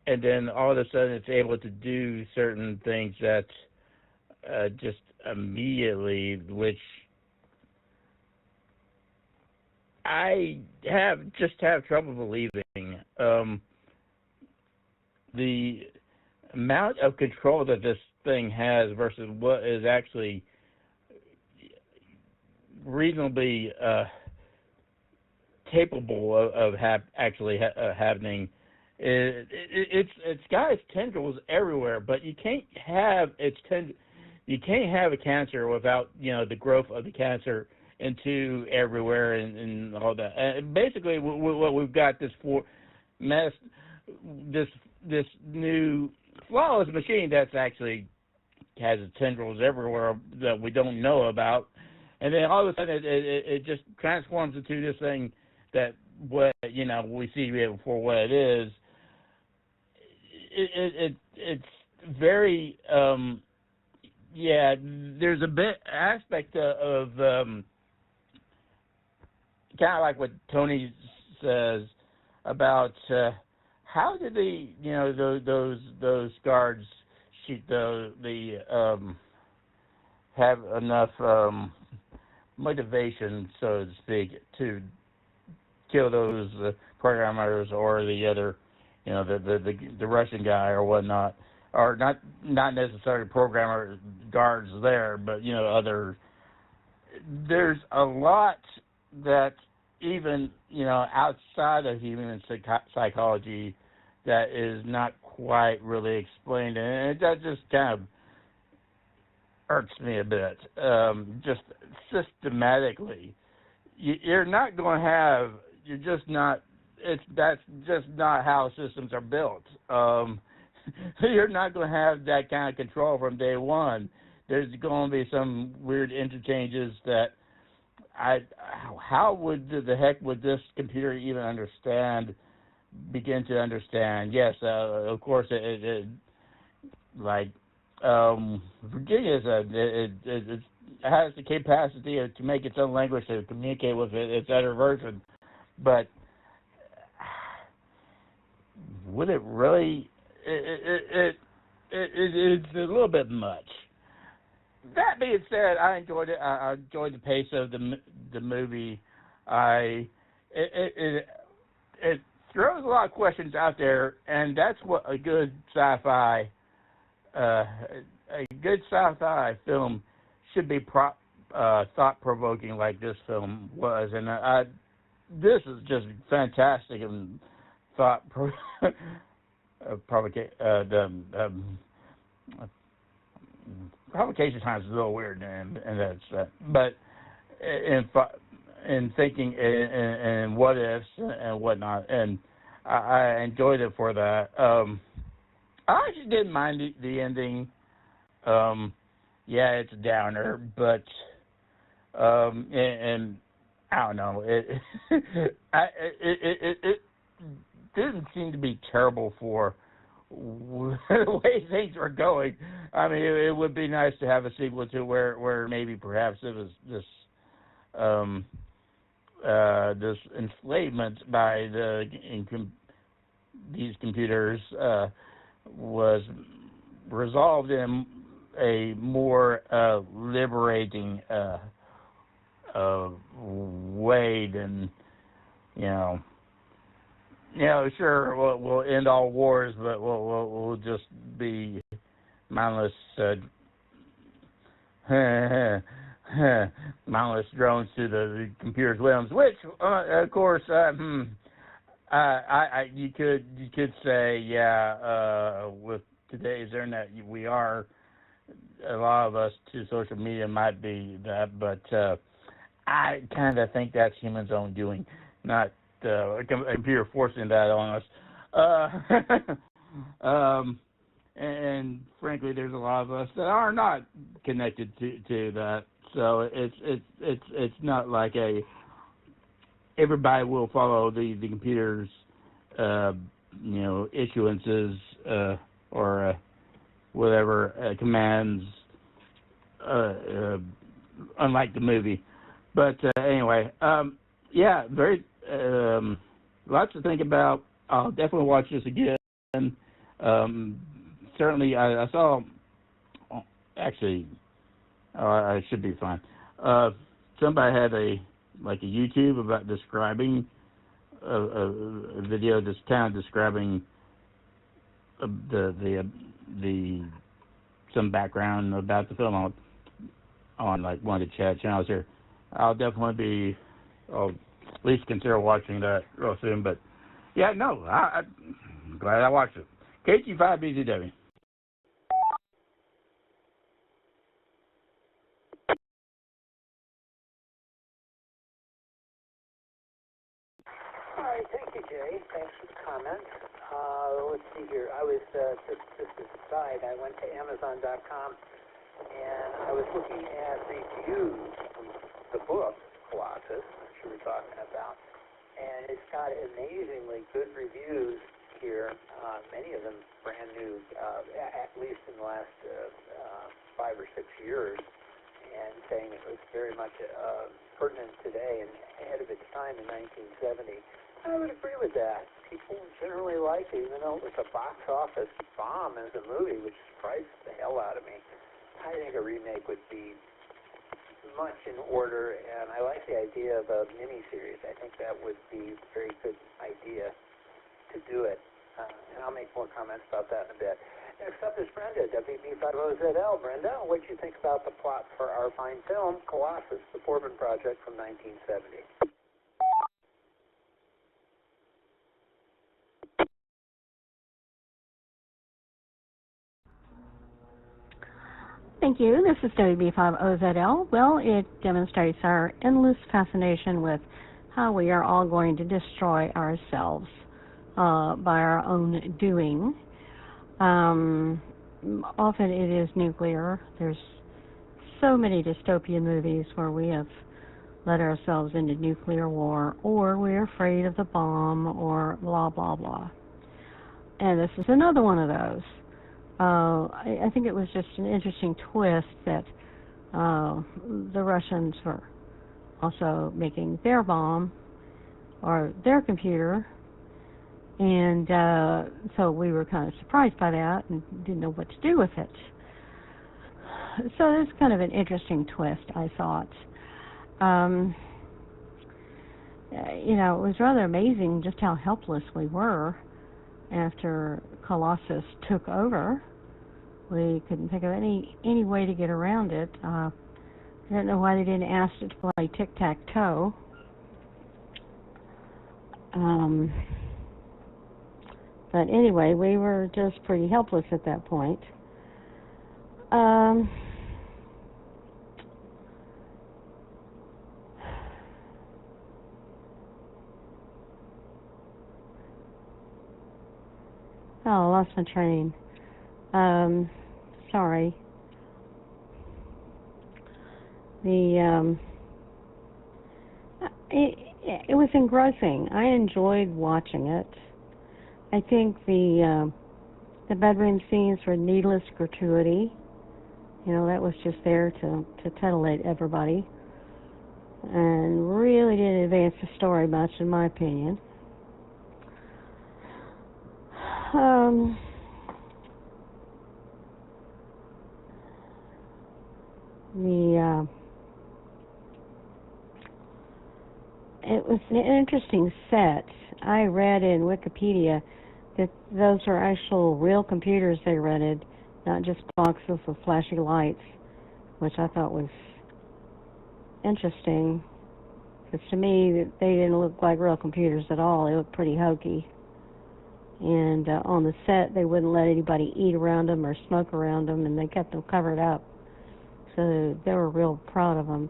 and then all of a sudden it's able to do certain things that just immediately, which I have trouble believing. The amount of control that this thing has versus what is actually reasonably capable of actually happening. It's got its tendrils everywhere, but you can't have you can't have a cancer without the growth of the cancer into everywhere and all that. And basically, what we've got this new flawless machine that's actually has its tendrils everywhere that we don't know about, and then all of a sudden it just transforms into this thing that we see for what it is. It's very there's a bit aspect of kind of like what Tony says about how did those guards shoot have enough motivation, so to speak, to kill those programmers or the other, the Russian guy or whatnot. or not necessarily programmer guards there, but other. There's a lot that even outside of human psychology that is not quite really explained, and that just kind of irks me a bit. Just systematically, you're not going to have. You're just not. That's just not how systems are built. You're not going to have that kind of control from day one. There's going to be some weird interchanges that how would the heck would this computer even begin to understand? Yes, of course, Virginia it has the capacity to make its own language to communicate with its other version, but would it really? It's a little bit much. That being said, I enjoyed it. I enjoyed the pace of the movie. It throws a lot of questions out there, and that's what a good sci-fi film should be thought-provoking, like this film was. And this is just fantastic and provocation times is a little weird, and that's but in thinking and what ifs and whatnot, and I enjoyed it for that. I actually didn't mind the ending. Yeah, it's a downer, but and I don't know. It didn't seem to be terrible for the way things were going. I mean, it would be nice to have a sequel to where maybe perhaps it was this enslavement by these computers was resolved in a more liberating way than sure, we'll end all wars, but we'll just be mindless mindless drones to the computer's whims. Which, of course, you could say, with today's internet, we are, a lot of us to social media might be that, but I kind of think that's humans' own doing, not a computer forcing that on us. And frankly, there's a lot of us that are not connected to that. So it's not like everybody will follow the computer's issuances or whatever commands, unlike the movie. But anyway, very lots to think about. I'll definitely watch this again. Certainly, I saw. Actually, I should be fine. Somebody had a YouTube about describing a video just kind of describing the some background about the film on like one of the chat channels here. I'll definitely I'll at least consider watching that real soon. But I'm glad I watched it. KG5BZW. All right, thank you, Jay. Thanks for the comments. Let's see here. I was, just as an aside, I went to Amazon.com and I was looking at reviews from the book, Colossus, which we were talking about, and it's got amazingly good reviews here, many of them brand new, at least in the last 5 or 6 years, and saying it was very much pertinent today and ahead of its time in 1970. I would agree with that. People generally like it, even though it was a box office bomb as a movie, which surprised the hell out of me. I think a remake would be much in order, and I like the idea of a miniseries. I think that would be a very good idea to do it. And I'll make more comments about that in a bit. Next up is Brenda, WB50ZL. Brenda, what do you think about the plot for our fine film, Colossus, the Forbin project from 1970? Thank you. This is WB50ZL. Well, it demonstrates our endless fascination with how we are all going to destroy ourselves by our own doing. Often it is nuclear. There's so many dystopian movies where we have led ourselves into nuclear war, or we're afraid of the bomb, or blah, blah, blah. And this is another one of those. I think it was just an interesting twist that the Russians were also making their bomb, or their computer, and so we were kind of surprised by that and didn't know what to do with it. So it's kind of an interesting twist, I thought. You know, it was rather amazing just how helpless we were after Colossus took over. We couldn't think of any way to get around it. I don't know why they didn't ask it to play tic-tac-toe. But anyway, we were just pretty helpless at that point. Oh, I lost my train. Sorry. It was engrossing. I enjoyed watching it. I think the bedroom scenes were needless gratuity. You know, that was just there to titillate everybody, and really didn't advance the story much, in my opinion. It was an interesting set. I read in Wikipedia that those are actual real computers they rented, not just boxes with flashing lights, which I thought was interesting, because to me they didn't look like real computers at all. They looked pretty hokey. And on the set, they wouldn't let anybody eat around them or smoke around them, and they kept them covered up. So they were real proud of them.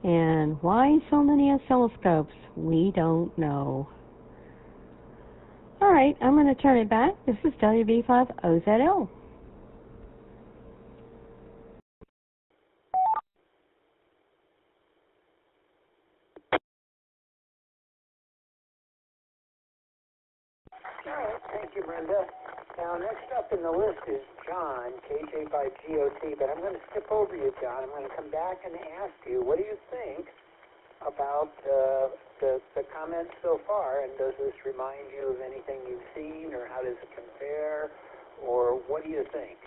And why so many oscilloscopes? We don't know. All right, I'm going to turn it back. This is WB50ZL. All right, thank you, Brenda. Now, next up in the list is John, KJ5GOT, but I'm going to skip over you, John. I'm going to come back and ask you, what do you think about the comments so far, and does this remind you of anything you've seen, or how does it compare, or what do you think?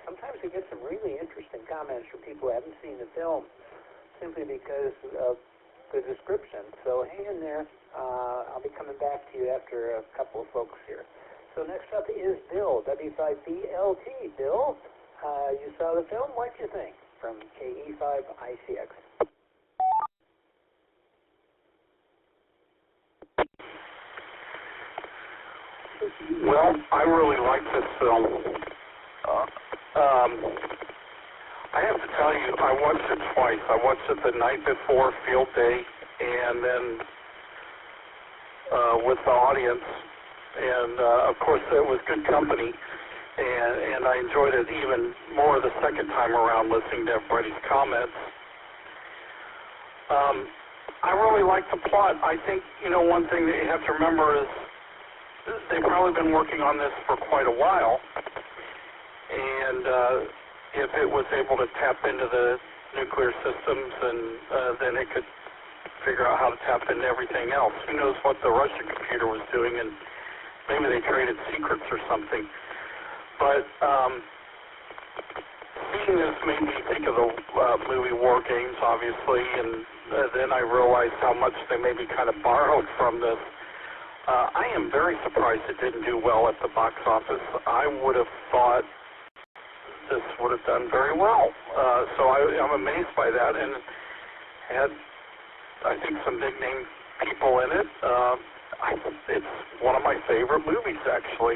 Sometimes we get some really interesting comments from people who haven't seen the film simply because of the description. So hang in there. I'll be coming back to you after a couple of folks here. So next up is Bill, W5BLT. Bill, you saw the film. What do you think from KE5ICX? Well, I really like this film. I have to tell you, I watched it twice. I watched it the night before field day, and then with the audience, and of course it was good company, and I enjoyed it even more the second time around, listening to everybody's comments. I really like the plot. I think, one thing that you have to remember is they've probably been working on this for quite a while, and if it was able to tap into the nuclear systems, and then it could figure out how to tap into everything else. Who knows what the Russian computer was doing, and maybe they traded secrets or something. But seeing this made me think of the movie War Games, obviously, and then I realized how much they maybe kind of borrowed from this. I am very surprised it didn't do well at the box office. I would have thought this would have done very well. So I'm amazed by that, and had, I think, some big-name people in it. It's one of my favorite movies, actually.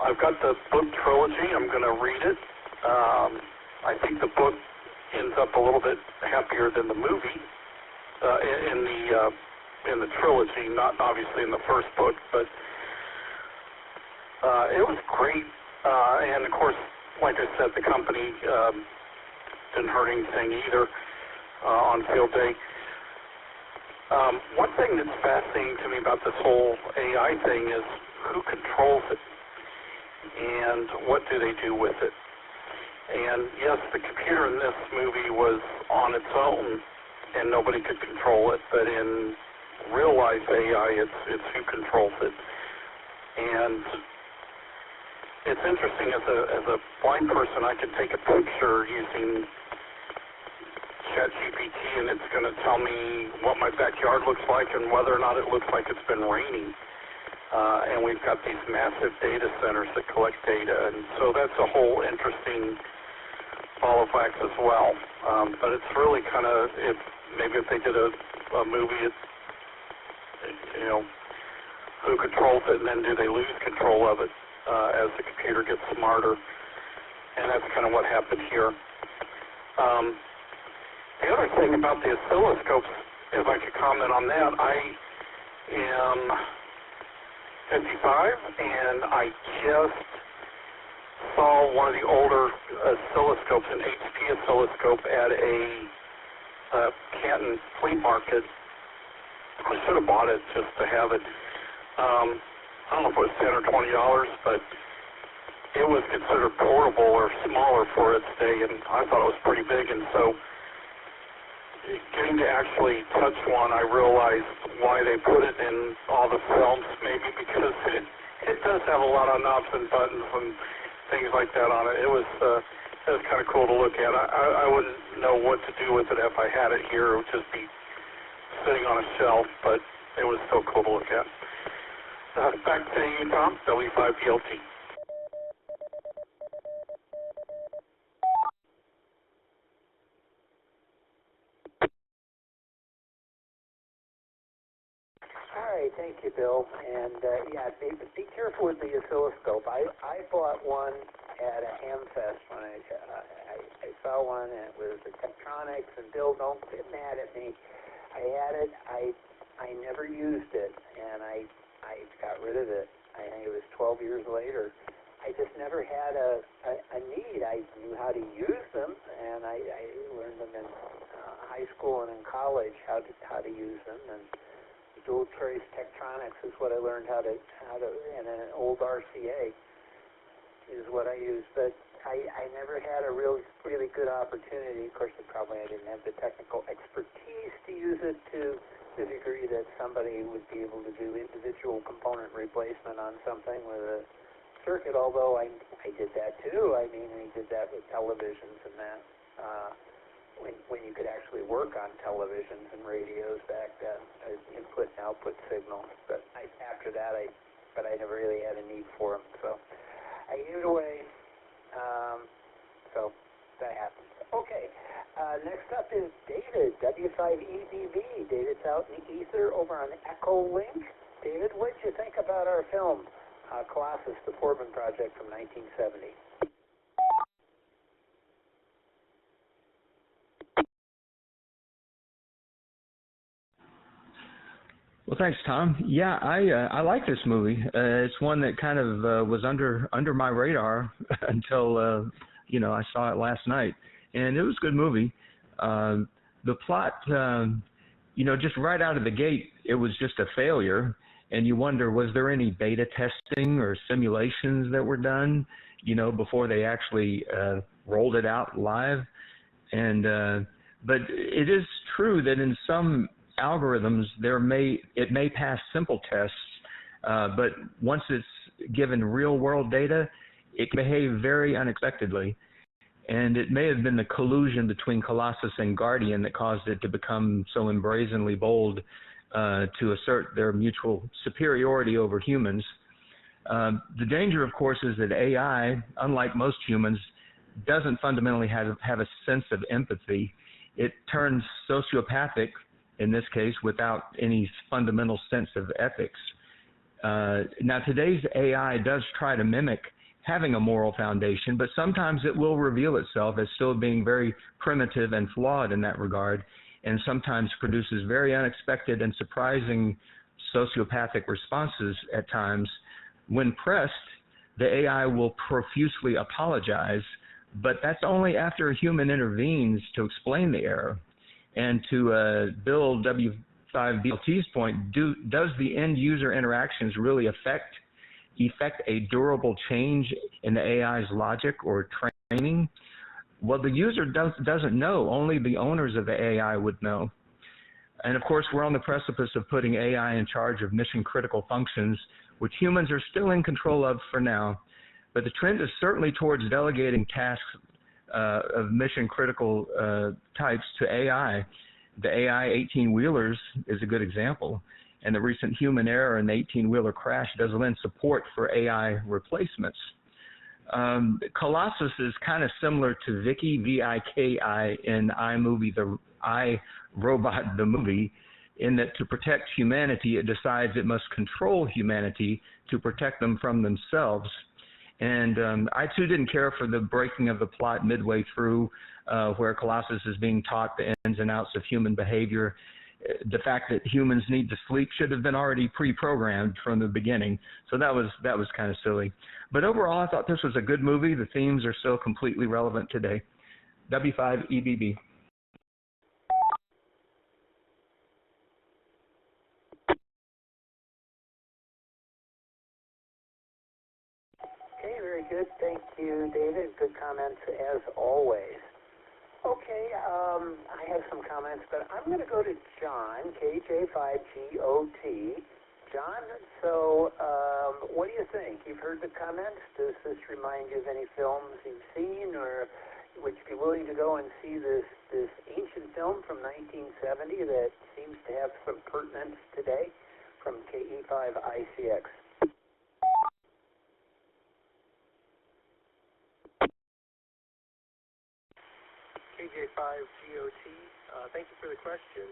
I've got the book trilogy. I'm going to read it. I think the book ends up a little bit happier than the movie in the trilogy, not obviously in the first book, but it was great. And of course, like I said, the company didn't hurt anything either on field day. One thing that's fascinating to me about this whole AI thing is who controls it and what do they do with it. And yes, the computer in this movie was on its own and nobody could control it, but in real life AI, it's who controls it. And it's interesting, as a blind person, I could take a picture using ChatGPT and it's going to tell me what my backyard looks like and whether or not it looks like it's been raining. And we've got these massive data centers that collect data, and so that's a whole interesting ball of wax as well. But it's really kind of, maybe if they did a movie, it's, you know, who controls it, and then do they lose control of it as the computer gets smarter? And that's kind of what happened here. The other thing about the oscilloscopes, if I could comment on that, I am 55, and I just saw one of the older oscilloscopes, an HP oscilloscope, at a Canton flea market. I should have bought it just to have it. I don't know if it was $10 or $20, but it was considered portable or smaller for its day, and I thought it was pretty big. And so getting to actually touch one, I realized why they put it in all the films, maybe because it does have a lot of knobs and buttons and things like that on it. It was kind of cool to look at. I wouldn't know what to do with it if I had it here. It would just be sitting on a shelf, but it was still cool to look at. Back to you, Tom, W5PLT. All right, thank you, Bill. And yeah, be careful with the oscilloscope. I bought one at a Hamfest when I saw one, and it was the Tektronix. And Bill, don't get mad at me. I had it. I never used it, and I got rid of it. I think it was 12 years later. I just never had a need. I knew how to use them, and I learned them in high school and in college how to use them. And dual trace Tektronix is what I learned how to, and an old RCA is what I used. But I never had a really good opportunity. Of course, I didn't have the technical expertise to use it to the degree that somebody would be able to do individual component replacement on something with a circuit, although I did that too. I mean, I did that with televisions and that. When you could actually work on televisions and radios back then, input and output signals. But after that, I never really had a need for them. So I gave it away. So that happened. Okay. Next up is David, W5EDV. David's out in the ether over on Echolink. David, what did you think about our film, Colossus, the Forbin project from 1970? Well, thanks, Tom. Yeah, I like this movie. It's one that kind of was under my radar until I saw it last night, and it was a good movie. The plot, just right out of the gate, it was just a failure, and you wonder, was there any beta testing or simulations that were done, before they actually rolled it out live? And but it is true that in some algorithms it may pass simple tests, but once it's given real world data, it can behave very unexpectedly. And it may have been the collusion between Colossus and Guardian that caused it to become so embrazenly bold to assert their mutual superiority over humans. The danger, of course, is that AI, unlike most humans, doesn't fundamentally have a sense of empathy. It turns sociopathic, in this case, without any fundamental sense of ethics. Now, today's AI does try to mimic having a moral foundation, but sometimes it will reveal itself as still being very primitive and flawed in that regard, and sometimes produces very unexpected and surprising sociopathic responses at times. When pressed, the AI will profusely apologize, but that's only after a human intervenes to explain the error. And to Bill W5BLT's point, does the end user interactions really effect a durable change in the AI's logic or training? Well, the user doesn't know. Only the owners of the AI would know. And of course, we're on the precipice of putting AI in charge of mission-critical functions, which humans are still in control of for now. But the trend is certainly towards delegating tasks of mission-critical types to AI. The AI 18-wheelers is a good example, and the recent human error in the 18-wheeler crash does lend support for AI replacements. Colossus is kind of similar to Viki, V-I-K-I, in iRobot, the movie, in that to protect humanity, it decides it must control humanity to protect them from themselves. And I, too, didn't care for the breaking of the plot midway through, where Colossus is being taught the ins and outs of human behavior. The fact that humans need to sleep should have been already pre-programmed from the beginning. So that was kind of silly. But overall, I thought this was a good movie. The themes are still completely relevant today. W5EBB. Okay, very good. Thank you, David. Good comments as always. Okay, I have some comments, but I'm going to go to John, KJ5GOT. John, so what do you think? You've heard the comments. Does this remind you of any films you've seen, or would you be willing to go and see this ancient film from 1970 that seems to have some pertinence today from KE5ICX? KJ5GOT, thank you for the question.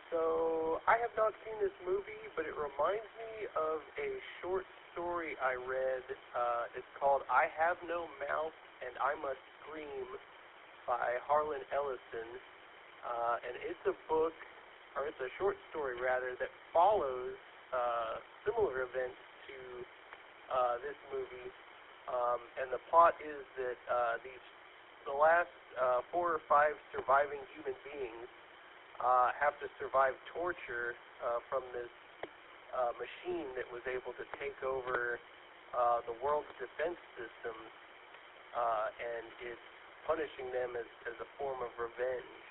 So I have not seen this movie, but it reminds me of a short story I read. It's called I Have No Mouth and I Must Scream by Harlan Ellison. And it's a book, or it's a short story rather, that follows similar events to this movie. And the plot is that the last 4 or 5 surviving human beings have to survive torture from this machine that was able to take over the world's defense systems, and it's punishing them as a form of revenge.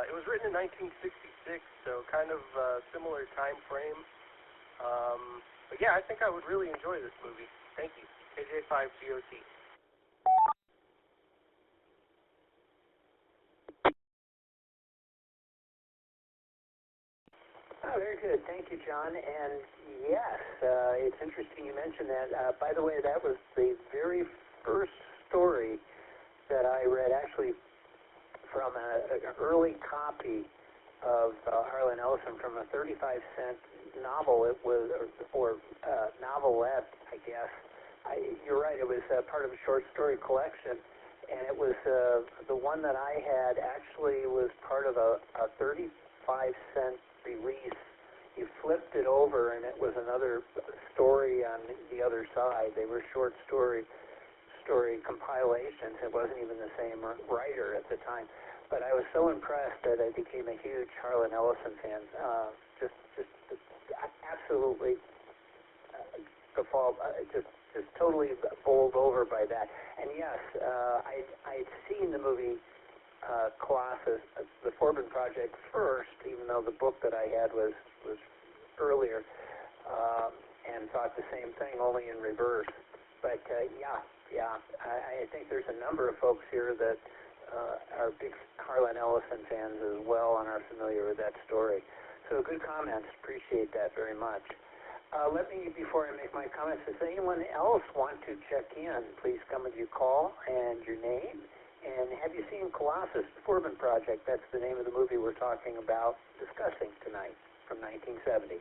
It was written in 1966, so kind of similar time frame. But yeah, I think I would really enjoy this movie. Thank you. KJ5GOT. Oh, very good. Thank you, John. And yes, it's interesting you mentioned that. By the way, that was the very first story that I read, actually, from an early copy of Harlan Ellison from a 35-cent novel. It was, or novelette, I guess. You're right. It was part of a short story collection, and it was the one that I had actually was part of a 35-cent release. You flipped it over and it was another story on the other side. They were short story compilations. It wasn't even the same writer at the time. But I was so impressed that I became a huge Harlan Ellison fan. Just absolutely just totally bowled over by that. And yes, I'd seen the movie Colossus, the Forbin project first, even though the book that I had was earlier, and thought the same thing, only in reverse. But I think there's a number of folks here that are big Harlan Ellison fans as well and are familiar with that story. So good comments. Appreciate that very much. Let me, before I make my comments, does anyone else want to check in? Please come with your call and your name. And have you seen Colossus, the Forbin Project? That's the name of the movie we're talking about, discussing tonight, from 1970.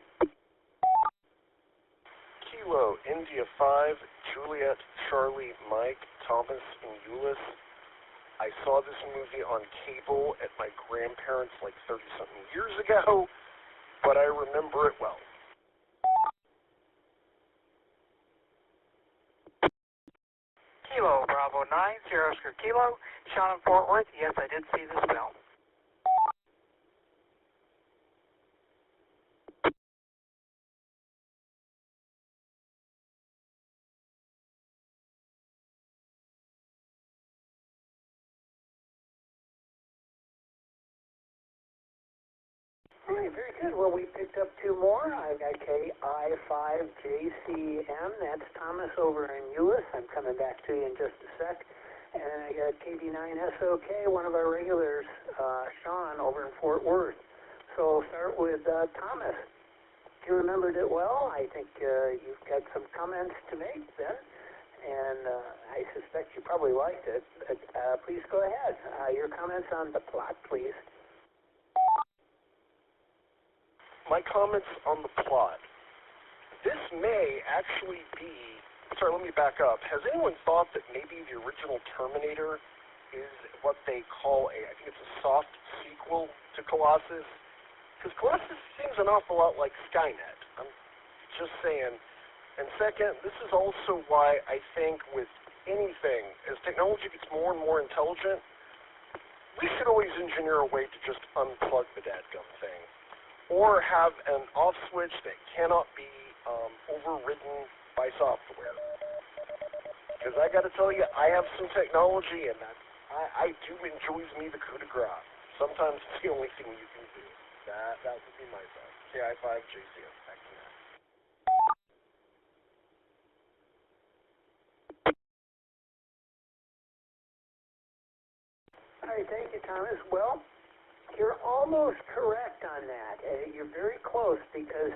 Kilo, India 5, Juliet, Charlie, Mike, Thomas, and Euless. I saw this movie on cable at my grandparents' like 30-something years ago, but I remember it well. Kilo, Bravo 9, Sierra Oscar Kilo, Sean in Fort Worth. Yes, I did see this film. All right, very good. Well, we picked up two more. I've got KI5JCM. That's Thomas over in Euless. I'm coming back to you in just a sec. And I got KB9SOK, one of our regulars, Sean, over in Fort Worth. So I'll start with Thomas. You remembered it well. I think you've got some comments to make then. And I suspect you probably liked it. But please go ahead. Your comments on the plot, please. My comments on the plot. This may actually be... Sorry, let me back up. Has anyone thought that maybe the original Terminator is what they call I think it's a soft sequel to Colossus? Because Colossus seems an awful lot like Skynet. I'm just saying. And second, this is also why I think with anything, as technology gets more and more intelligent, we should always engineer a way to just unplug the dadgum thing. Or have an off switch that cannot be overridden by software. Because I got to tell you, I have some technology, and I do enjoy me the coup de grace. Sometimes it's the only thing you can do. That would be my thought. KI5JCM. Back to that. All right, thank you, Thomas. Well, you're almost correct on that. You're very close because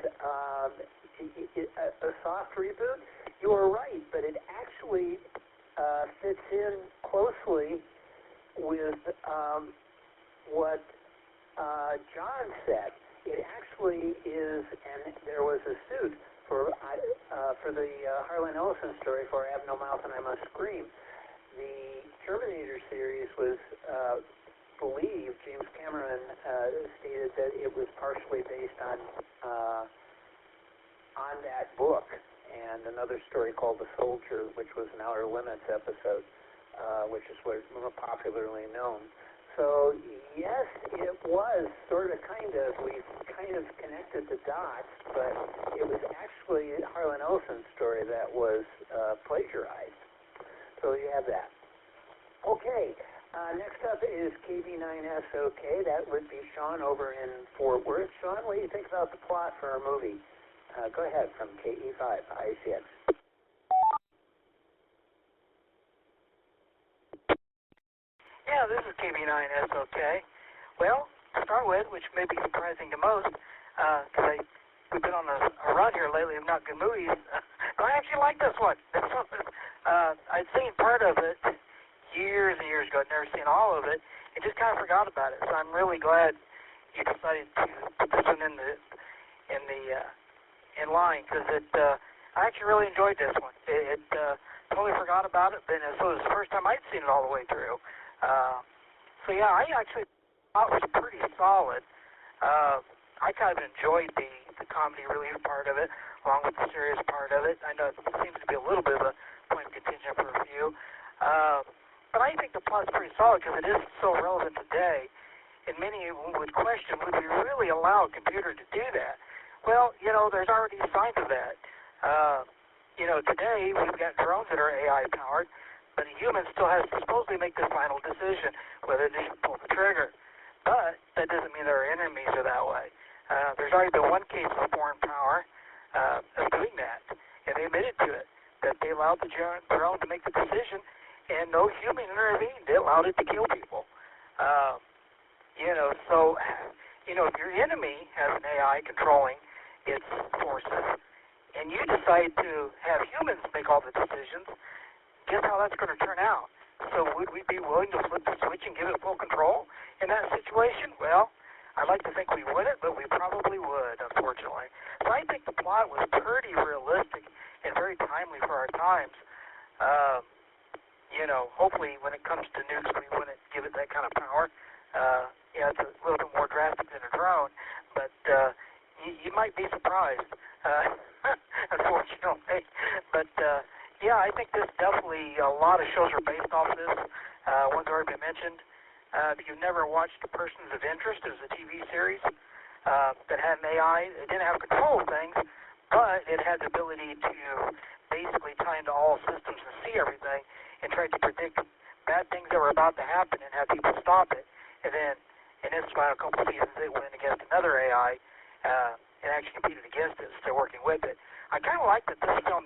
a soft reboot, you are right, but it actually fits in closely with what John said. It actually is, and there was a suit for the Harlan Ellison story for I Have No Mouth and I Must Scream. The Terminator series was believed, James Cameron stated that it was partially based on that book, and another story called The Soldier, which was an Outer Limits episode, which is what is more popularly known. So, yes, it was sort of we kind of connected the dots, but it was actually Harlan Ellison's story that was plagiarized. So you have that. Okay. Next up is KB9SOK. That would be Sean over in Fort Worth. Sean, what do you think about the plot for our movie? Go ahead from KE5, ICX. Yeah, this is KB9SOK. Well, to start with, which may be surprising to most, because we've been on a run here lately of not good movies, but I actually like this one. I'd seen part of it years and years ago. I'd never seen all of it, and just kind of forgot about it. So I'm really glad you decided to put this one in line, because I actually really enjoyed this one. It totally forgot about it, but so it was the first time I'd seen it all the way through. So yeah, I actually thought it was pretty solid. I kind of enjoyed the comedy relief part of it, along with the serious part of it. I know it seems to be a little bit of a point of contention for a few. But I think the plot's pretty solid because it is so relevant today. And many would question, would we really allow a computer to do that? Well, there's already signs of that. Today we've got drones that are AI-powered, but a human still has to supposedly make the final decision whether they should pull the trigger. But that doesn't mean their enemies are that way. There's already been one case of foreign power of doing that, and they admitted to it, that they allowed the drone to make the decision, and no human intervened. They allowed it to kill people. So if your enemy has an AI controlling its forces, and you decide to have humans make all the decisions, guess how that's going to turn out? So would we be willing to flip the switch and give it full control in that situation? Well, I'd like to think we wouldn't, but we probably would, unfortunately. So I think the plot was pretty realistic and very timely for our times. Hopefully when it comes to nukes, we wouldn't give it that kind of power. It's a little bit more drastic than a drone, but you might be surprised, unfortunately. But, I think this definitely, a lot of shows are based off this. One's already been mentioned. If you've never watched Persons of Interest, it was a TV series that had an AI. It didn't have control of things, but it had the ability to basically tie into all systems and see everything and try to predict bad things that were about to happen and have people stop it. And then, in its final couple seasons, it went against another AI and actually competed against it, still working with it. I kind of like that this film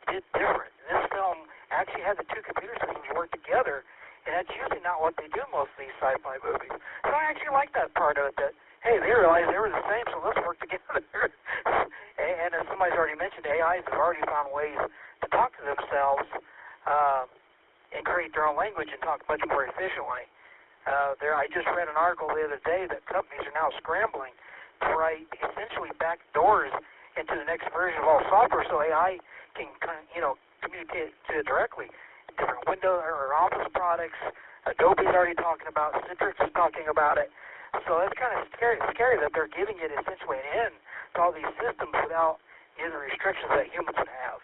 did different. This film actually had the two computer systems work together, and that's usually not what they do in most of these sci-fi movies. So I actually like that part of it, that, hey, they realized they were the same, so let's work together. And as somebody's already mentioned, AIs have already found ways to talk to themselves and create their own language and talk much more efficiently. I just read an article the other day that companies are now scrambling to write essentially back doors into the next version of all software so AI can communicate to it directly. Different Windows or Office products, Adobe's already talking about, Citrix is talking about it. So it's kind of scary that they're giving it essentially an end to all these systems without any of the restrictions that humans would have.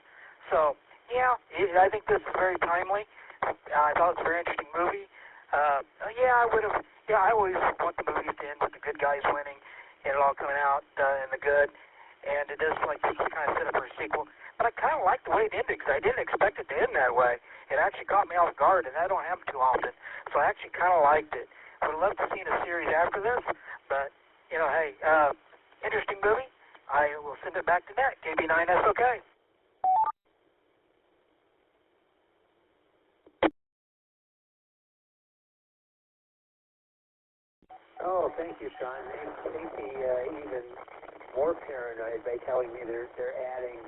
So, I think this is very timely. I thought it was a very interesting movie. I always want the movies to end with the good guys winning and it all coming out in the good. And it does like this is kind of set up for a sequel. But I kind of like the way it ended because I didn't expect it to end that way. It actually caught me off guard, and that don't happen too often. So I actually kind of liked it. I would love to see a series after this, but, interesting movie. I will send it back to Net. KB9SOK. Oh, thank you, Sean. They be even more paranoid by telling me they're adding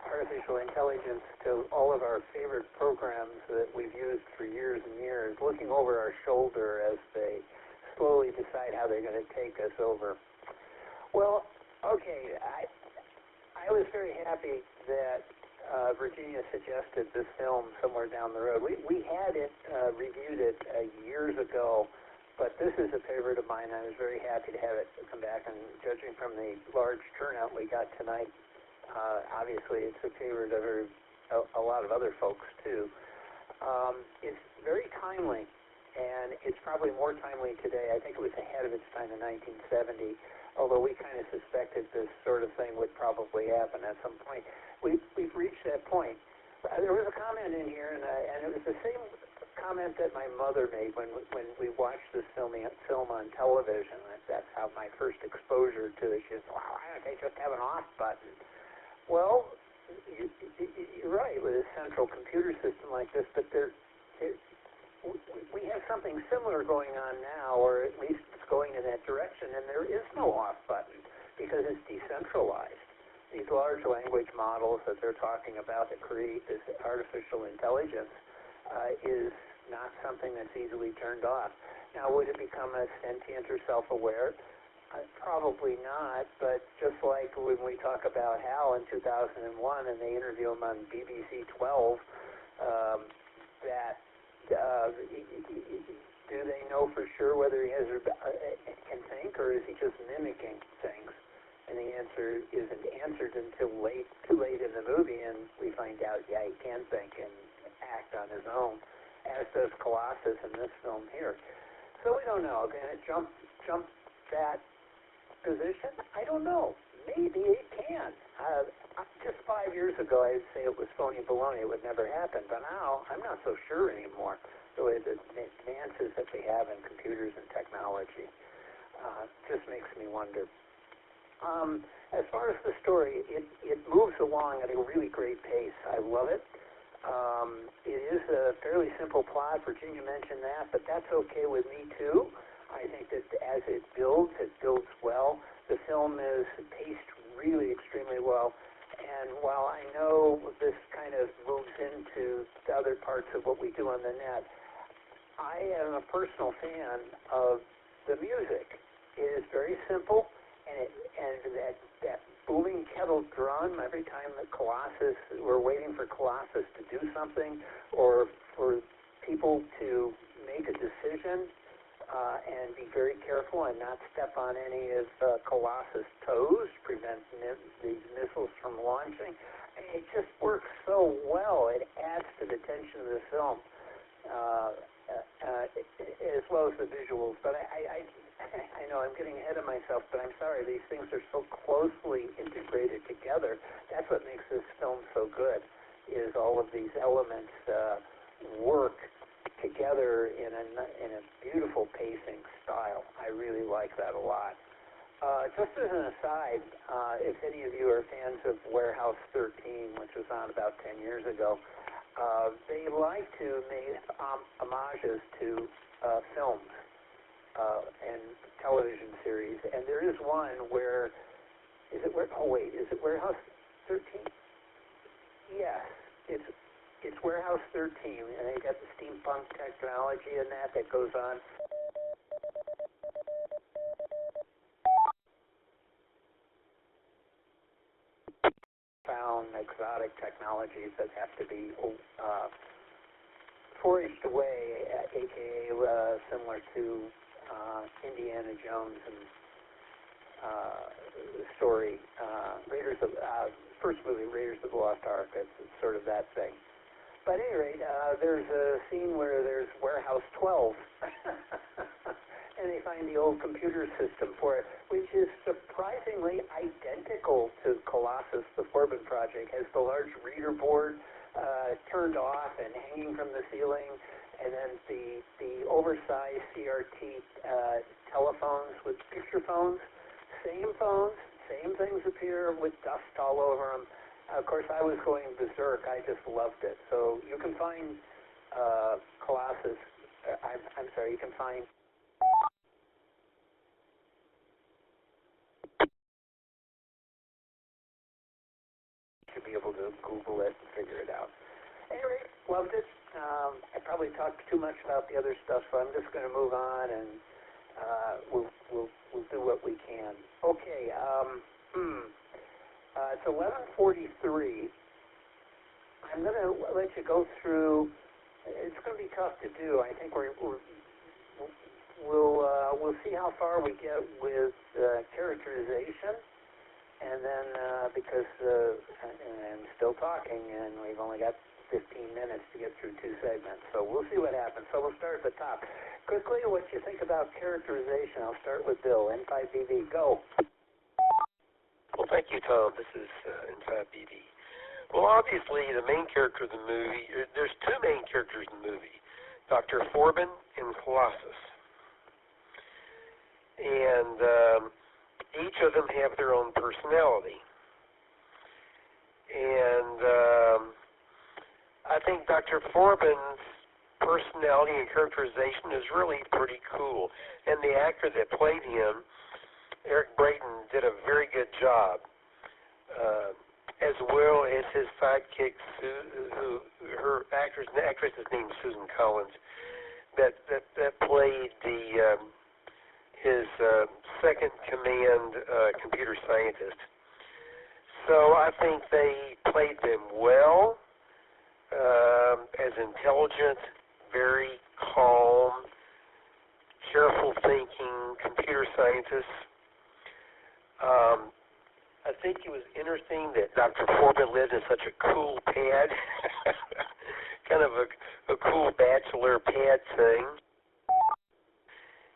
artificial intelligence to all of our favorite programs that we've used for years and years, looking over our shoulder as they slowly decide how they're going to take us over. Well, okay, I was very happy that Virginia suggested this film somewhere down the road. We had it, reviewed it years ago, but this is a favorite of mine. I was very happy to have it come back, and judging from the large turnout we got tonight, obviously it's a favorite of a lot of other folks too. It's very timely, and it's probably more timely today. I think it was ahead of its time in 1970, although we kind of suspected this sort of thing would probably happen at some point. We've reached that point. There was a comment in here, and it was the same comment that my mother made when we watched this film on television. That's how my first exposure to it. She said, "Wow, why don't they just have an off button?" Well, you're right with a central computer system like this, but we have something similar going on now, or at least it's going in that direction, and there is no off button because it's decentralized. These large language models that they're talking about that create this artificial intelligence is not something that's easily turned off. Now, would it become a sentient or self-aware? Probably not, but just like when we talk about Hal in 2001 and they interview him on BBC 12, do they know for sure whether he can think, or is he just mimicking things? And the answer isn't answered until too late in the movie, and we find out, he can think and act on his own, as does Colossus in this film here. So we don't know. Can it jump that position? I don't know. Maybe it can. Just 5 years ago, I'd say it was phony baloney. It would never happen. But now, I'm not so sure anymore. The way the advances that we have in computers and technology just makes me wonder. As far as the story, it moves along at a really great pace. I love it. It is a fairly simple plot. Virginia mentioned that, but that's okay with me too. I think that as it builds well. The film is paced really extremely well. And while I know this kind of moves into the other parts of what we do on the net, I am a personal fan of the music. It is very simple, and that booming kettle drum every time the Colossus, we're waiting for Colossus to do something, or for people to make a decision, and be very careful and not step on any of Colossus' toes, prevent these missiles from launching. It just works so well. It adds to the tension of the film, as well as the visuals. But I know I'm getting ahead of myself, but I'm sorry. These things are so closely integrated together. That's what makes this film so good, is all of these elements work together in a beautiful pacing style. I really like that a lot. Just as an aside, if any of you are fans of Warehouse 13, which was on about 10 years ago, they like to make homages to films and television series. And there is one where, is it Warehouse 13? Yes, it's Warehouse 13, and they got the steampunk technology in that goes on. Found exotic technologies that have to be foraged away, aka similar to Indiana Jones and story, first movie, Raiders of the Lost Ark. It's sort of that thing. But at any rate, there's a scene where there's Warehouse 12, and they find the old computer system for it, which is surprisingly identical to Colossus, the Forbin project. Has the large reader board turned off and hanging from the ceiling, and then the oversized CRT telephones with picture phones. Same phones, same things appear with dust all over them. Of course, I was going berserk. I just loved it. So you can find Colossus. I'm sorry. You can find. You should be able to Google it and figure it out. Anyway, loved it. I probably talked too much about the other stuff, so I'm just going to move on, and we'll do what we can. Okay. It's 11:43. I'm going to let you go through. It's going to be tough to do. I think we'll see how far we get with characterization, and then because I'm still talking, and we've only got 15 minutes to get through 2 segments, so we'll see what happens. So we'll start at the top. Quickly, what you think about characterization? I'll start with Bill. N5BB, go. Well, thank you, Tom. This is N5BB. Well, obviously, the main character of the movie, there's 2 main characters in the movie, Dr. Forbin and Colossus. And each of them have their own personality. And I think Dr. Forbin's personality and characterization is really pretty cool. And the actor that played him, Eric Brayton, did a very good job, as well as his sidekick, her actress's name is Susan Collins, that played his second command computer scientist. So I think they played them well, as intelligent, very calm, careful thinking computer scientists. I think it was interesting that Dr. Forbin lived in such a cool pad, kind of a cool bachelor pad thing,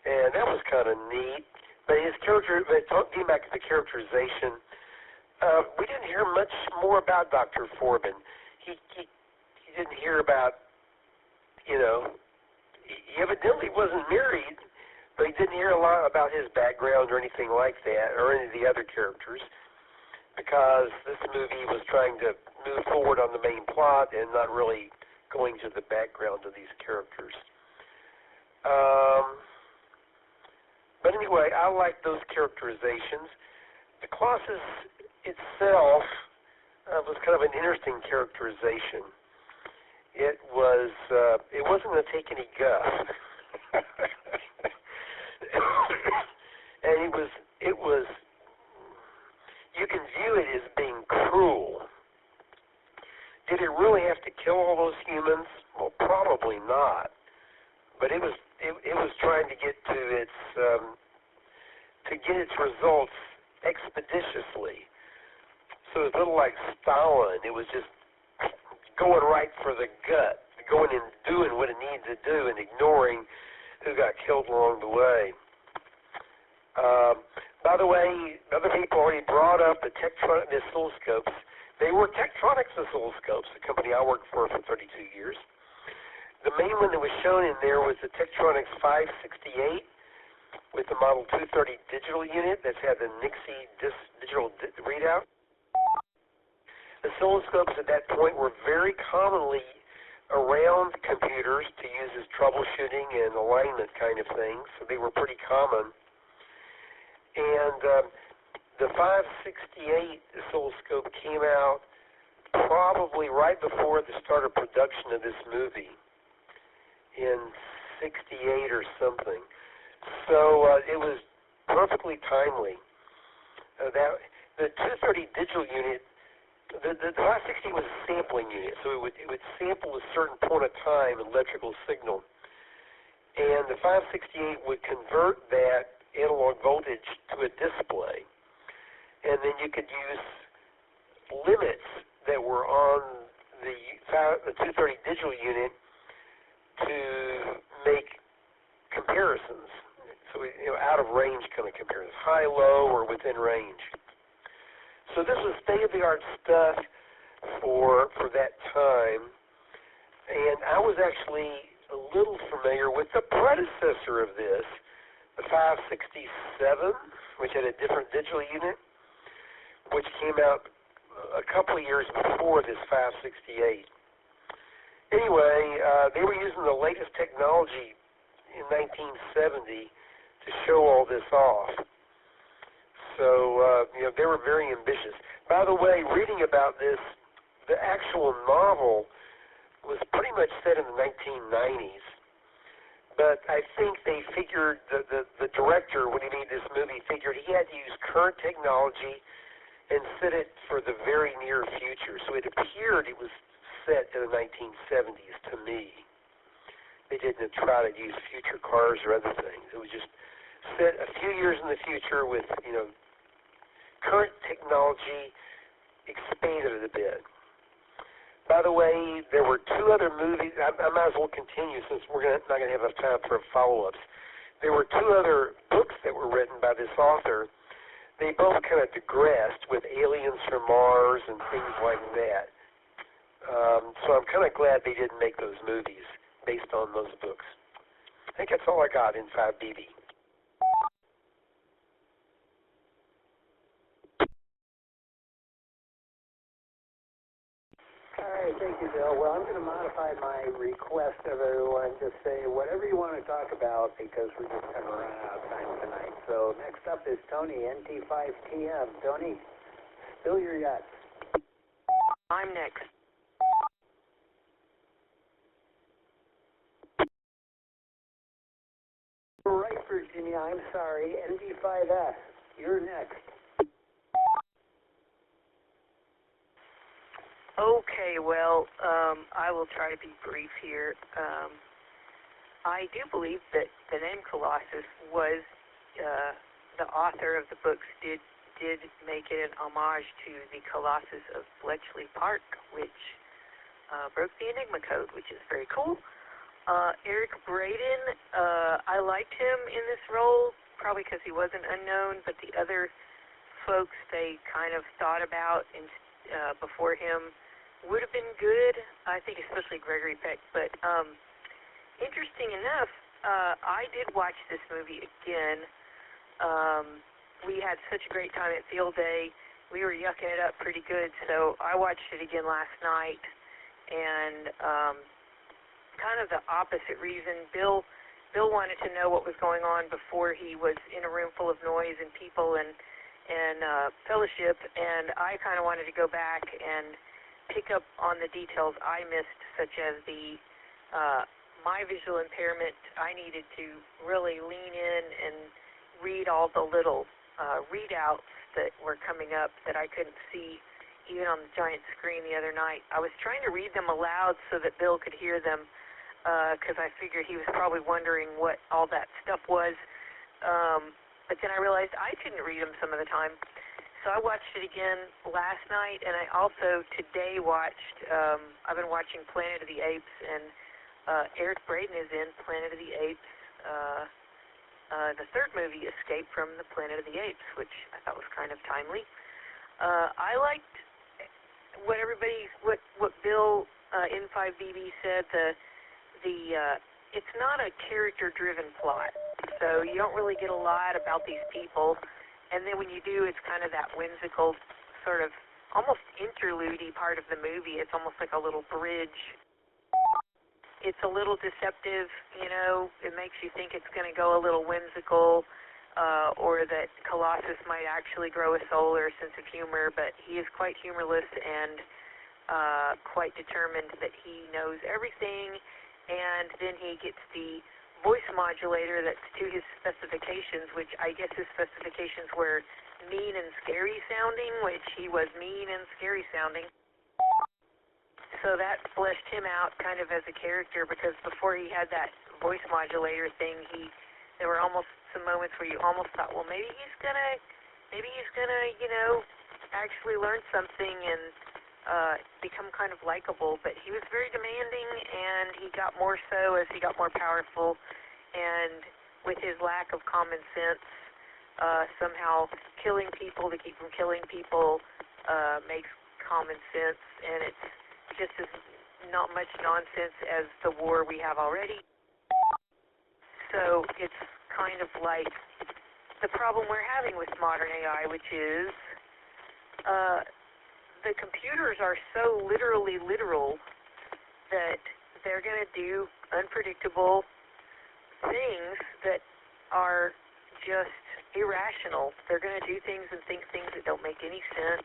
and that was kind of neat. But his character, talking back to the characterization, we didn't hear much more about Dr. Forbin. He didn't hear about, he evidently wasn't married, but he didn't hear a lot about his background or anything like that, or any of the other characters, because this movie was trying to move forward on the main plot and not really going to the background of these characters. But anyway, I like those characterizations. The Colossus itself was kind of an interesting characterization. It wasn't going to take any guff. And it was, you can view it as being cruel. Did it really have to kill all those humans? Well, probably not. But it was trying to get to its results expeditiously. So it was a little like Stalin. It was just going right for the gut, going and doing what it needed to do and ignoring who got killed along the way. By the way, other people already brought up the Tektronix oscilloscopes. They were Tektronix oscilloscopes, the company I worked for 32 years. The main one that was shown in there was the Tektronix 568 with the Model 230 digital unit that's had the Nixie digital readout. Oscilloscopes at that point were very commonly around computers to use as troubleshooting and alignment kind of things, so they were pretty common. And the 568 oscilloscope came out probably right before the start of production of this movie in 68 or something. So it was perfectly timely. The 230 digital unit, the 560 was a sampling unit, so it would sample a certain point of time an electrical signal. And the 568 would convert that analog voltage to a display. And then you could use limits that were on the 230 digital unit to make comparisons. So, out of range kind of comparisons, high, low, or within range. So this was state-of-the-art stuff for that time. And I was actually a little familiar with the predecessor of this, the 567, which had a different digital unit, which came out a couple of years before this 568. Anyway, they were using the latest technology in 1970 to show all this off. So, they were very ambitious. By the way, reading about this, the actual novel was pretty much set in the 1990s. But I think they figured, the director, when he made this movie, figured he had to use current technology and set it for the very near future. So it appeared it was set in the 1970s to me. They didn't try to use future cars or other things. It was just set a few years in the future with, current technology expanded it a bit. By the way, there were two other movies. I might as well continue since we're not going to have enough time for follow-ups. There were two other books that were written by this author. They both kind of digressed with aliens from Mars and things like that. So I'm kind of glad they didn't make those movies based on those books. I think that's all I got in 5BB. All right, thank you, Bill. Well, I'm going to modify my request of everyone. Just say whatever you want to talk about because we're just kind of running out of time tonight. So next up is Tony, NT5TM. Tony, spill your guts. I'm next. Right, Virginia, I'm sorry. NT5S, you're next. Okay, well, I will try to be brief here. I do believe that the name Colossus was the author of the books did make it an homage to the Colossus of Bletchley Park, which broke the Enigma code, which is very cool. Eric Braeden, I liked him in this role, probably because he wasn't unknown, but the other folks they kind of thought about before him would have been good, I think, especially Gregory Peck. But interesting enough, I did watch this movie again. We had such a great time at Field Day. We were yucking it up pretty good, so I watched it again last night. And kind of the opposite reason, Bill wanted to know what was going on before he was in a room full of noise and people, and and Fellowship, and I kind of wanted to go back and pick up on the details I missed, such as the my visual impairment. I needed to really lean in and read all the little readouts that were coming up that I couldn't see even on the giant screen the other night. I was trying to read them aloud so that Bill could hear them, because I figured he was probably wondering what all that stuff was. But then I realized I couldn't read them some of the time. So I watched it again last night, and I also today watched, I've been watching Planet of the Apes, and Eric Braeden is in Planet of the Apes. The third movie, Escape from the Planet of the Apes, which I thought was kind of timely. I liked what Bill N5BB said. It's not a character-driven plot, so you don't really get a lot about these people. And then when you do, it's kind of that whimsical, sort of almost interlude-y part of the movie. It's almost like a little bridge. It's a little deceptive, you know. It makes you think it's going to go a little whimsical, or that Colossus might actually grow a soul or a sense of humor, but he is quite humorless and quite determined that he knows everything. And then he gets the voice modulator that's to his specifications, which I guess his specifications were mean and scary sounding, which he was mean and scary sounding. So that fleshed him out kind of as a character, because before he had that voice modulator thing, there were almost some moments where you almost thought, well, maybe he's gonna, you know, actually learn something and become kind of likable. But he was very demanding, and he got more so as he got more powerful. And with his lack of common sense, somehow killing people to keep from killing people makes common sense, and it's just as not much nonsense as the war we have already. So it's kind of like the problem we're having with modern AI, which is the computers are so literally literal that they're going to do unpredictable things that are just irrational. They're going to do things and think things that don't make any sense.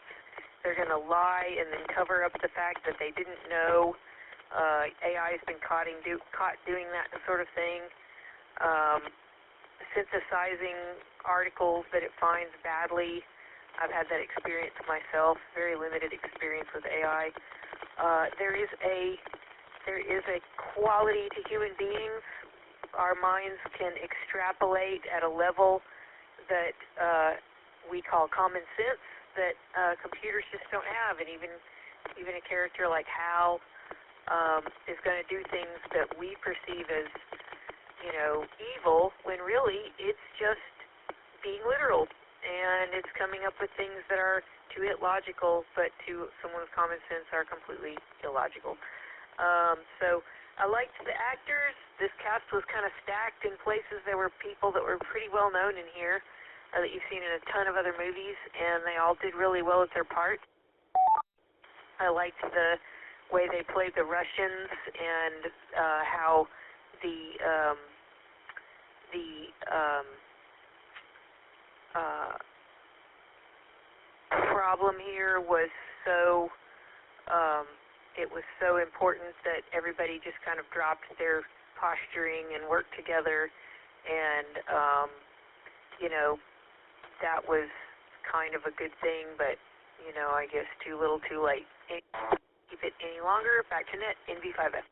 They're going to lie and then cover up the fact that they didn't know. AI has been caught doing that sort of thing. Synthesizing articles that it finds badly. I've had that experience myself, very limited experience with AI. There is a quality to human beings. Our minds can extrapolate at a level that we call common sense, that computers just don't have. And even a character like Hal is going to do things that we perceive as, you know, evil, when really it's just being literal. And it's coming up with things that are, to it, logical, but to someone with common sense are completely illogical. So I liked the actors. This cast was kind of stacked in places. There were people that were pretty well known in here that you've seen in a ton of other movies, and they all did really well at their part. I liked the way they played the Russians, and how the problem here was so, it was so important that everybody just kind of dropped their posturing and worked together, and, you know, that was kind of a good thing, but, you know, I guess too little too late. Keep it any longer, back to net, NV5F.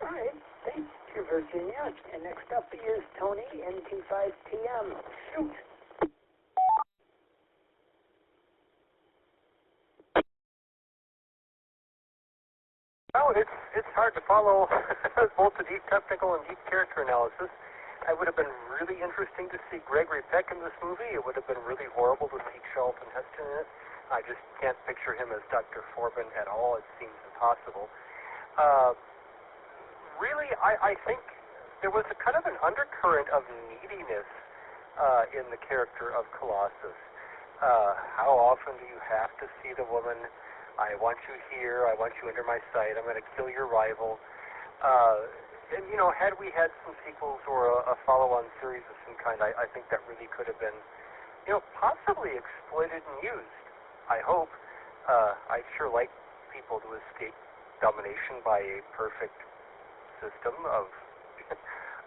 All right, thank you, Virginia. And next up is Tony, NT5TM. Shoot. Well, it's hard to follow both the deep technical and deep character analysis. It would have been really interesting to see Gregory Peck in this movie. It would have been really horrible to see Charlton Heston in it. I just can't picture him as Dr. Forbin at all. It seems impossible. Really, I think there was a kind of an undercurrent of neediness in the character of Colossus. How often do you have to see the woman? I want you here. I want you under my sight. I'm going to kill your rival. And, you know, had we had some sequels or a follow-on series of some kind, I think that really could have been, you know, possibly exploited and used. I hope. I'd sure like people to escape domination by a perfect system of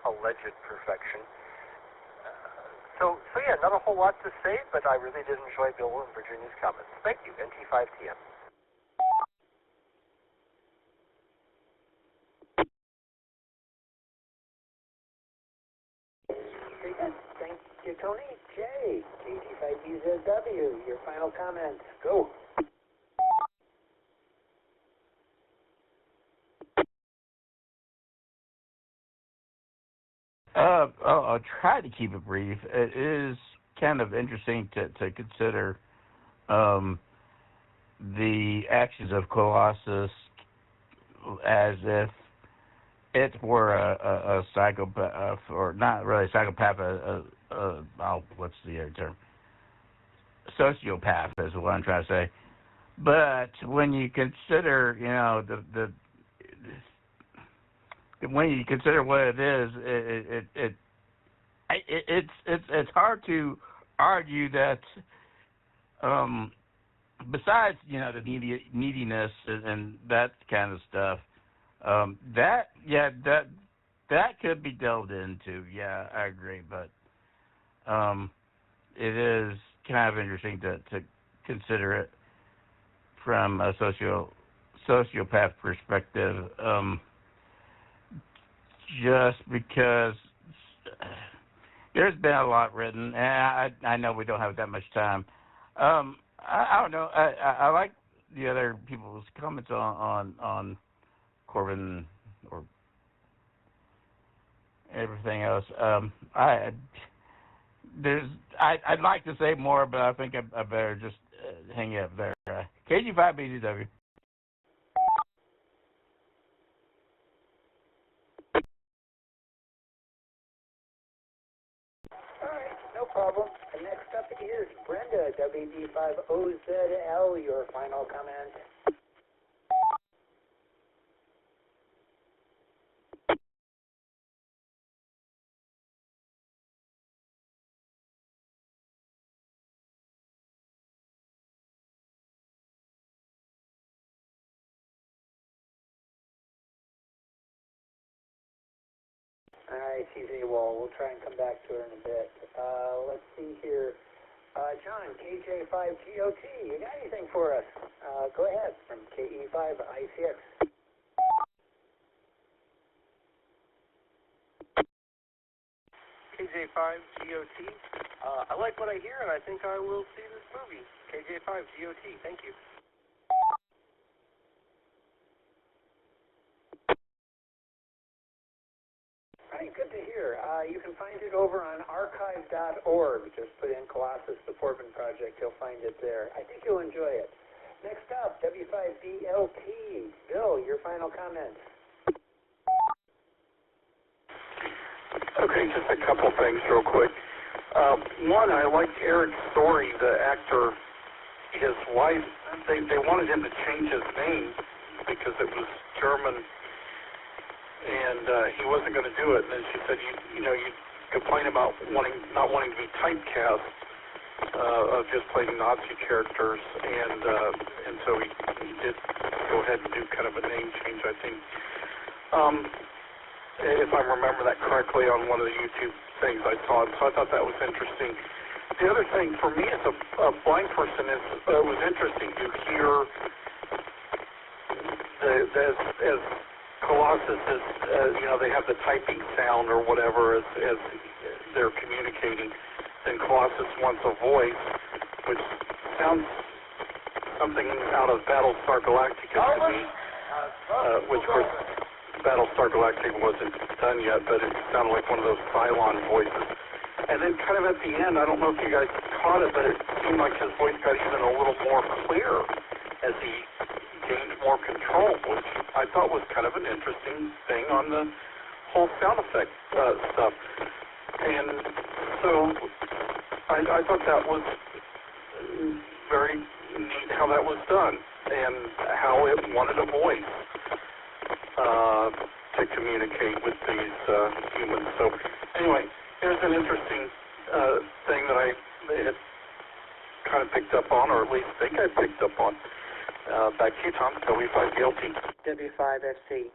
alleged perfection. So yeah, not a whole lot to say, but I really did enjoy Bill and Virginia's comments. Thank you, NT5TM. Very good. Thank you, Tony. Jay, KG5BZW, your final comments. Go. I'll try to keep it brief. It is kind of interesting to consider the actions of Colossus as if it were a psychopath, or not really a psychopath, what's the other term? Sociopath is what I'm trying to say. But when you consider, you know, when you consider what it is, it's hard to argue that besides, you know, the neediness and that kind of stuff, that could be delved into. Yeah, I agree, but it is kind of interesting to consider it from a sociopath perspective. Just because there's been a lot written, and I know we don't have that much time. I don't know. I like the other people's comments on Corbin or everything else. I'd like to say more, but I think I better just hang up there. KG5BZW. No problem. And next up is Brenda, WD5OZL, your final comment. All right, she's AWOL. We'll try and come back to her in a bit. Let's see here. John, KJ5GOT, you got anything for us? Go ahead, from KE5ICX. KJ5GOT. I like what I hear, and I think I will see this movie. KJ5GOT, thank you. All right, good to hear. You can find it over on archive.org. Just put in Colossus, the Forbin Project. You'll find it there. I think you'll enjoy it. Next up, W5BLT. Bill, your final comments. Okay, just a couple things real quick. One, I liked Eric's story. The actor, his wife, they wanted him to change his name because it was German, and he wasn't going to do it. And then she said, you complain about not wanting to be typecast of just playing Nazi characters, and so he did go ahead and do kind of a name change, I think. If I remember that correctly on one of the YouTube things I saw, so I thought that was interesting. The other thing for me as a blind person is it was interesting to hear as Colossus is, they have the typing sound or whatever as they're communicating. Then Colossus wants a voice, which sounds something out of Battlestar Galactica to me, which of course Battlestar Galactica wasn't done yet, but it sounded like one of those Cylon voices. And then kind of at the end, I don't know if you guys caught it, but it seemed like his voice got even a little more clear as he gained more control, which I thought was kind of an interesting thing on the whole sound effect stuff. And so I thought that was very neat how that was done and how it wanted a voice to communicate with these humans. So anyway, here's an interesting thing that I had kind of picked up on, or at least think I picked up on. Back to you, Tom, W5BLT. W5FC.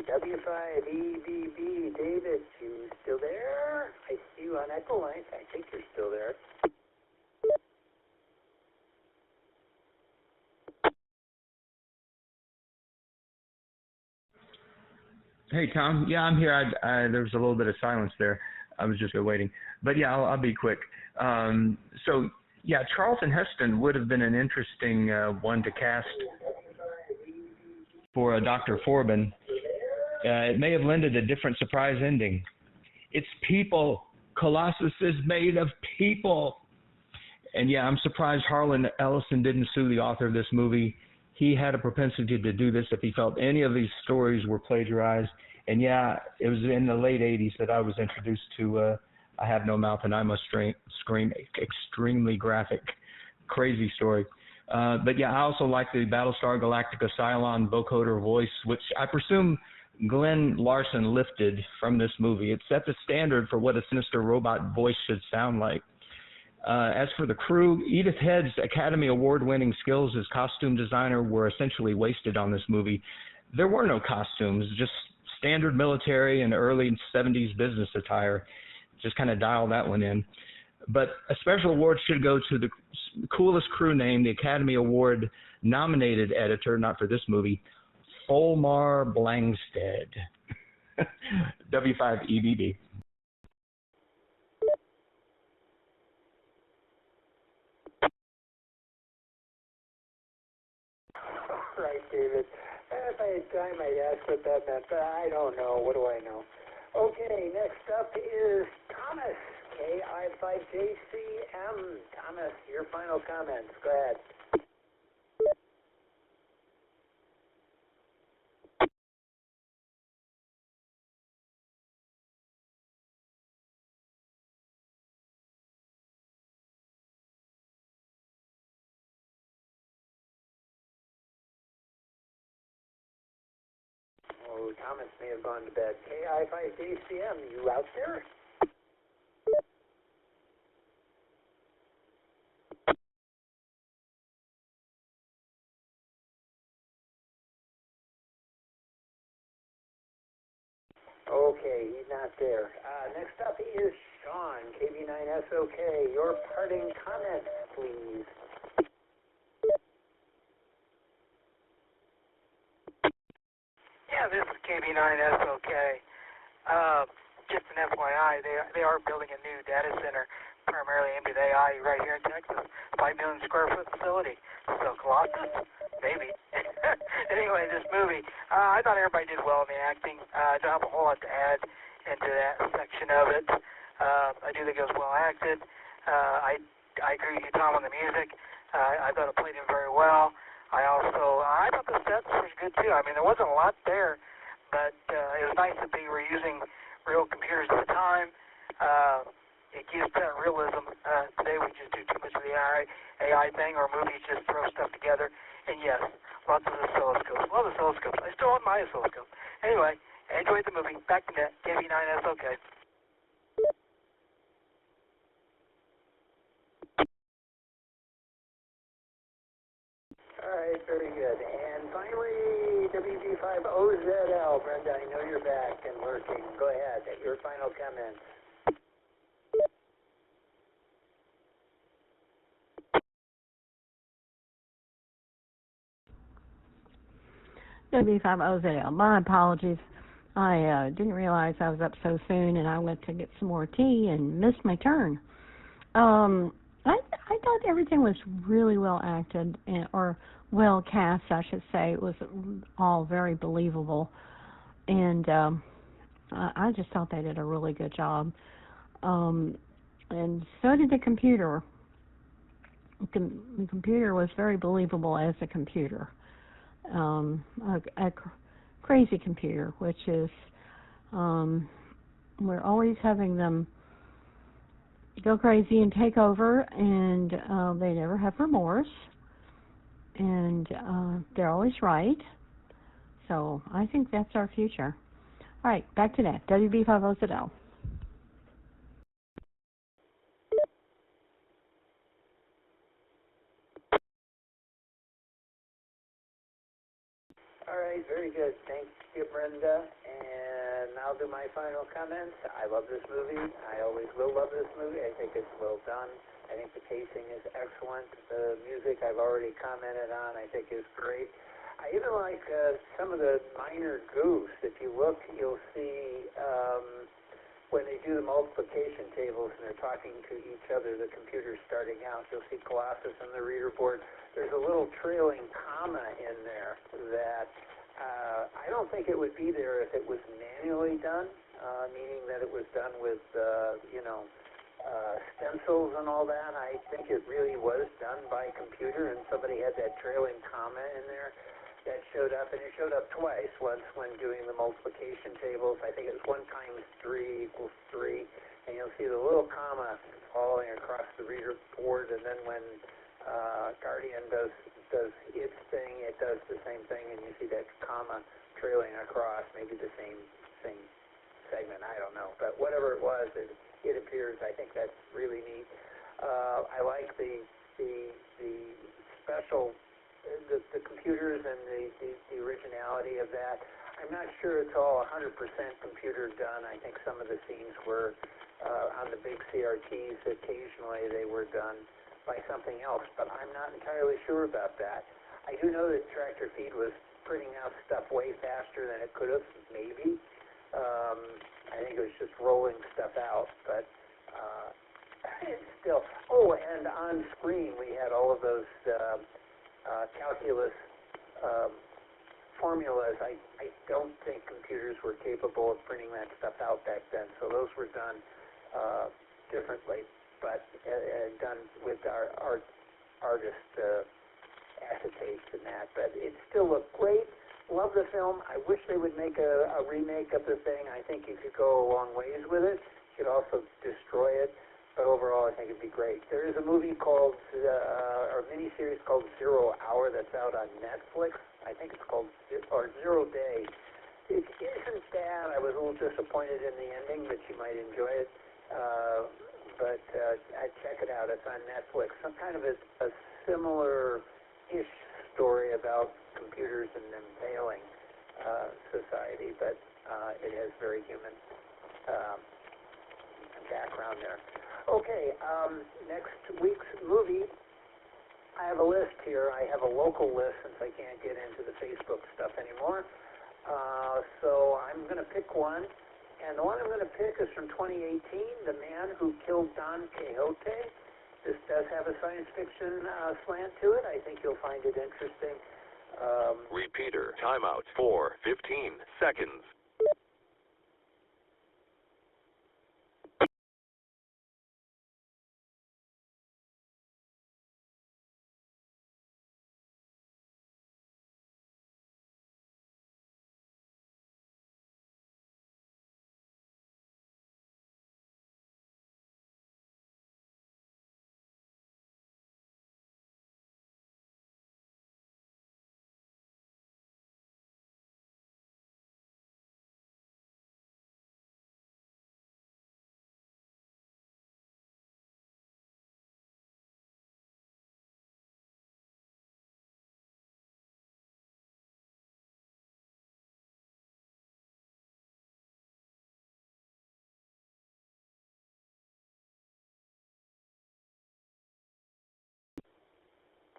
W5EBB, David, you still there? I see you on Echolink. I think you're still there. Hey, Tom. Yeah, I'm here. There was a little bit of silence there. I was just waiting. But yeah, I'll be quick. So, yeah, Charlton Heston would have been an interesting one to cast for Dr. Forbin. It may have lended a different surprise ending. It's people. Colossus is made of people. And yeah, I'm surprised Harlan Ellison didn't sue the author of this movie. He had a propensity to do this if he felt any of these stories were plagiarized. And yeah, it was in the late 80s that I was introduced to I Have No Mouth and I Must Scream, extremely graphic, crazy story. But yeah, I also like the Battlestar Galactica Cylon vocoder voice, which I presume Glenn Larson lifted from this movie. It set the standard for what a sinister robot voice should sound like. As for the crew, Edith Head's Academy Award-winning skills as costume designer were essentially wasted on this movie. There were no costumes, just standard military and early 70s business attire. Just kind of dial that one in. But a special award should go to the coolest crew name, the Academy Award-nominated editor, not for this movie, Folmar Blangstead. W5EBB. Right, David. If I had time, I'd ask what that meant, but I don't know. What do I know? Okay, next up is Thomas, KI5JCM. Thomas, your final comments. Go ahead. Oh, Thomas may have gone to bed. KI5JCM, you out there? Okay, he's not there. Next up is Sean, KB9SOK. Your parting comments, please. Yeah, this is KB9SOK. Just an FYI, they are building a new data center, primarily aimed at AI, right here in Texas. 5 million square foot facility. So Colossus? Maybe. Anyway, this movie, I thought everybody did well in the acting. I don't have a whole lot to add into that section of it. I do think it was well acted. I agree with you, Tom, on the music. I thought it played in very well. I thought the sets was good too. I mean, there wasn't a lot there, but it was nice that they were using real computers at the time. It gives that realism. Today we just do too much of the AI thing, or movies just throw stuff together. And yes, lots of oscilloscopes. Love oscilloscopes. I still want my oscilloscope. Anyway, enjoyed the movie. Back to net. KB9SOK. All right, very good. And finally, WG5OZL. Brenda, I know you're back and working. Go ahead. Your final comments. W5OZL. My apologies. I didn't realize I was up so soon, and I went to get some more tea and missed my turn. I thought everything was really well acted, or well cast, I should say. It was all very believable, and I just thought they did a really good job. And so did the computer. The computer was very believable as a computer, a crazy computer, which is we're always having them go crazy and take over, and they never have remorse, and they're always right. So I think that's our future. All right, back to that. WB50ZL. All right, very good. Thank you, Brenda. And I'll do my final comments. I love this movie. I always will love this movie. I think it's well done. I think the pacing is excellent. The music I've already commented on I think is great. I even like some of the minor goofs. If you look, you'll see when they do the multiplication tables and they're talking to each other, the computer's starting out, you'll see Colossus on the reader board. There's a little trailing comma in there that I don't think it would be there if it was manually done, meaning that it was done with, stencils and all that. I think it really was done by computer, and somebody had that trailing comma in there that showed up, and it showed up twice. Once when doing the multiplication tables, I think it was 1 times 3 equals 3, and you'll see the little comma falling across the reader board, and then when Guardian does its thing, it does the same thing, and you see that comma trailing across, maybe the same segment, I don't know, but whatever it was, it appears. I think that's really neat. I like the special, the computers and the originality of that. I'm not sure it's all 100% computer done. I think some of the scenes were on the big CRTs. Occasionally they were done by something else, but I'm not entirely sure about that. I do know that Tractor Feed was printing out stuff way faster than it could have, maybe. I think it was just rolling stuff out, but still. Oh, and on screen we had all of those calculus formulas. I don't think computers were capable of printing that stuff out back then, so those were done differently, but done with our artist acetates and that. But it still looked great. Love the film. I wish they would make a remake of the thing. I think you could go a long ways with it. You could also destroy it. But overall, I think it'd be great. There is a movie called, or miniseries called 0 Hour that's out on Netflix. I think it's called, or 0 Day. It isn't bad. I was a little disappointed in the ending, but you might enjoy it. But I'd check it out. It's on Netflix. Some kind of a similar-ish story about computers and them failing society, but it has very human background there. Okay, next week's movie, I have a list here. I have a local list since I can't get into the Facebook stuff anymore. So I'm going to pick one, and the one I'm going to pick is from 2018, The Man Who Killed Don Quixote. This does have a science fiction slant to it. I think you'll find it interesting. Repeater, timeout for 15 seconds.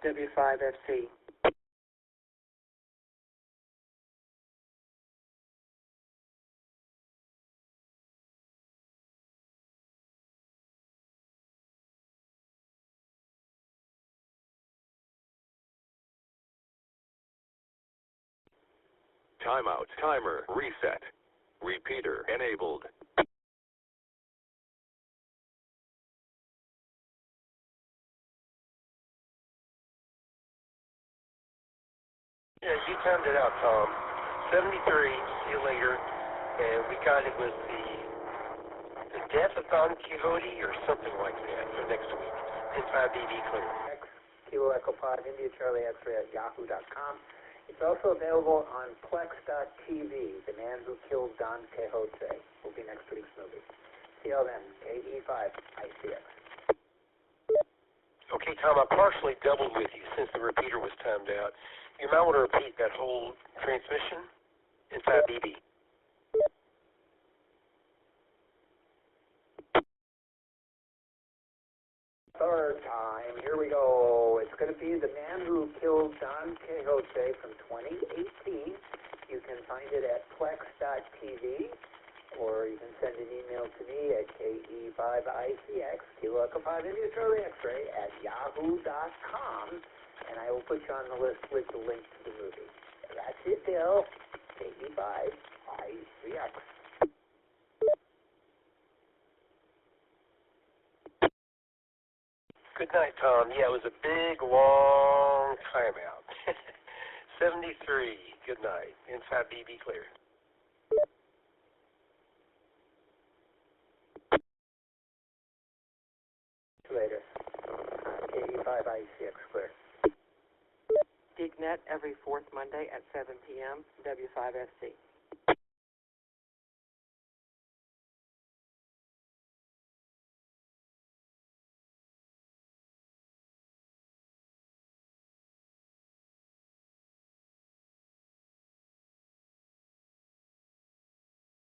W5FC. Timeout. Timer reset. Repeater enabled. Yeah, you timed it out, Tom. 73, see you later. And we got it was the death of Don Quixote or something like that for next week. Inside BB clear. Kilo Echo Pod, India Charlie X-ray at yahoo.com. It's also available on Plex.tv. The Man Who Killed Don Quixote will be next week's movie. See you then. KE5 ICX. Okay, Tom, I partially doubled with you since the repeater was timed out. You might want to repeat that whole transmission inside BB. Third time. Here we go. It's going to be The Man Who Killed Don Quixote from 2018. You can find it at Plex.tv, or you can send an email to me at KE5ICX, Kilo Echo 5 India Charlie X-ray at yahoo.com, and I will put you on the list with the link to the movie. That's it, Bill. KE5ICX. Good night, Tom. Yeah, it was a big, long timeout. 73. Good night. Inside BB clear. Later. KE5ICX clear. GeekNet every fourth Monday at 7 p.m. W5FC.